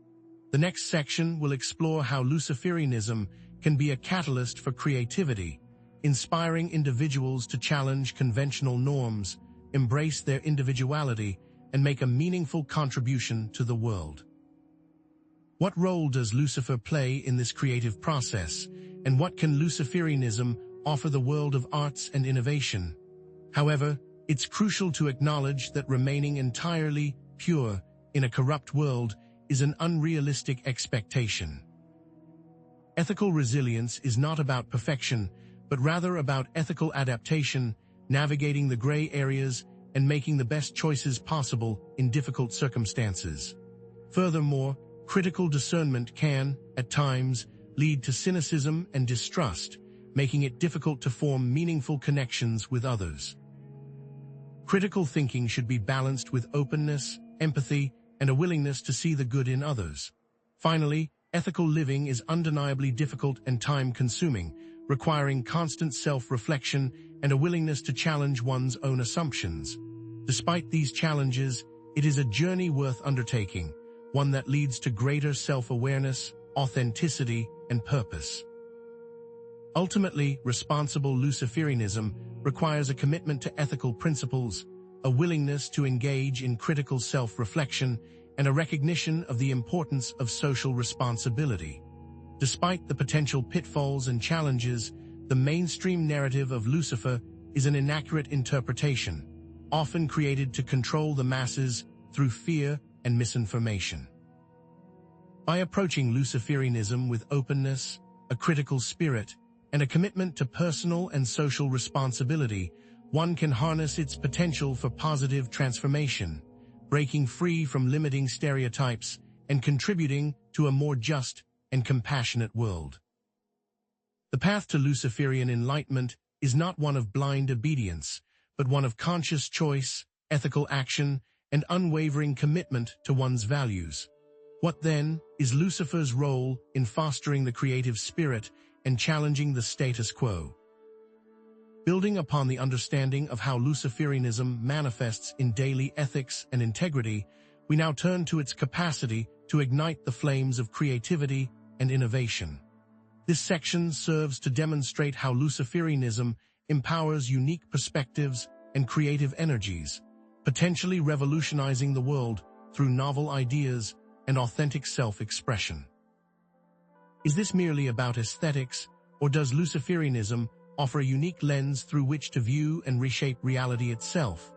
The next section will explore how Luciferianism can be a catalyst for creativity, inspiring individuals to challenge conventional norms, embrace their individuality, and make a meaningful contribution to the world. What role does Lucifer play in this creative process, and what can Luciferianism offer the world of arts and innovation? However, it's crucial to acknowledge that remaining entirely pure in a corrupt world is an unrealistic expectation. Ethical resilience is not about perfection, but rather about ethical adaptation, navigating the gray areas and making the best choices possible in difficult circumstances. Furthermore, critical discernment can, at times, lead to cynicism and distrust, making it difficult to form meaningful connections with others. Critical thinking should be balanced with openness, empathy, and a willingness to see the good in others. Finally, ethical living is undeniably difficult and time-consuming, requiring constant self-reflection and a willingness to challenge one's own assumptions. Despite these challenges, it is a journey worth undertaking, one that leads to greater self-awareness, authenticity, and purpose. Ultimately, responsible Luciferianism requires a commitment to ethical principles, a willingness to engage in critical self-reflection, and a recognition of the importance of social responsibility. Despite the potential pitfalls and challenges, the mainstream narrative of Lucifer is an inaccurate interpretation, often created to control the masses through fear and misinformation. By approaching Luciferianism with openness, a critical spirit, and a commitment to personal and social responsibility, one can harness its potential for positive transformation, breaking free from limiting stereotypes and contributing to a more just and compassionate world. The path to Luciferian enlightenment is not one of blind obedience, but one of conscious choice, ethical action, and unwavering commitment to one's values. What then is Lucifer's role in fostering the creative spirit and challenging the status quo? Building upon the understanding of how Luciferianism manifests in daily ethics and integrity, we now turn to its capacity to ignite the flames of creativity and innovation. This section serves to demonstrate how Luciferianism empowers unique perspectives and creative energies, potentially revolutionizing the world through novel ideas and authentic self-expression. Is this merely about aesthetics, or does Luciferianism offer a unique lens through which to view and reshape reality itself?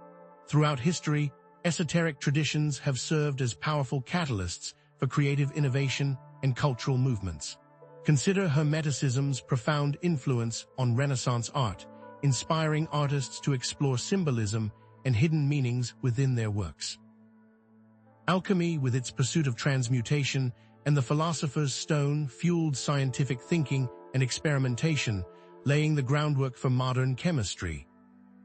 Throughout history, esoteric traditions have served as powerful catalysts for creative innovation and cultural movements. Consider Hermeticism's profound influence on Renaissance art, inspiring artists to explore symbolism and hidden meanings within their works. Alchemy, with its pursuit of transmutation, and the philosopher's stone fueled scientific thinking and experimentation, laying the groundwork for modern chemistry.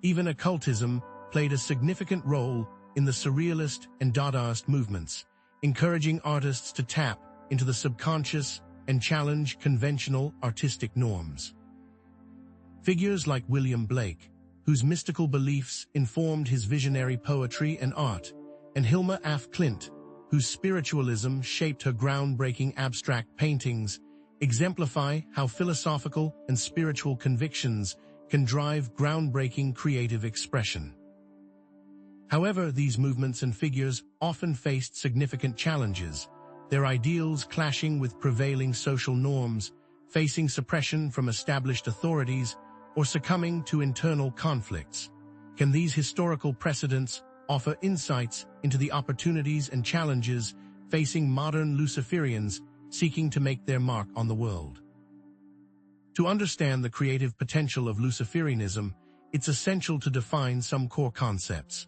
Even occultism played a significant role in the Surrealist and Dadaist movements, encouraging artists to tap into the subconscious and challenge conventional artistic norms. Figures like William Blake, whose mystical beliefs informed his visionary poetry and art, and Hilma af Klint, whose spiritualism shaped her groundbreaking abstract paintings, exemplify how philosophical and spiritual convictions can drive groundbreaking creative expression. However, these movements and figures often faced significant challenges, their ideals clashing with prevailing social norms, facing suppression from established authorities, or succumbing to internal conflicts. Can these historical precedents offer insights into the opportunities and challenges facing modern Luciferians seeking to make their mark on the world? To understand the creative potential of Luciferianism, it's essential to define some core concepts.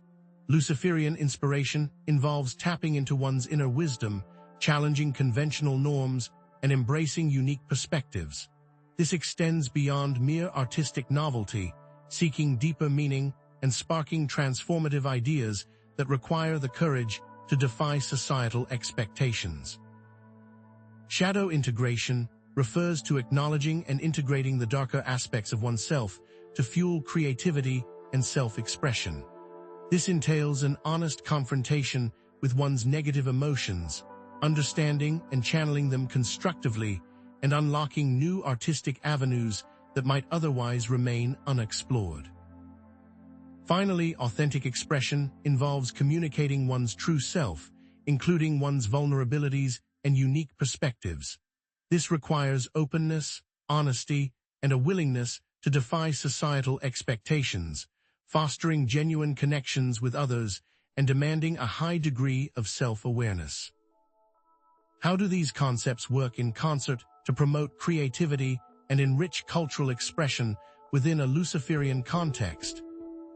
Luciferian inspiration involves tapping into one's inner wisdom, challenging conventional norms, and embracing unique perspectives. This extends beyond mere artistic novelty, seeking deeper meaning and sparking transformative ideas that require the courage to defy societal expectations. Shadow integration refers to acknowledging and integrating the darker aspects of oneself to fuel creativity and self-expression. This entails an honest confrontation with one's negative emotions, understanding and channeling them constructively, and unlocking new artistic avenues that might otherwise remain unexplored. Finally, authentic expression involves communicating one's true self, including one's vulnerabilities and unique perspectives. This requires openness, honesty, and a willingness to defy societal expectations, fostering genuine connections with others and demanding a high degree of self-awareness. How do these concepts work in concert to promote creativity and enrich cultural expression within a Luciferian context?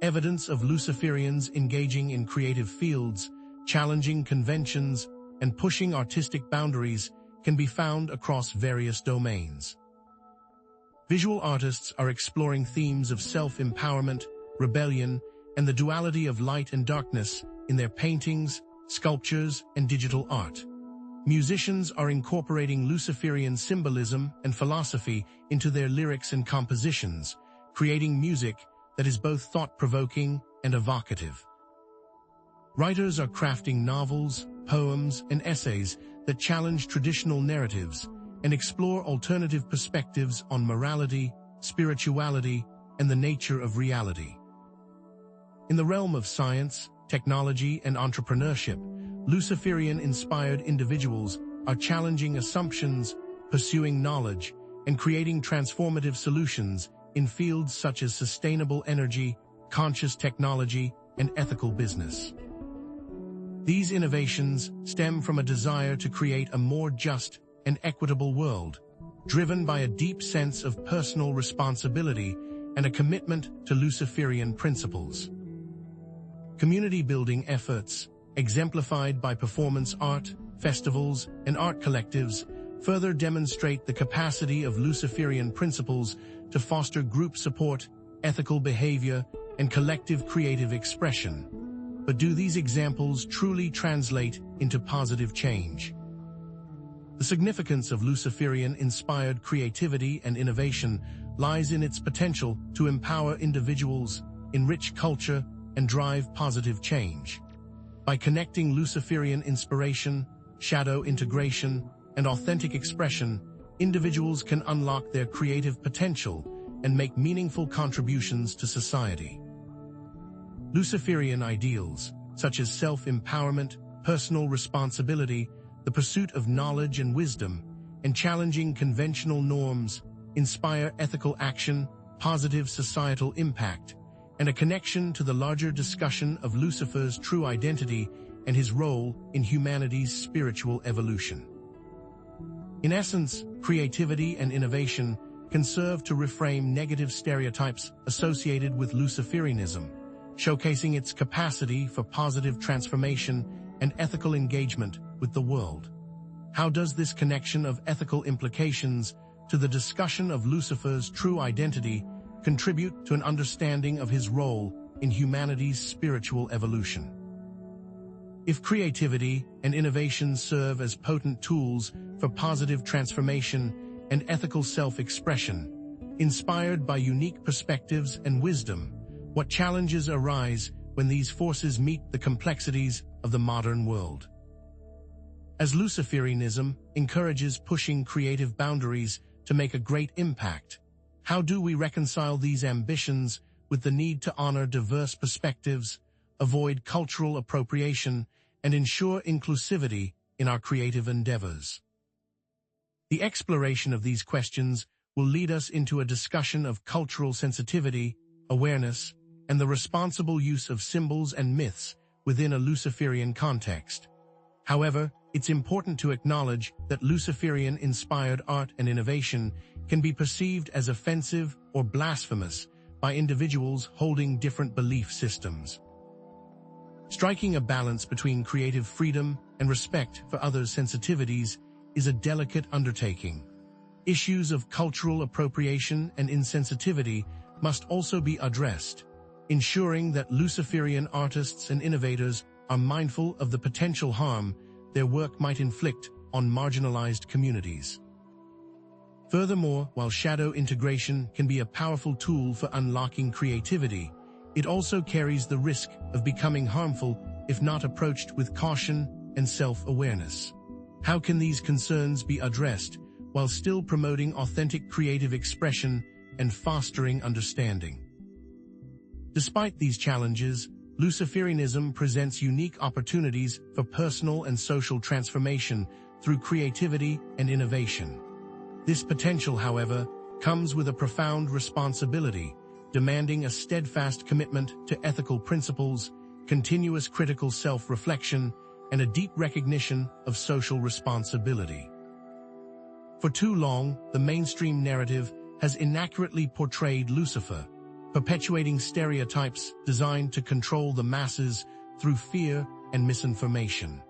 Evidence of Luciferians engaging in creative fields, challenging conventions, and pushing artistic boundaries can be found across various domains. Visual artists are exploring themes of self-empowerment, rebellion, and the duality of light and darkness in their paintings, sculptures, and digital art. Musicians are incorporating Luciferian symbolism and philosophy into their lyrics and compositions, creating music that is both thought-provoking and evocative. Writers are crafting novels, poems, and essays that challenge traditional narratives and explore alternative perspectives on morality, spirituality, and the nature of reality. In the realm of science, technology, and entrepreneurship, Luciferian-inspired individuals are challenging assumptions, pursuing knowledge, and creating transformative solutions in fields such as sustainable energy, conscious technology, and ethical business. These innovations stem from a desire to create a more just and equitable world, driven by a deep sense of personal responsibility and a commitment to Luciferian principles. Community-building efforts, exemplified by performance art, festivals, and art collectives, further demonstrate the capacity of Luciferian principles to foster group support, ethical behavior, and collective creative expression. But do these examples truly translate into positive change? The significance of Luciferian-inspired creativity and innovation lies in its potential to empower individuals, enrich culture, and drive positive change. By connecting Luciferian inspiration, shadow integration, and authentic expression, individuals can unlock their creative potential and make meaningful contributions to society. Luciferian ideals, such as self-empowerment, personal responsibility, the pursuit of knowledge and wisdom, and challenging conventional norms, inspire ethical action, positive societal impact, and a connection to the larger discussion of Lucifer's true identity and his role in humanity's spiritual evolution. In essence, creativity and innovation can serve to reframe negative stereotypes associated with Luciferianism, showcasing its capacity for positive transformation and ethical engagement with the world. How does this connection of ethical implications to the discussion of Lucifer's true identity contribute to an understanding of his role in humanity's spiritual evolution? If creativity and innovation serve as potent tools for positive transformation and ethical self-expression, inspired by unique perspectives and wisdom, what challenges arise when these forces meet the complexities of the modern world? As Luciferianism encourages pushing creative boundaries to make a great impact, how do we reconcile these ambitions with the need to honor diverse perspectives, avoid cultural appropriation, and ensure inclusivity in our creative endeavors? The exploration of these questions will lead us into a discussion of cultural sensitivity, awareness, and the responsible use of symbols and myths within a Luciferian context. However, it's important to acknowledge that Luciferian-inspired art and innovation can be perceived as offensive or blasphemous by individuals holding different belief systems. Striking a balance between creative freedom and respect for others' sensitivities is a delicate undertaking. Issues of cultural appropriation and insensitivity must also be addressed, ensuring that Luciferian artists and innovators are mindful of the potential harm their work might inflict on marginalized communities. Furthermore, while shadow integration can be a powerful tool for unlocking creativity, it also carries the risk of becoming harmful if not approached with caution and self-awareness. How can these concerns be addressed while still promoting authentic creative expression and fostering understanding? Despite these challenges, Luciferianism presents unique opportunities for personal and social transformation through creativity and innovation. This potential, however, comes with a profound responsibility, demanding a steadfast commitment to ethical principles, continuous critical self-reflection, and a deep recognition of social responsibility. For too long, the mainstream narrative has inaccurately portrayed Lucifer, perpetuating stereotypes designed to control the masses through fear and misinformation.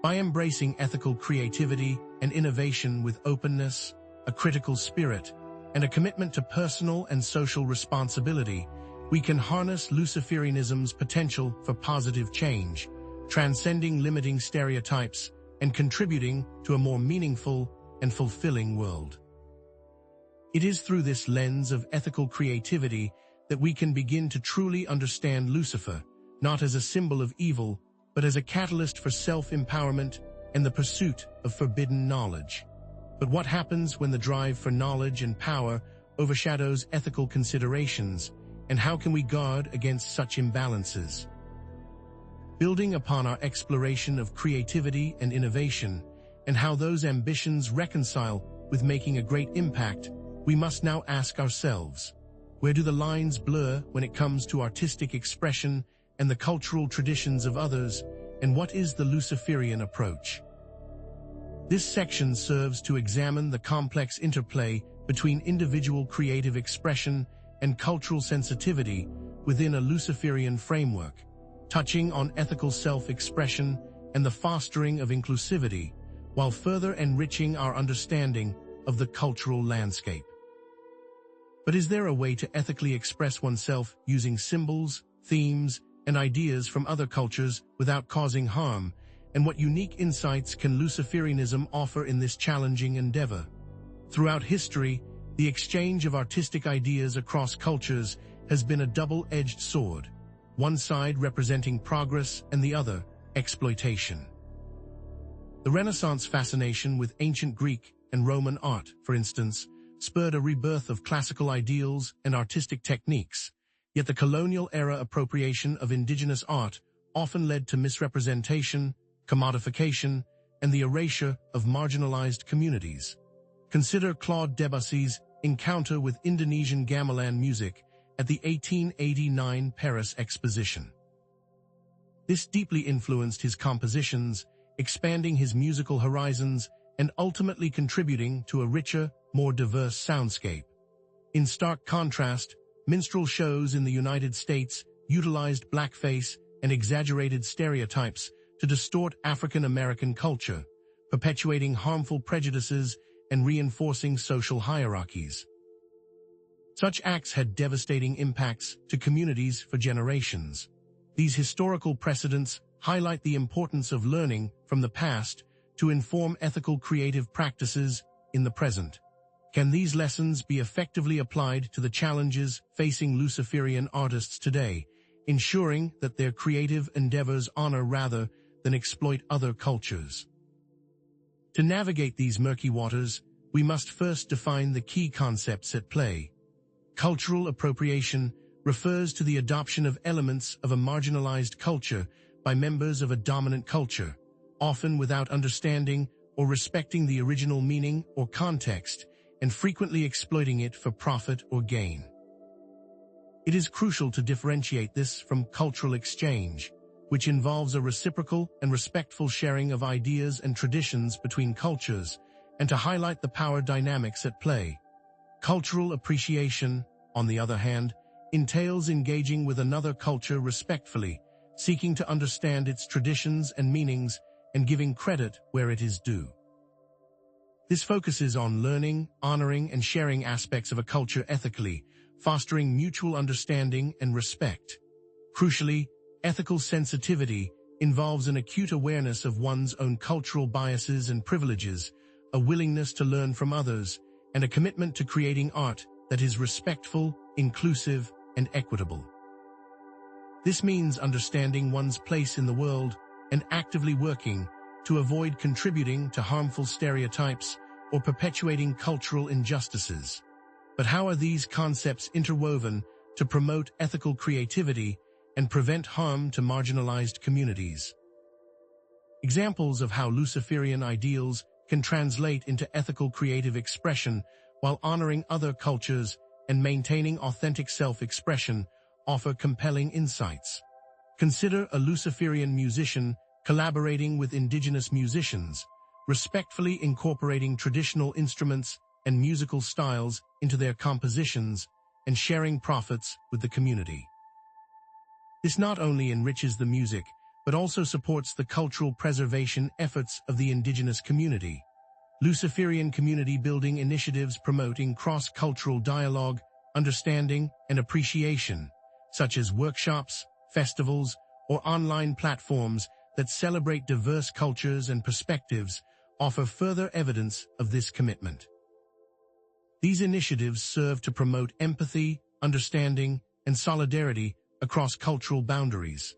By embracing ethical creativity and innovation with openness, a critical spirit, and a commitment to personal and social responsibility, we can harness Luciferianism's potential for positive change, transcending limiting stereotypes and contributing to a more meaningful and fulfilling world. It is through this lens of ethical creativity that we can begin to truly understand Lucifer, not as a symbol of evil, but as a catalyst for self-empowerment and the pursuit of forbidden knowledge. But what happens when the drive for knowledge and power overshadows ethical considerations, and how can we guard against such imbalances? Building upon our exploration of creativity and innovation, and how those ambitions reconcile with making a great impact, we must now ask ourselves, where do the lines blur when it comes to artistic expression and the cultural traditions of others, and what is the Luciferian approach? This section serves to examine the complex interplay between individual creative expression and cultural sensitivity within a Luciferian framework, touching on ethical self-expression and the fostering of inclusivity, while further enriching our understanding of the cultural landscape. But is there a way to ethically express oneself using symbols, themes, and ideas from other cultures without causing harm, and what unique insights can Luciferianism offer in this challenging endeavor? Throughout history, The exchange of artistic ideas across cultures has been a double-edged sword, one side representing progress and the other, exploitation. The Renaissance fascination with ancient Greek and Roman art, for instance, spurred a rebirth of classical ideals and artistic techniques, yet the colonial era appropriation of indigenous art often led to misrepresentation, commodification, and the erasure of marginalized communities. Consider Claude Debussy's encounter with Indonesian gamelan music at the 1889 Paris Exposition. This deeply influenced his compositions, expanding his musical horizons and ultimately contributing to a richer, more diverse soundscape. In stark contrast, minstrel shows in the United States utilized blackface and exaggerated stereotypes to distort African American culture, perpetuating harmful prejudices and reinforcing social hierarchies. Such acts had devastating impacts to communities for generations. These historical precedents highlight the importance of learning from the past to inform ethical creative practices in the present. Can these lessons be effectively applied to the challenges facing Luciferian artists today, ensuring that their creative endeavors honor rather than exploit other cultures? To navigate these murky waters, we must first define the key concepts at play. Cultural appropriation refers to the adoption of elements of a marginalized culture by members of a dominant culture, often without understanding or respecting the original meaning or context, and frequently exploiting it for profit or gain. It is crucial to differentiate this from cultural exchange, which involves a reciprocal and respectful sharing of ideas and traditions between cultures, and to highlight the power dynamics at play. Cultural appreciation, on the other hand, entails engaging with another culture respectfully, seeking to understand its traditions and meanings, and giving credit where it is due. This focuses on learning, honoring, and sharing aspects of a culture ethically, fostering mutual understanding and respect. Crucially, ethical sensitivity involves an acute awareness of one's own cultural biases and privileges, a willingness to learn from others, and a commitment to creating art that is respectful, inclusive, and equitable. This means understanding one's place in the world and actively working to avoid contributing to harmful stereotypes or perpetuating cultural injustices. But how are these concepts interwoven to promote ethical creativity and prevent harm to marginalized communities? Examples of how Luciferian ideals can translate into ethical creative expression while honoring other cultures and maintaining authentic self-expression offer compelling insights. Consider a Luciferian musician collaborating with indigenous musicians, respectfully incorporating traditional instruments and musical styles into their compositions and sharing profits with the community. This not only enriches the music, but also supports the cultural preservation efforts of the indigenous community. Luciferian community building initiatives promoting cross-cultural dialogue, understanding, and appreciation, such as workshops, festivals, or online platforms that celebrate diverse cultures and perspectives, offer further evidence of this commitment. These initiatives serve to promote empathy, understanding, and solidarity across cultural boundaries.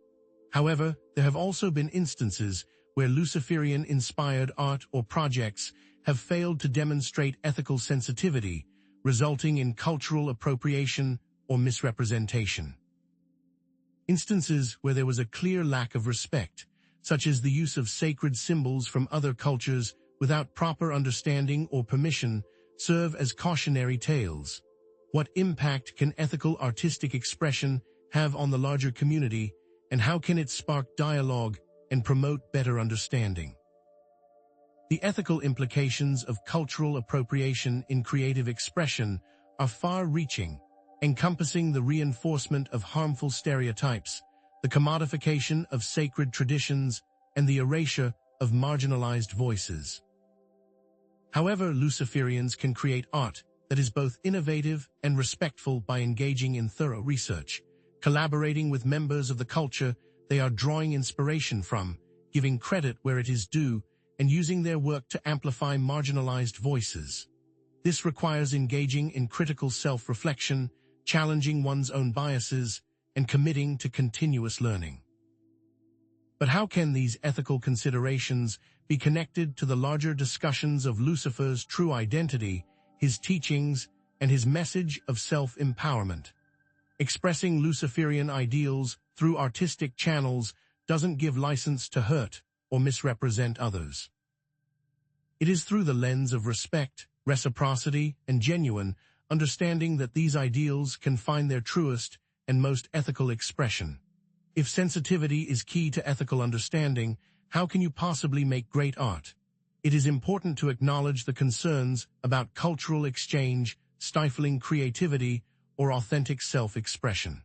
However, there have also been instances where Luciferian-inspired art or projects have failed to demonstrate ethical sensitivity, resulting in cultural appropriation or misrepresentation. Instances where there was a clear lack of respect, such as the use of sacred symbols from other cultures without proper understanding or permission, serve as cautionary tales. What impact can ethical artistic expression have on the larger community, and how can it spark dialogue and promote better understanding? The ethical implications of cultural appropriation in creative expression are far-reaching, encompassing the reinforcement of harmful stereotypes, the commodification of sacred traditions, and the erasure of marginalized voices. However, Luciferians can create art that is both innovative and respectful by engaging in thorough research, collaborating with members of the culture they are drawing inspiration from, giving credit where it is due, and using their work to amplify marginalized voices. This requires engaging in critical self-reflection, challenging one's own biases, and committing to continuous learning. But how can these ethical considerations be connected to the larger discussions of Lucifer's true identity, his teachings, and his message of self-empowerment? Expressing Luciferian ideals through artistic channels doesn't give license to hurt or misrepresent others. It is through the lens of respect, reciprocity, and genuine understanding that these ideals can find their truest and most ethical expression. If sensitivity is key to ethical understanding, how can you possibly make great art? It is important to acknowledge the concerns about cultural exchange, stifling creativity, or authentic self-expression.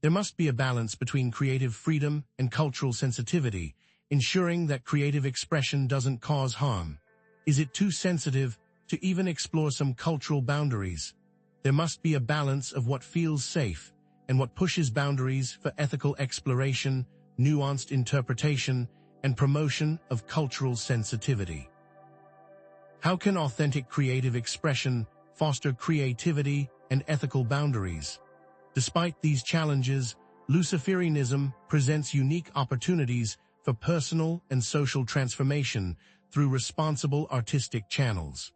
There must be a balance between creative freedom and cultural sensitivity, ensuring that creative expression doesn't cause harm. Is it too sensitive to even explore some cultural boundaries? There must be a balance of what feels safe and what pushes boundaries for ethical exploration, nuanced interpretation, and promotion of cultural sensitivity. How can authentic creative expression foster creativity and ethical boundaries? Despite these challenges, Luciferianism presents unique opportunities for personal and social transformation through responsible artistic channels.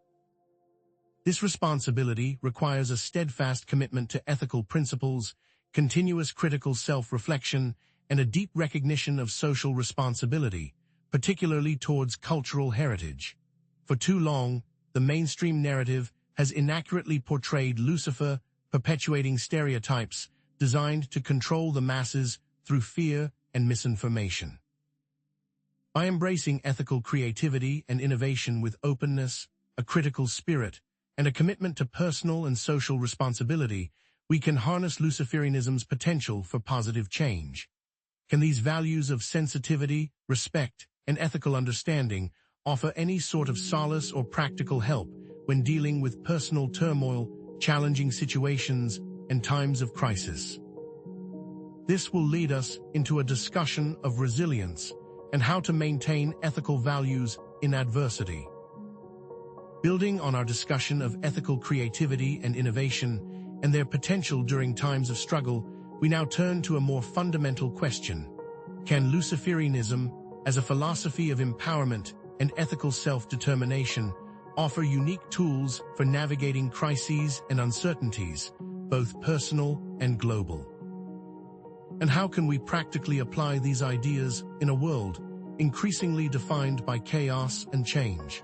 This responsibility requires a steadfast commitment to ethical principles, continuous critical self-reflection, and a deep recognition of social responsibility, particularly towards cultural heritage. For too long, the mainstream narrative has inaccurately portrayed Lucifer, perpetuating stereotypes designed to control the masses through fear and misinformation. By embracing ethical creativity and innovation with openness, a critical spirit, and a commitment to personal and social responsibility, we can harness Luciferianism's potential for positive change. Can these values of sensitivity, respect, and ethical understanding offer any sort of solace or practical help when dealing with personal turmoil, challenging situations, and times of crisis? This will lead us into a discussion of resilience and how to maintain ethical values in adversity. Building on our discussion of ethical creativity and innovation and their potential during times of struggle, we now turn to a more fundamental question. Can Luciferianism, as a philosophy of empowerment and ethical self-determination, offer unique tools for navigating crises and uncertainties, both personal and global? And how can we practically apply these ideas in a world increasingly defined by chaos and change?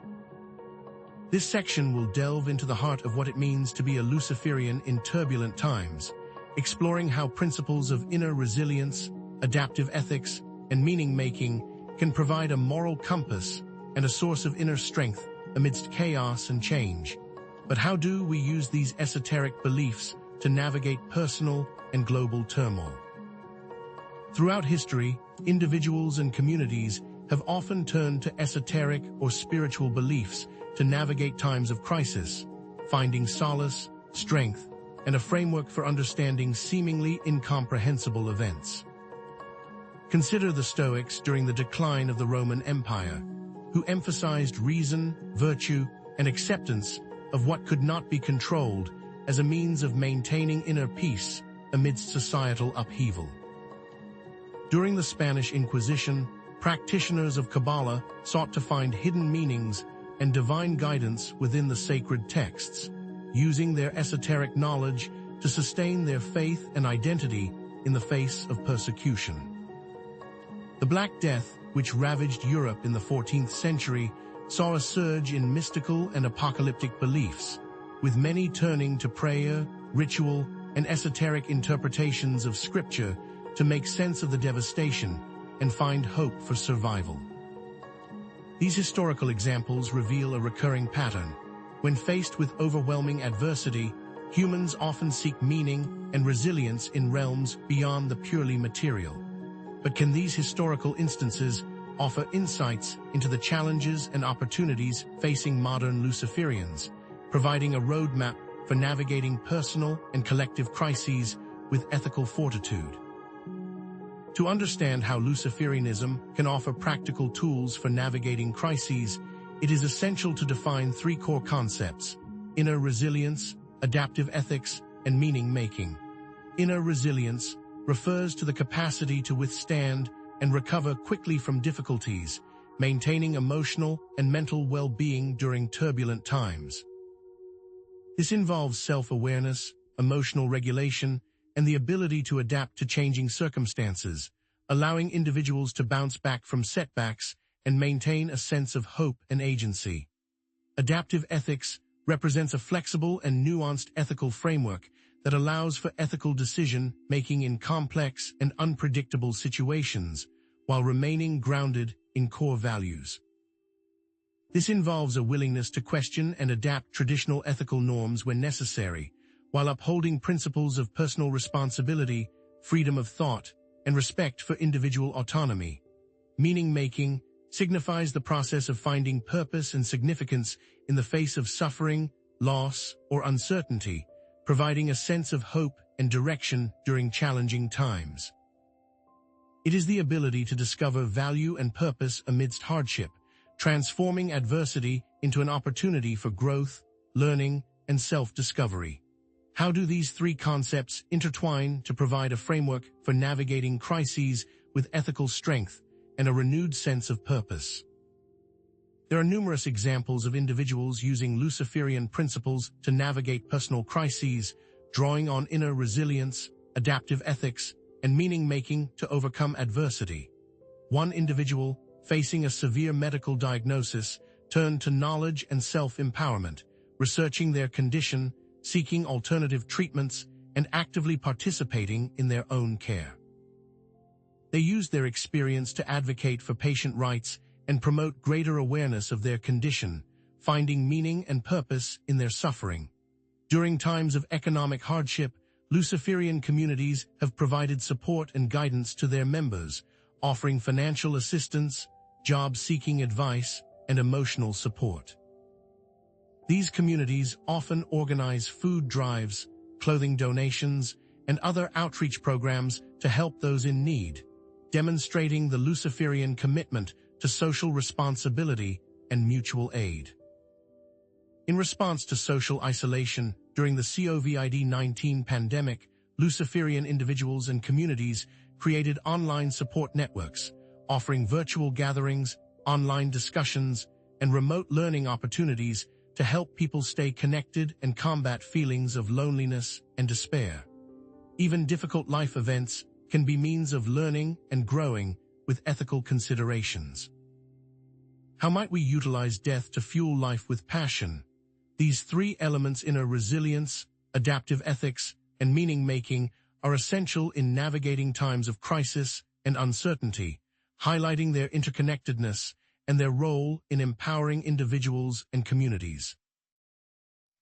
This section will delve into the heart of what it means to be a Luciferian in turbulent times, exploring how principles of inner resilience, adaptive ethics, and meaning-making can provide a moral compass and a source of inner strength amidst chaos and change. But how do we use these esoteric beliefs to navigate personal and global turmoil? Throughout history, individuals and communities have often turned to esoteric or spiritual beliefs to navigate times of crisis, finding solace, strength, and a framework for understanding seemingly incomprehensible events. Consider the Stoics during the decline of the Roman Empire, who emphasized reason, virtue, and acceptance of what could not be controlled as a means of maintaining inner peace amidst societal upheaval. During the Spanish Inquisition, practitioners of Kabbalah sought to find hidden meanings and divine guidance within the sacred texts, using their esoteric knowledge to sustain their faith and identity in the face of persecution. The Black Death, which ravaged Europe in the 14th century, saw a surge in mystical and apocalyptic beliefs, with many turning to prayer, ritual, and esoteric interpretations of scripture to make sense of the devastation and find hope for survival. These historical examples reveal a recurring pattern. When faced with overwhelming adversity, humans often seek meaning and resilience in realms beyond the purely material. But can these historical instances offer insights into the challenges and opportunities facing modern Luciferians, providing a roadmap for navigating personal and collective crises with ethical fortitude? To understand how Luciferianism can offer practical tools for navigating crises, it is essential to define three core concepts: inner resilience, adaptive ethics, and meaning-making. Inner resilience refers to the capacity to withstand and recover quickly from difficulties, maintaining emotional and mental well-being during turbulent times. This involves self-awareness, emotional regulation, and the ability to adapt to changing circumstances, allowing individuals to bounce back from setbacks and maintain a sense of hope and agency. Adaptive ethics represents a flexible and nuanced ethical framework that allows for ethical decision-making in complex and unpredictable situations, while remaining grounded in core values. This involves a willingness to question and adapt traditional ethical norms when necessary, while upholding principles of personal responsibility, freedom of thought, and respect for individual autonomy. Meaning-making signifies the process of finding purpose and significance in the face of suffering, loss, or uncertainty, providing a sense of hope and direction during challenging times. It is the ability to discover value and purpose amidst hardship, transforming adversity into an opportunity for growth, learning, and self-discovery. How do these three concepts intertwine to provide a framework for navigating crises with ethical strength and a renewed sense of purpose? There are numerous examples of individuals using Luciferian principles to navigate personal crises, drawing on inner resilience, adaptive ethics, and meaning-making to overcome adversity. One individual, facing a severe medical diagnosis, turned to knowledge and self-empowerment, researching their condition, seeking alternative treatments, and actively participating in their own care. They used their experience to advocate for patient rights and promote greater awareness of their condition, finding meaning and purpose in their suffering. During times of economic hardship, Luciferian communities have provided support and guidance to their members, offering financial assistance, job-seeking advice, and emotional support. These communities often organize food drives, clothing donations, and other outreach programs to help those in need, demonstrating the Luciferian commitment to social responsibility and mutual aid. In response to social isolation during the COVID-19 pandemic, Luciferian individuals and communities created online support networks, offering virtual gatherings, online discussions, and remote learning opportunities to help people stay connected and combat feelings of loneliness and despair. Even difficult life events can be means of learning and growing with ethical considerations. How might we utilize death to fuel life with passion? These three elements, inner resilience, adaptive ethics, and meaning-making, are essential in navigating times of crisis and uncertainty, highlighting their interconnectedness and their role in empowering individuals and communities.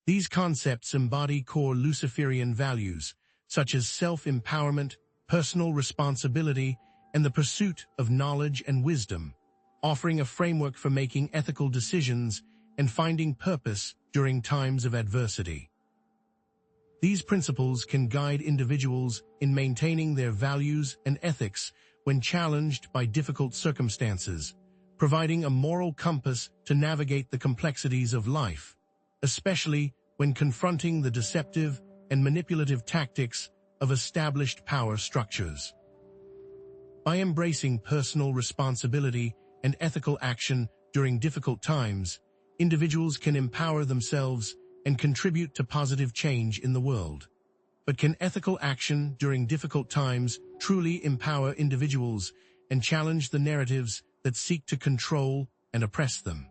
These concepts embody core Luciferian values, such as self-empowerment, personal responsibility, and the pursuit of knowledge and wisdom, offering a framework for making ethical decisions and finding purpose during times of adversity. These principles can guide individuals in maintaining their values and ethics when challenged by difficult circumstances, providing a moral compass to navigate the complexities of life, especially when confronting the deceptive and manipulative tactics of established power structures. By embracing personal responsibility and ethical action during difficult times, individuals can empower themselves and contribute to positive change in the world. But can ethical action during difficult times truly empower individuals and challenge the narratives that seek to control and oppress them?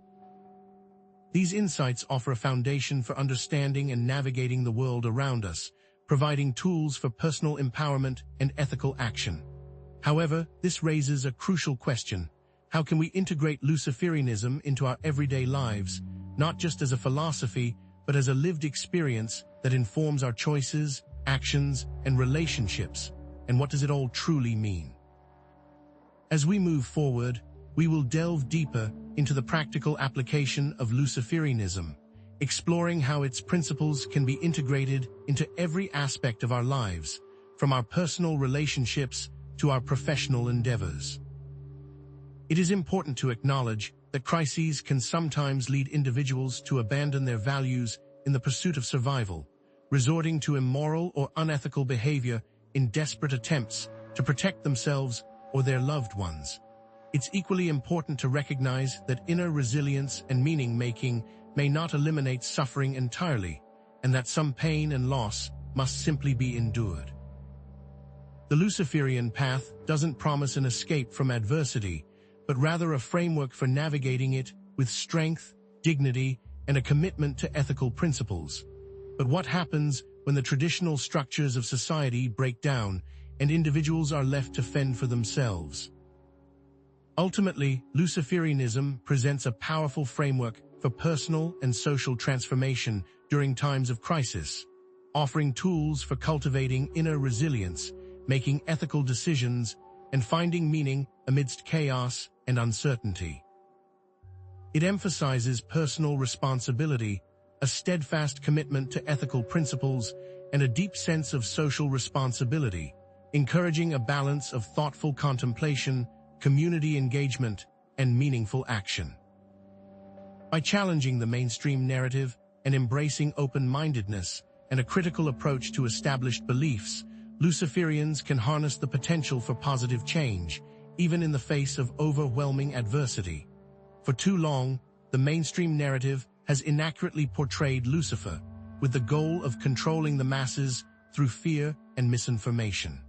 These insights offer a foundation for understanding and navigating the world around us, providing tools for personal empowerment and ethical action. However, this raises a crucial question. How can we integrate Luciferianism into our everyday lives, not just as a philosophy, but as a lived experience that informs our choices, actions, and relationships? And what does it all truly mean? As we move forward, we will delve deeper into the practical application of Luciferianism, exploring how its principles can be integrated into every aspect of our lives, from our personal relationships to our professional endeavors. It is important to acknowledge that crises can sometimes lead individuals to abandon their values in the pursuit of survival, resorting to immoral or unethical behavior in desperate attempts to protect themselves or their loved ones. It's equally important to recognize that inner resilience and meaning-making may not eliminate suffering entirely, and that some pain and loss must simply be endured. The Luciferian path doesn't promise an escape from adversity, but rather a framework for navigating it with strength, dignity, and a commitment to ethical principles. But what happens when the traditional structures of society break down and individuals are left to fend for themselves? Ultimately, Luciferianism presents a powerful framework for personal and social transformation during times of crisis, offering tools for cultivating inner resilience, making ethical decisions, and finding meaning amidst chaos and uncertainty. It emphasizes personal responsibility, a steadfast commitment to ethical principles, and a deep sense of social responsibility, encouraging a balance of thoughtful contemplation, community engagement, and meaningful action. By challenging the mainstream narrative and embracing open-mindedness and a critical approach to established beliefs, Luciferians can harness the potential for positive change, even in the face of overwhelming adversity. For too long, the mainstream narrative has inaccurately portrayed Lucifer, with the goal of controlling the masses through fear and misinformation.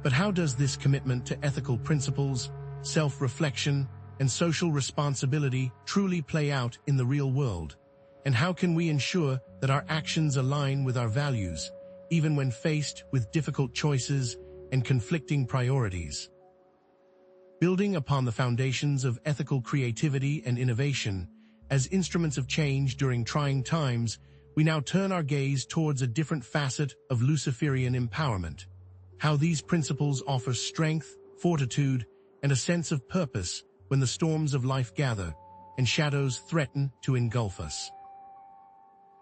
But how does this commitment to ethical principles, self-reflection, and social responsibility truly play out in the real world? And how can we ensure that our actions align with our values, even when faced with difficult choices and conflicting priorities? Building upon the foundations of ethical creativity and innovation, as instruments of change during trying times, we now turn our gaze towards a different facet of Luciferian empowerment: how these principles offer strength, fortitude, and a sense of purpose when the storms of life gather and shadows threaten to engulf us.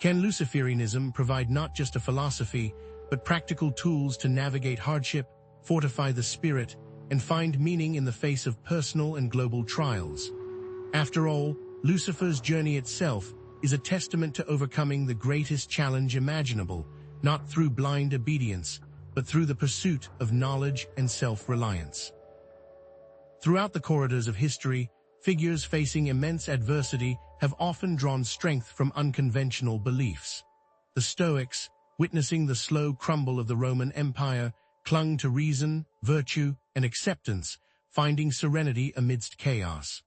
Can Luciferianism provide not just a philosophy, but practical tools to navigate hardship, fortify the spirit, and find meaning in the face of personal and global trials? After all, Lucifer's journey itself is a testament to overcoming the greatest challenge imaginable, not through blind obedience, but through the pursuit of knowledge and self-reliance. Throughout the corridors of history, figures facing immense adversity have often drawn strength from unconventional beliefs. The Stoics, witnessing the slow crumble of the Roman Empire, clung to reason, virtue, and acceptance, finding serenity amidst chaos.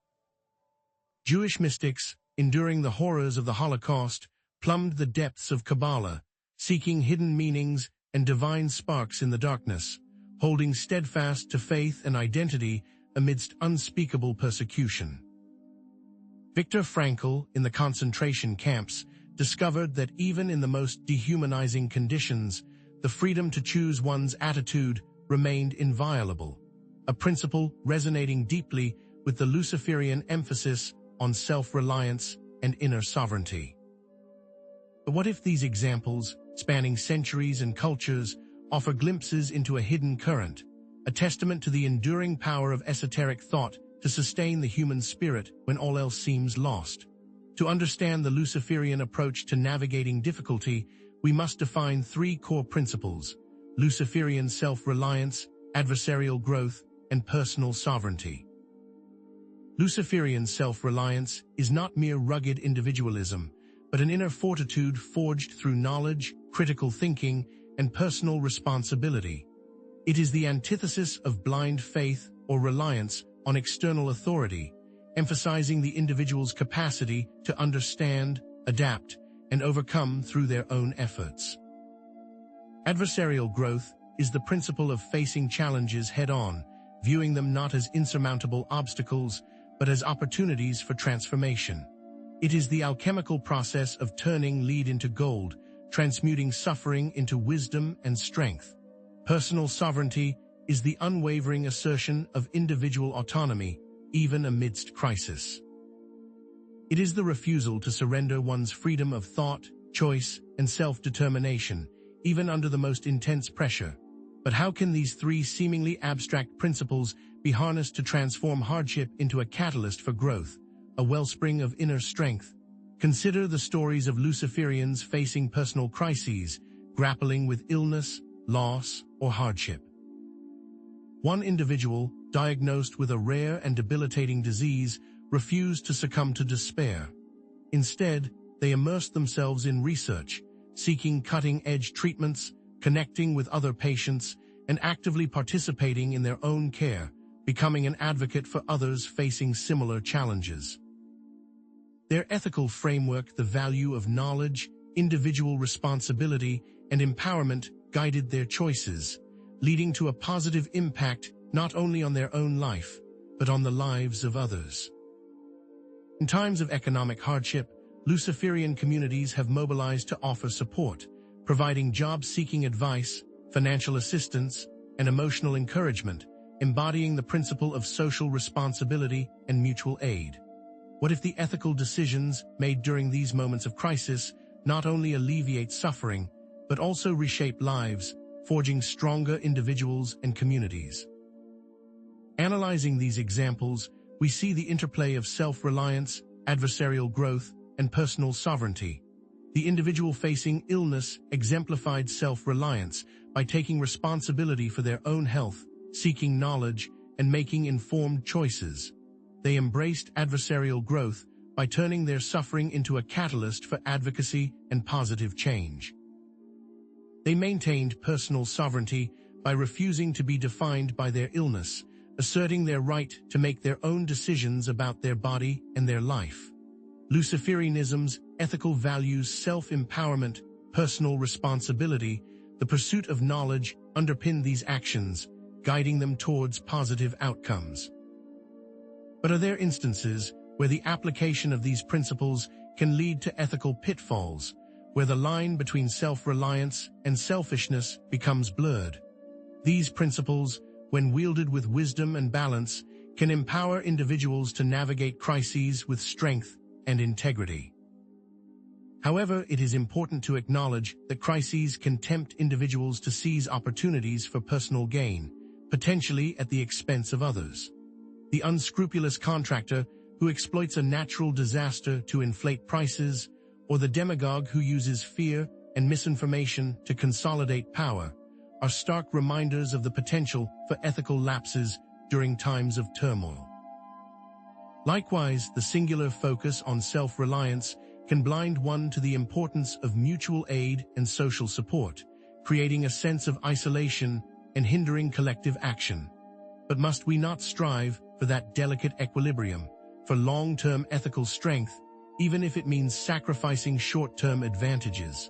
Jewish mystics, enduring the horrors of the Holocaust, plumbed the depths of Kabbalah, seeking hidden meanings and divine sparks in the darkness, holding steadfast to faith and identity amidst unspeakable persecution. Viktor Frankl, in the concentration camps, discovered that even in the most dehumanizing conditions, the freedom to choose one's attitude remained inviolable, a principle resonating deeply with the Luciferian emphasis on self-reliance and inner sovereignty. But what if these examples, spanning centuries and cultures, offer glimpses into a hidden current, a testament to the enduring power of esoteric thought to sustain the human spirit when all else seems lost? To understand the Luciferian approach to navigating difficulty, we must define three core principles: Luciferian self-reliance, adversarial growth, and personal sovereignty. Luciferian self-reliance is not mere rugged individualism, but an inner fortitude forged through knowledge, critical thinking, and personal responsibility. It is the antithesis of blind faith or reliance on external authority, emphasizing the individual's capacity to understand, adapt, and overcome through their own efforts. Adversarial growth is the principle of facing challenges head-on, viewing them not as insurmountable obstacles, but as opportunities for transformation. It is the alchemical process of turning lead into gold, transmuting suffering into wisdom and strength. Personal sovereignty is the unwavering assertion of individual autonomy, even amidst crisis. It is the refusal to surrender one's freedom of thought, choice, and self-determination, even under the most intense pressure. But how can these three seemingly abstract principles be harnessed to transform hardship into a catalyst for growth, a wellspring of inner strength. Consider the stories of Luciferians facing personal crises, grappling with illness, loss, or hardship. One individual, diagnosed with a rare and debilitating disease, refused to succumb to despair. Instead, they immersed themselves in research, seeking cutting-edge treatments, connecting with other patients, and actively participating in their own care, becoming an advocate for others facing similar challenges. Their ethical framework, the value of knowledge, individual responsibility, and empowerment guided their choices, leading to a positive impact not only on their own life, but on the lives of others. In times of economic hardship, Luciferian communities have mobilized to offer support, providing job-seeking advice, financial assistance, and emotional encouragement, embodying the principle of social responsibility and mutual aid. What if the ethical decisions made during these moments of crisis not only alleviate suffering, but also reshape lives, forging stronger individuals and communities? Analyzing these examples, we see the interplay of self-reliance, adversarial growth, and personal sovereignty. The individual facing illness exemplified self-reliance by taking responsibility for their own health, seeking knowledge, and making informed choices. They embraced adversarial growth by turning their suffering into a catalyst for advocacy and positive change. They maintained personal sovereignty by refusing to be defined by their illness, asserting their right to make their own decisions about their body and their life. Luciferianism's ethical values, self-empowerment, personal responsibility, the pursuit of knowledge underpin these actions, guiding them towards positive outcomes. But are there instances where the application of these principles can lead to ethical pitfalls, where the line between self-reliance and selfishness becomes blurred? These principles, when wielded with wisdom and balance, can empower individuals to navigate crises with strength and integrity. However, it is important to acknowledge that crises can tempt individuals to seize opportunities for personal gain, potentially at the expense of others. The unscrupulous contractor who exploits a natural disaster to inflate prices, or the demagogue who uses fear and misinformation to consolidate power, are stark reminders of the potential for ethical lapses during times of turmoil. Likewise, the singular focus on self-reliance can blind one to the importance of mutual aid and social support, creating a sense of isolation and hindering collective action. But must we not strive for that delicate equilibrium, for long-term ethical strength, even if it means sacrificing short-term advantages?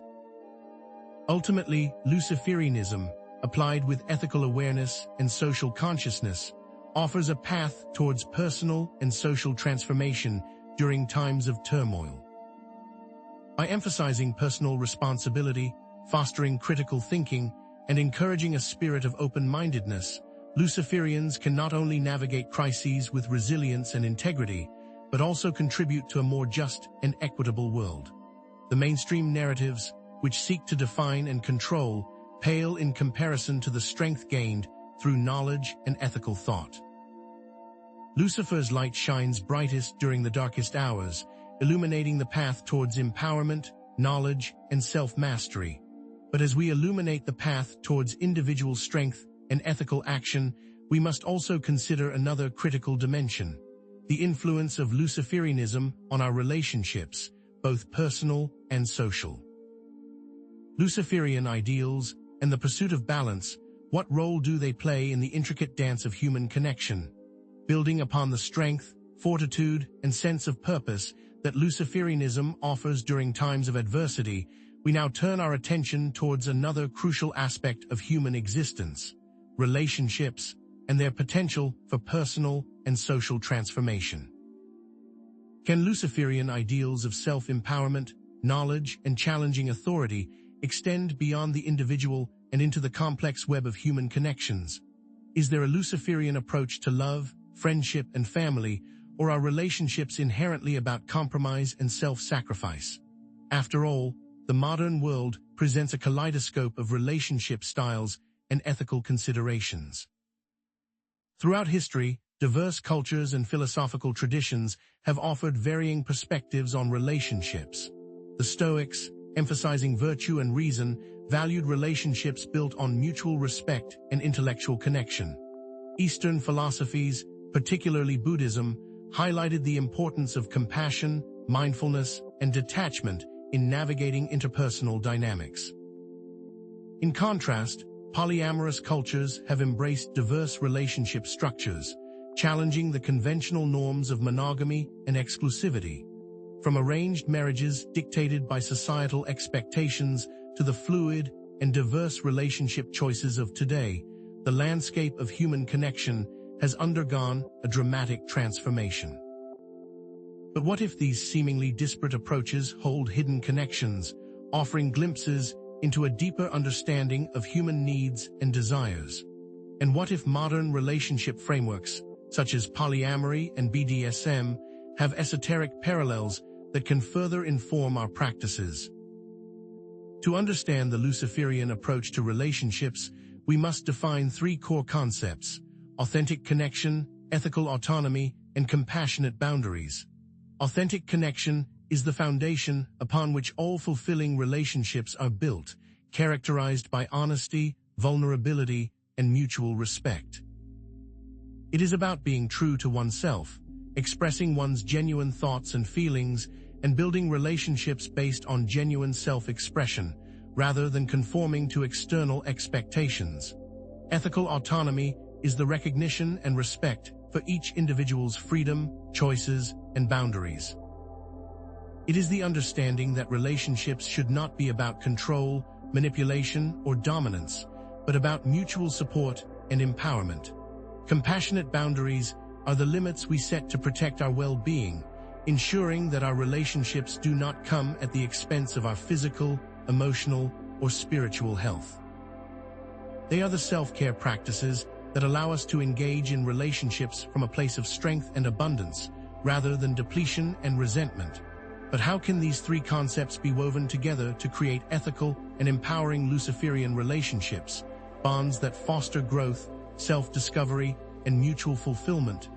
Ultimately, Luciferianism, applied with ethical awareness and social consciousness, offers a path towards personal and social transformation during times of turmoil. By emphasizing personal responsibility, fostering critical thinking, and encouraging a spirit of open-mindedness, Luciferians can not only navigate crises with resilience and integrity, but also contribute to a more just and equitable world. The mainstream narratives, which seek to define and control, pale in comparison to the strength gained through knowledge and ethical thought. Lucifer's light shines brightest during the darkest hours, illuminating the path towards empowerment, knowledge, and self-mastery. But as we illuminate the path towards individual strength and ethical action, we must also consider another critical dimension: the influence of Luciferianism on our relationships, both personal and social. Luciferian ideals and the pursuit of balance, what role do they play in the intricate dance of human connection? Building upon the strength, fortitude, and sense of purpose that Luciferianism offers during times of adversity, we now turn our attention towards another crucial aspect of human existence: relationships and their potential for personal and social transformation. Can Luciferian ideals of self-empowerment, knowledge, and challenging authority extend beyond the individual and into the complex web of human connections? Is there a Luciferian approach to love, friendship, and family, or are relationships inherently about compromise and self-sacrifice? After all, the modern world presents a kaleidoscope of relationship styles and ethical considerations. Throughout history, diverse cultures and philosophical traditions have offered varying perspectives on relationships. The Stoics, emphasizing virtue and reason, valued relationships built on mutual respect and intellectual connection. Eastern philosophies, particularly Buddhism, highlighted the importance of compassion, mindfulness, and detachment in navigating interpersonal dynamics. In contrast, polyamorous cultures have embraced diverse relationship structures, challenging the conventional norms of monogamy and exclusivity. From arranged marriages dictated by societal expectations to the fluid and diverse relationship choices of today, the landscape of human connection has undergone a dramatic transformation. But what if these seemingly disparate approaches hold hidden connections, offering glimpses into a deeper understanding of human needs and desires? And what if modern relationship frameworks, such as polyamory and BDSM, have esoteric parallels that can further inform our practices? To understand the Luciferian approach to relationships, we must define three core concepts: authentic connection, ethical autonomy, and compassionate boundaries. Authentic connection is the foundation upon which all fulfilling relationships are built, characterized by honesty, vulnerability, and mutual respect. It is about being true to oneself, expressing one's genuine thoughts and feelings, and building relationships based on genuine self-expression, rather than conforming to external expectations. Ethical autonomy is the recognition and respect for each individual's freedom, choices, and boundaries. It is the understanding that relationships should not be about control, manipulation, or dominance, but about mutual support and empowerment. Compassionate boundaries are the limits we set to protect our well-being, ensuring that our relationships do not come at the expense of our physical, emotional, or spiritual health. They are the self-care practices that allow us to engage in relationships from a place of strength and abundance, rather than depletion and resentment. But how can these three concepts be woven together to create ethical and empowering Luciferian relationships, bonds that foster growth, self-discovery, and mutual fulfillment?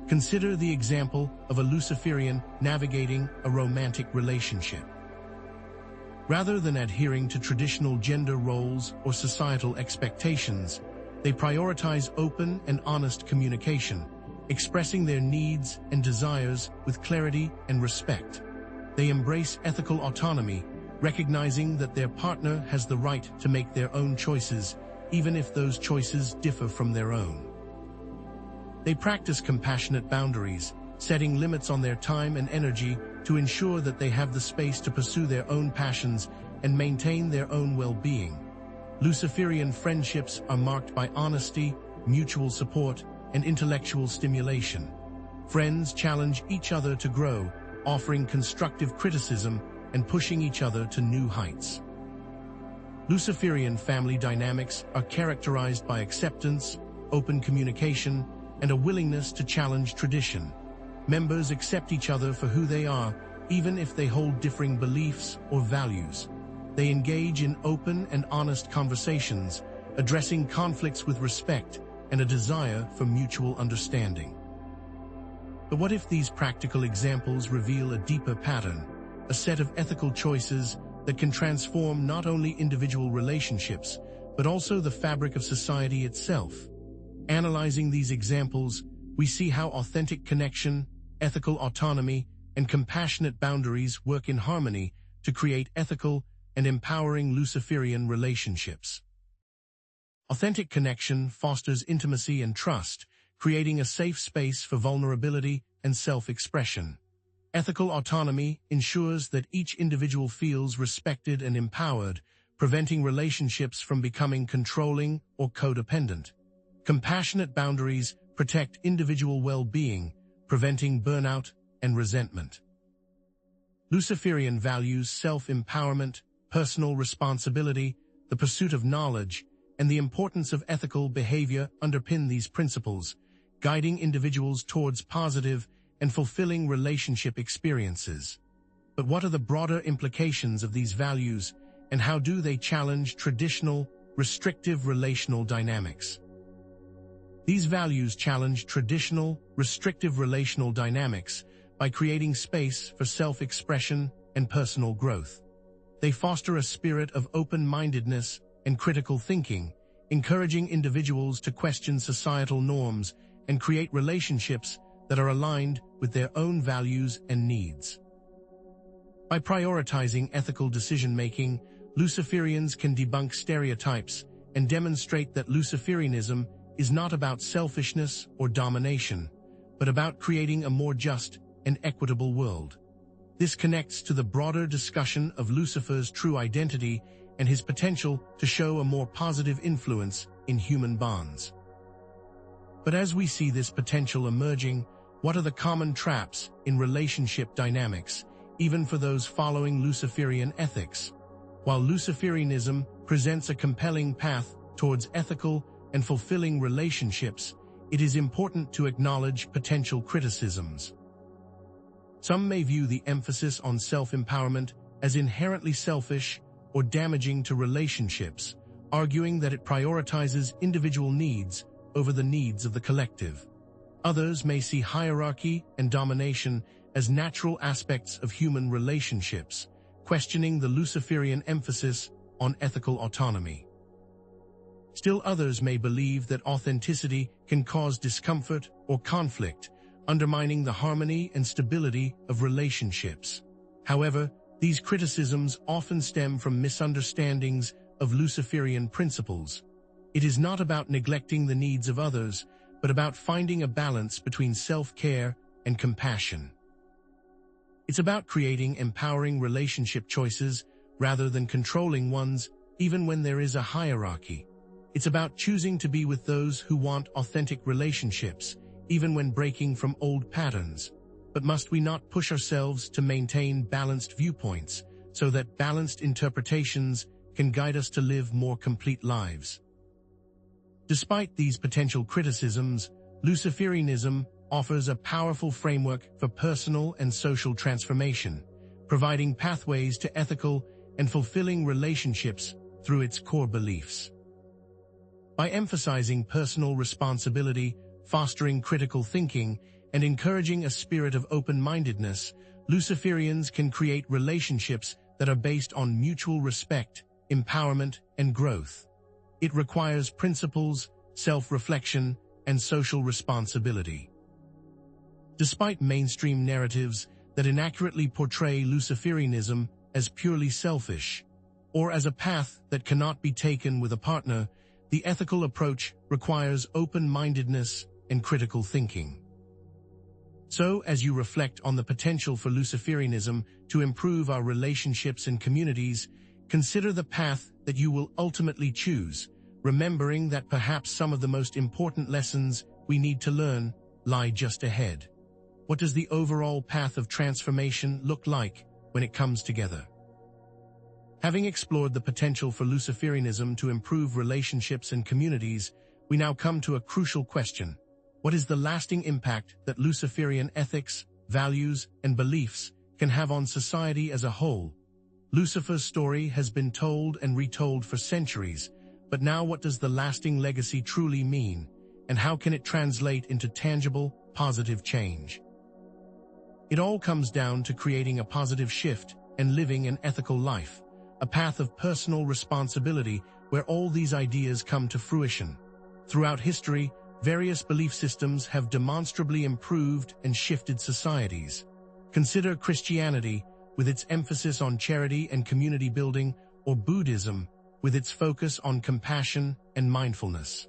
Consider the example of a Luciferian navigating a romantic relationship. Rather than adhering to traditional gender roles or societal expectations, they prioritize open and honest communication, expressing their needs and desires with clarity and respect. They embrace ethical autonomy, recognizing that their partner has the right to make their own choices, even if those choices differ from their own. They practice compassionate boundaries, setting limits on their time and energy to ensure that they have the space to pursue their own passions and maintain their own well-being. Luciferian friendships are marked by honesty, mutual support, and intellectual stimulation. Friends challenge each other to grow, offering constructive criticism and pushing each other to new heights. Luciferian family dynamics are characterized by acceptance, open communication, and a willingness to challenge tradition. Members accept each other for who they are, even if they hold differing beliefs or values. They engage in open and honest conversations, addressing conflicts with respect and a desire for mutual understanding. But what if these practical examples reveal a deeper pattern, a set of ethical choices that can transform not only individual relationships, but also the fabric of society itself? Analyzing these examples, we see how authentic connection, ethical autonomy, and compassionate boundaries work in harmony to create ethical and empowering Luciferian relationships. Authentic connection fosters intimacy and trust, creating a safe space for vulnerability and self-expression. Ethical autonomy ensures that each individual feels respected and empowered, preventing relationships from becoming controlling or codependent. Compassionate boundaries protect individual well-being, preventing burnout and resentment. Luciferian values self-empowerment, personal responsibility, the pursuit of knowledge, and the importance of ethical behavior underpin these principles, guiding individuals towards positive and fulfilling relationship experiences. But what are the broader implications of these values, and how do they challenge traditional, restrictive relational dynamics? These values challenge traditional, restrictive relational dynamics by creating space for self-expression and personal growth. They foster a spirit of open-mindedness and critical thinking, encouraging individuals to question societal norms and create relationships that are aligned with their own values and needs. By prioritizing ethical decision-making, Luciferians can debunk stereotypes and demonstrate that Luciferianism is not about selfishness or domination, but about creating a more just and equitable world. This connects to the broader discussion of Lucifer's true identity and his potential to show a more positive influence in human bonds. But as we see this potential emerging, what are the common traps in relationship dynamics, even for those following Luciferian ethics? While Luciferianism presents a compelling path towards ethical and fulfilling relationships, it is important to acknowledge potential criticisms. Some may view the emphasis on self-empowerment as inherently selfish or damaging to relationships, arguing that it prioritizes individual needs over the needs of the collective. Others may see hierarchy and domination as natural aspects of human relationships, questioning the Luciferian emphasis on ethical autonomy. Still others may believe that authenticity can cause discomfort or conflict, undermining the harmony and stability of relationships. However, these criticisms often stem from misunderstandings of Luciferian principles. It is not about neglecting the needs of others, but about finding a balance between self-care and compassion. It's about creating empowering relationship choices rather than controlling ones, even when there is a hierarchy. It's about choosing to be with those who want authentic relationships, even when breaking from old patterns. But must we not push ourselves to maintain balanced viewpoints so that balanced interpretations can guide us to live more complete lives? Despite these potential criticisms, Luciferianism offers a powerful framework for personal and social transformation, providing pathways to ethical and fulfilling relationships through its core beliefs. By emphasizing personal responsibility, fostering critical thinking, and encouraging a spirit of open-mindedness, Luciferians can create relationships that are based on mutual respect, empowerment, and growth. It requires principles, self-reflection, and social responsibility. Despite mainstream narratives that inaccurately portray Luciferianism as purely selfish, or as a path that cannot be taken with a partner, the ethical approach requires open-mindedness and critical thinking. So, as you reflect on the potential for Luciferianism to improve our relationships and communities, consider the path that you will ultimately choose, remembering that perhaps some of the most important lessons we need to learn lie just ahead. What does the overall path of transformation look like when it comes together? Having explored the potential for Luciferianism to improve relationships and communities, we now come to a crucial question. What is the lasting impact that Luciferian ethics, values, and beliefs can have on society as a whole? Lucifer's story has been told and retold for centuries, but now what does the lasting legacy truly mean, and how can it translate into tangible, positive change? It all comes down to creating a positive shift and living an ethical life, a path of personal responsibility where all these ideas come to fruition. Throughout history, various belief systems have demonstrably improved and shifted societies. Consider Christianity, with its emphasis on charity and community building, or Buddhism, with its focus on compassion and mindfulness.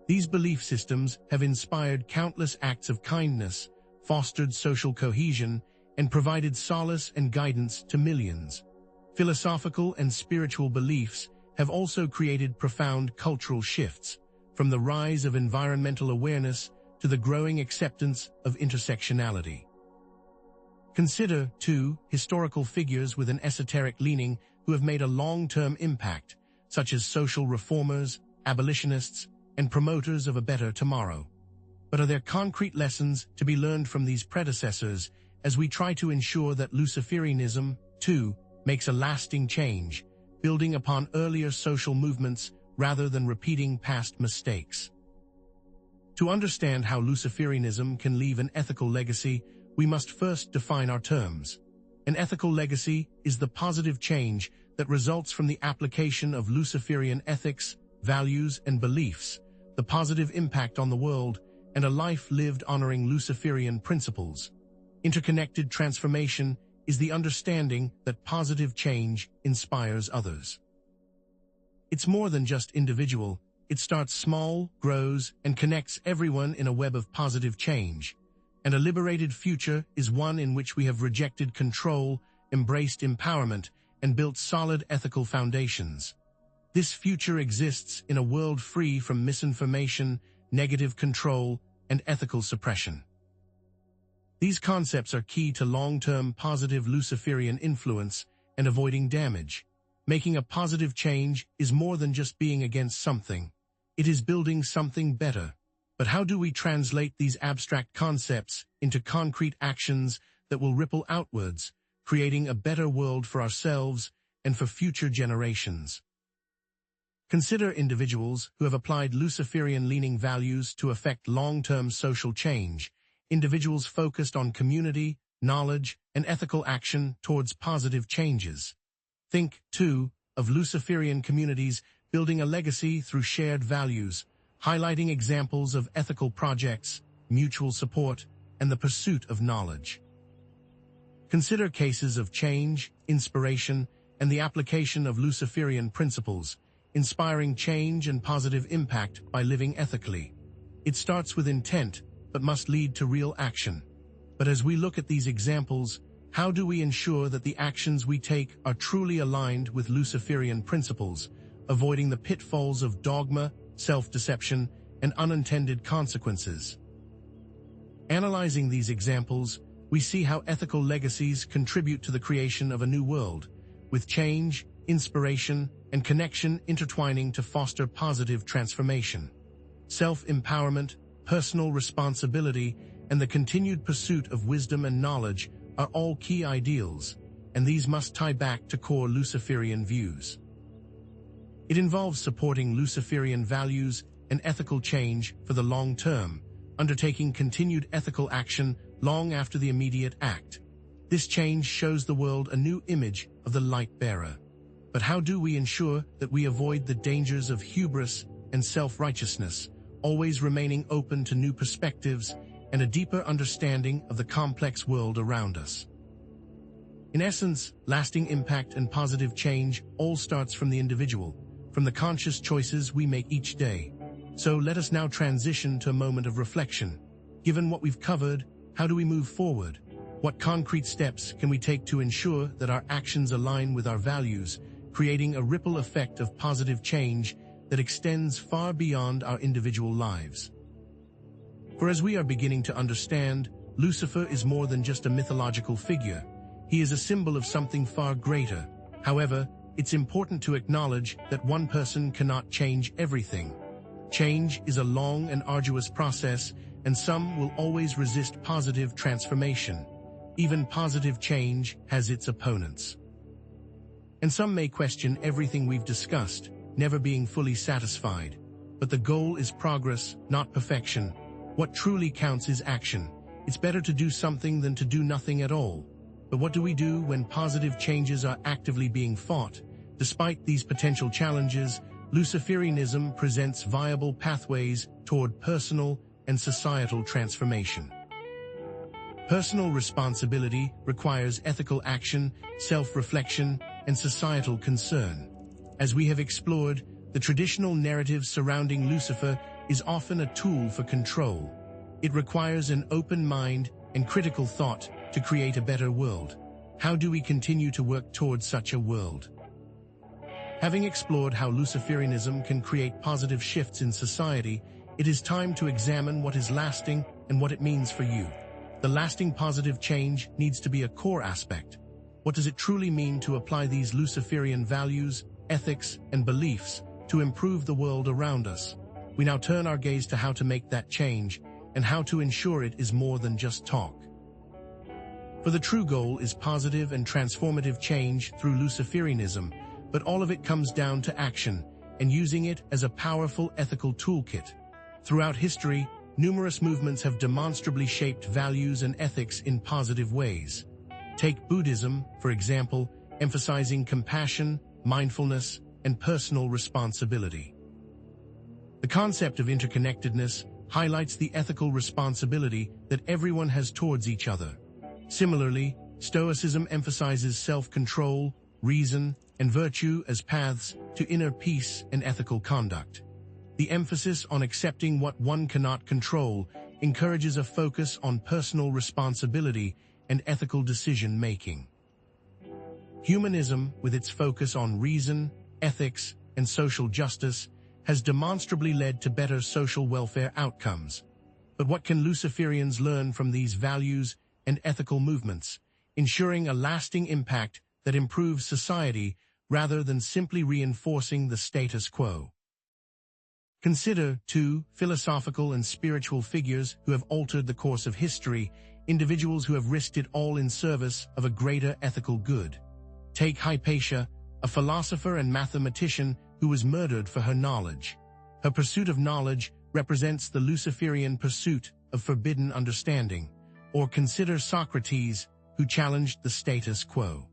These belief systems have inspired countless acts of kindness, fostered social cohesion, and provided solace and guidance to millions. Philosophical and spiritual beliefs have also created profound cultural shifts, from the rise of environmental awareness to the growing acceptance of intersectionality. Consider, too, historical figures with an esoteric leaning who have made a long-term impact, such as social reformers, abolitionists, and promoters of a better tomorrow. But are there concrete lessons to be learned from these predecessors as we try to ensure that Luciferianism, too, makes a lasting change, building upon earlier social movements rather than repeating past mistakes? To understand how Luciferianism can leave an ethical legacy, we must first define our terms. An ethical legacy is the positive change that results from the application of Luciferian ethics, values, and beliefs, the positive impact on the world, and a life lived honoring Luciferian principles. Interconnected transformation is the understanding that positive change inspires others. It's more than just individual. It starts small, grows, and connects everyone in a web of positive change. And a liberated future is one in which we have rejected control, embraced empowerment, and built solid ethical foundations. This future exists in a world free from misinformation, negative control, and ethical suppression. These concepts are key to long-term positive Luciferian influence and avoiding damage. Making a positive change is more than just being against something. It is building something better. But how do we translate these abstract concepts into concrete actions that will ripple outwards, creating a better world for ourselves and for future generations? Consider individuals who have applied Luciferian-leaning values to affect long-term social change, individuals focused on community, knowledge, and ethical action towards positive changes. Think, too, of Luciferian communities building a legacy through shared values, highlighting examples of ethical projects, mutual support, and the pursuit of knowledge. Consider cases of change, inspiration, and the application of Luciferian principles, inspiring change and positive impact by living ethically. It starts with intent, but must lead to real action. But as we look at these examples, how do we ensure that the actions we take are truly aligned with Luciferian principles, avoiding the pitfalls of dogma, self-deception, and unintended consequences? Analyzing these examples, we see how ethical legacies contribute to the creation of a new world, with change, inspiration, and connection intertwining to foster positive transformation. Self-empowerment, personal responsibility, and the continued pursuit of wisdom and knowledge are all key ideals, and these must tie back to core Luciferian views. It involves supporting Luciferian values and ethical change for the long term, undertaking continued ethical action long after the immediate act. This change shows the world a new image of the light bearer. But how do we ensure that we avoid the dangers of hubris and self-righteousness, always remaining open to new perspectives and a deeper understanding of the complex world around us? In essence, lasting impact and positive change all starts from the individual, from the conscious choices we make each day. So let us now transition to a moment of reflection. Given what we've covered, how do we move forward? What concrete steps can we take to ensure that our actions align with our values, creating a ripple effect of positive change that extends far beyond our individual lives? For as we are beginning to understand, Lucifer is more than just a mythological figure. He is a symbol of something far greater. However, it's important to acknowledge that one person cannot change everything. Change is a long and arduous process, and some will always resist positive transformation. Even positive change has its opponents. And some may question everything we've discussed, never being fully satisfied. But the goal is progress, not perfection. What truly counts is action. It's better to do something than to do nothing at all. But what do we do when positive changes are actively being fought? Despite these potential challenges, Luciferianism presents viable pathways toward personal and societal transformation. Personal responsibility requires ethical action, self-reflection, and societal concern. As we have explored, the traditional narrative surrounding Lucifer is often a tool for control. It requires an open mind and critical thought to create a better world. How do we continue to work towards such a world? Having explored how Luciferianism can create positive shifts in society, it is time to examine what is lasting and what it means for you. The lasting positive change needs to be a core aspect. What does it truly mean to apply these Luciferian values, ethics, and beliefs to improve the world around us? We now turn our gaze to how to make that change and how to ensure it is more than just talk. For the true goal is positive and transformative change through Luciferianism, but all of it comes down to action and using it as a powerful ethical toolkit. Throughout history, numerous movements have demonstrably shaped values and ethics in positive ways. Take Buddhism, for example, emphasizing compassion, mindfulness, and personal responsibility. The concept of interconnectedness highlights the ethical responsibility that everyone has towards each other. Similarly, Stoicism emphasizes self-control, reason, and virtue as paths to inner peace and ethical conduct. The emphasis on accepting what one cannot control encourages a focus on personal responsibility and ethical decision-making. Humanism, with its focus on reason, ethics, and social justice, has demonstrably led to better social welfare outcomes. But what can Luciferians learn from these values and ethical movements, ensuring a lasting impact that improves society rather than simply reinforcing the status quo? Consider, too, philosophical and spiritual figures who have altered the course of history, individuals who have risked it all in service of a greater ethical good. Take Hypatia, a philosopher and mathematician who was murdered for her knowledge. Her pursuit of knowledge represents the Luciferian pursuit of forbidden understanding. Or consider Socrates, who challenged the status quo.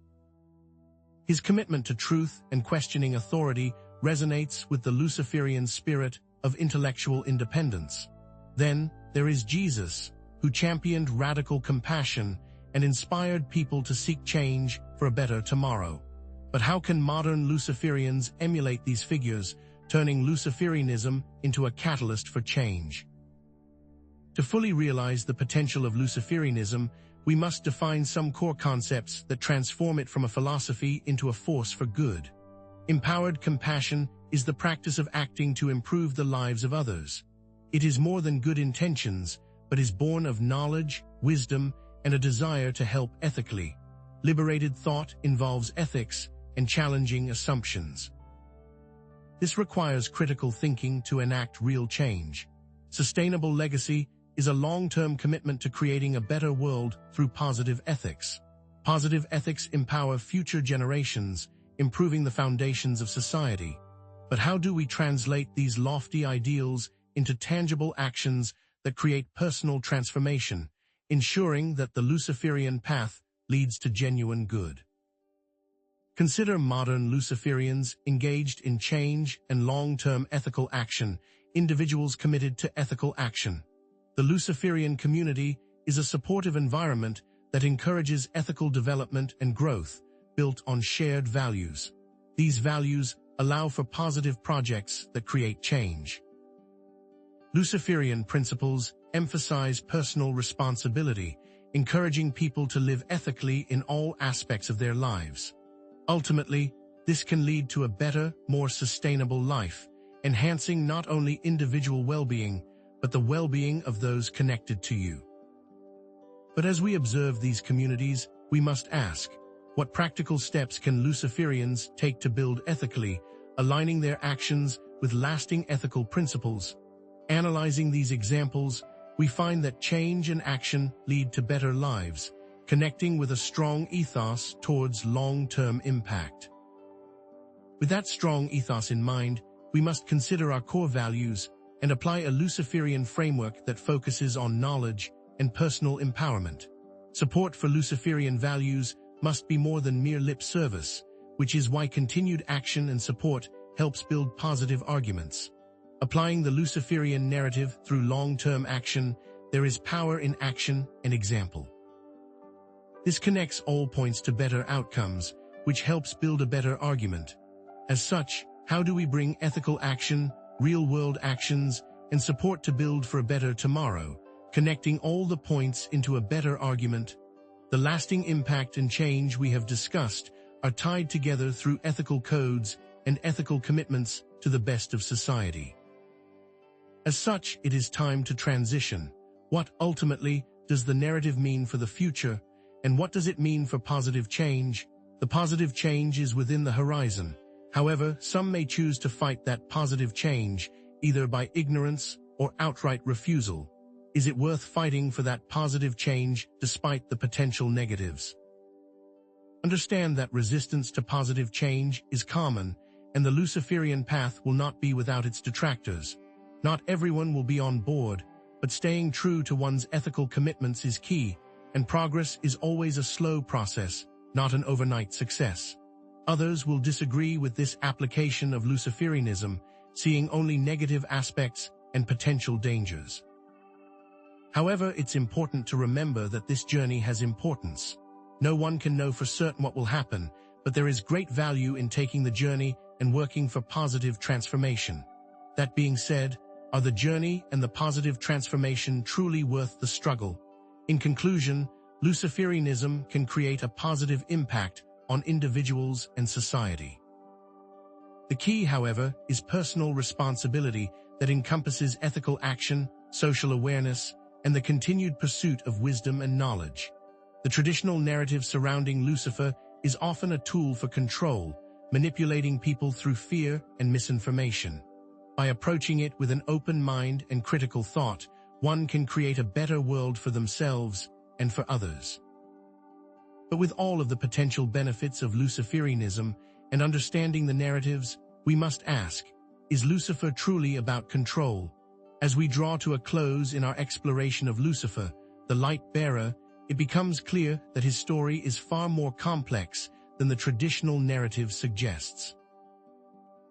His commitment to truth and questioning authority resonates with the Luciferian spirit of intellectual independence. Then, there is Jesus, who championed radical compassion and inspired people to seek change for a better tomorrow. But how can modern Luciferians emulate these figures, turning Luciferianism into a catalyst for change? To fully realize the potential of Luciferianism, we must define some core concepts that transform it from a philosophy into a force for good. Empowered compassion is the practice of acting to improve the lives of others. It is more than good intentions, but is born of knowledge, wisdom, and a desire to help ethically. Liberated thought involves ethics and challenging assumptions. This requires critical thinking to enact real change. Sustainable legacy is a long-term commitment to creating a better world through positive ethics. Positive ethics empower future generations, improving the foundations of society. But how do we translate these lofty ideals into tangible actions that create personal transformation, ensuring that the Luciferian path leads to genuine good? Consider modern Luciferians engaged in change and long-term ethical action, individuals committed to ethical action. The Luciferian community is a supportive environment that encourages ethical development and growth, built on shared values. These values allow for positive projects that create change. Luciferian principles emphasize personal responsibility, encouraging people to live ethically in all aspects of their lives. Ultimately, this can lead to a better, more sustainable life, enhancing not only individual well-being, but the well-being of those connected to you. But as we observe these communities, we must ask, what practical steps can Luciferians take to build ethically, aligning their actions with lasting ethical principles? Analyzing these examples, we find that change and action lead to better lives, connecting with a strong ethos towards long-term impact. With that strong ethos in mind, we must consider our core values and apply a Luciferian framework that focuses on knowledge and personal empowerment. Support for Luciferian values must be more than mere lip service, which is why continued action and support helps build positive arguments. Applying the Luciferian narrative through long-term action, there is power in action and example. This connects all points to better outcomes, which helps build a better argument. As such, how do we bring ethical action, real-world actions, and support to build for a better tomorrow, connecting all the points into a better argument? The lasting impact and change we have discussed are tied together through ethical codes and ethical commitments to the best of society. As such, it is time to transition. What ultimately does the narrative mean for the future, and what does it mean for positive change? The positive change is within the horizon. However, some may choose to fight that positive change, either by ignorance or outright refusal. Is it worth fighting for that positive change despite the potential negatives? Understand that resistance to positive change is common, and the Luciferian path will not be without its detractors. Not everyone will be on board, but staying true to one's ethical commitments is key, and progress is always a slow process, not an overnight success. Others will disagree with this application of Luciferianism, seeing only negative aspects and potential dangers. However, it's important to remember that this journey has importance. No one can know for certain what will happen, but there is great value in taking the journey and working for positive transformation. That being said, are the journey and the positive transformation truly worth the struggle? In conclusion, Luciferianism can create a positive impact on individuals and society. The key, however, is personal responsibility that encompasses ethical action, social awareness, and the continued pursuit of wisdom and knowledge. The traditional narrative surrounding Lucifer is often a tool for control, manipulating people through fear and misinformation. By approaching it with an open mind and critical thought, one can create a better world for themselves and for others. But with all of the potential benefits of Luciferianism and understanding the narratives, we must ask, is Lucifer truly about control? As we draw to a close in our exploration of Lucifer, the light bearer, it becomes clear that his story is far more complex than the traditional narrative suggests.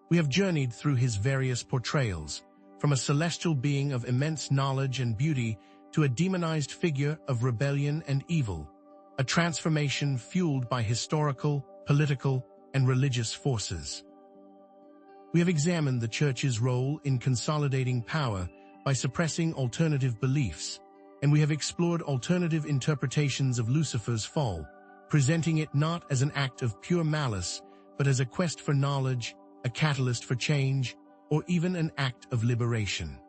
We have journeyed through his various portrayals, from a celestial being of immense knowledge and beauty to a demonized figure of rebellion and evil, a transformation fueled by historical, political, and religious forces. We have examined the Church's role in consolidating power by suppressing alternative beliefs, and we have explored alternative interpretations of Lucifer's fall, presenting it not as an act of pure malice, but as a quest for knowledge, a catalyst for change, or even an act of liberation.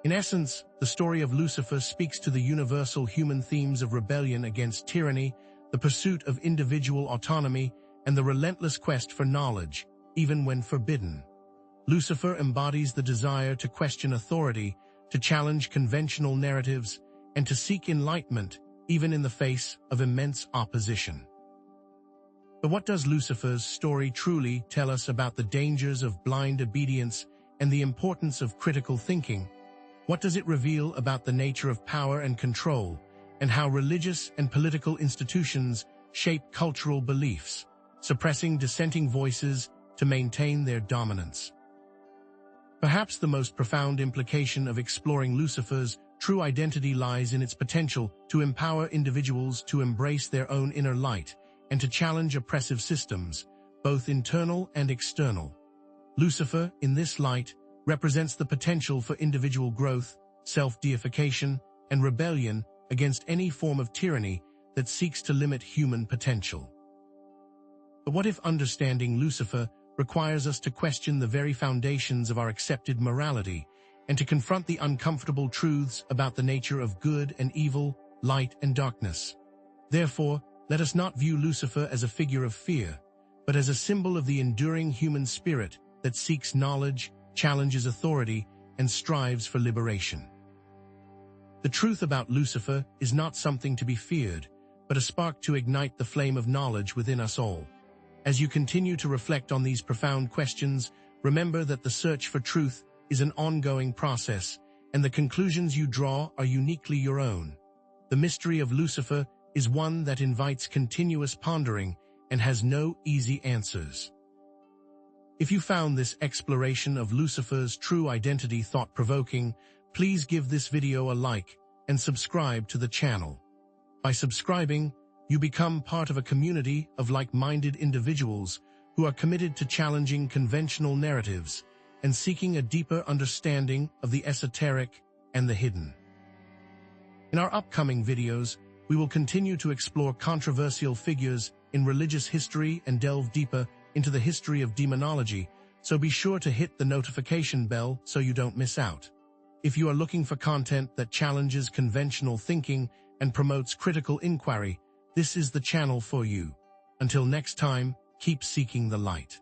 In essence, the story of Lucifer speaks to the universal human themes of rebellion against tyranny, the pursuit of individual autonomy, and the relentless quest for knowledge, even when forbidden. Lucifer embodies the desire to question authority, to challenge conventional narratives, and to seek enlightenment, even in the face of immense opposition. But what does Lucifer's story truly tell us about the dangers of blind obedience and the importance of critical thinking? What does it reveal about the nature of power and control, and how religious and political institutions shape cultural beliefs, suppressing dissenting voices to maintain their dominance? Perhaps the most profound implication of exploring Lucifer's true identity lies in its potential to empower individuals to embrace their own inner light and to challenge oppressive systems, both internal and external. Lucifer, in this light, represents the potential for individual growth, self-deification, and rebellion against any form of tyranny that seeks to limit human potential. But what if understanding Lucifer requires us to question the very foundations of our accepted morality and to confront the uncomfortable truths about the nature of good and evil, light and darkness? Therefore, let us not view Lucifer as a figure of fear, but as a symbol of the enduring human spirit that seeks knowledge, challenges authority, and strives for liberation. The truth about Lucifer is not something to be feared, but a spark to ignite the flame of knowledge within us all. As you continue to reflect on these profound questions, remember that the search for truth is an ongoing process, and the conclusions you draw are uniquely your own. The mystery of Lucifer is one that invites continuous pondering and has no easy answers. If you found this exploration of Lucifer's true identity thought-provoking, please give this video a like and subscribe to the channel. By subscribing, you become part of a community of like-minded individuals who are committed to challenging conventional narratives and seeking a deeper understanding of the esoteric and the hidden. In our upcoming videos, we will continue to explore controversial figures in religious history and delve deeper into the history of demonology, so be sure to hit the notification bell so you don't miss out. If you are looking for content that challenges conventional thinking and promotes critical inquiry, this is the channel for you. Until next time, keep seeking the light.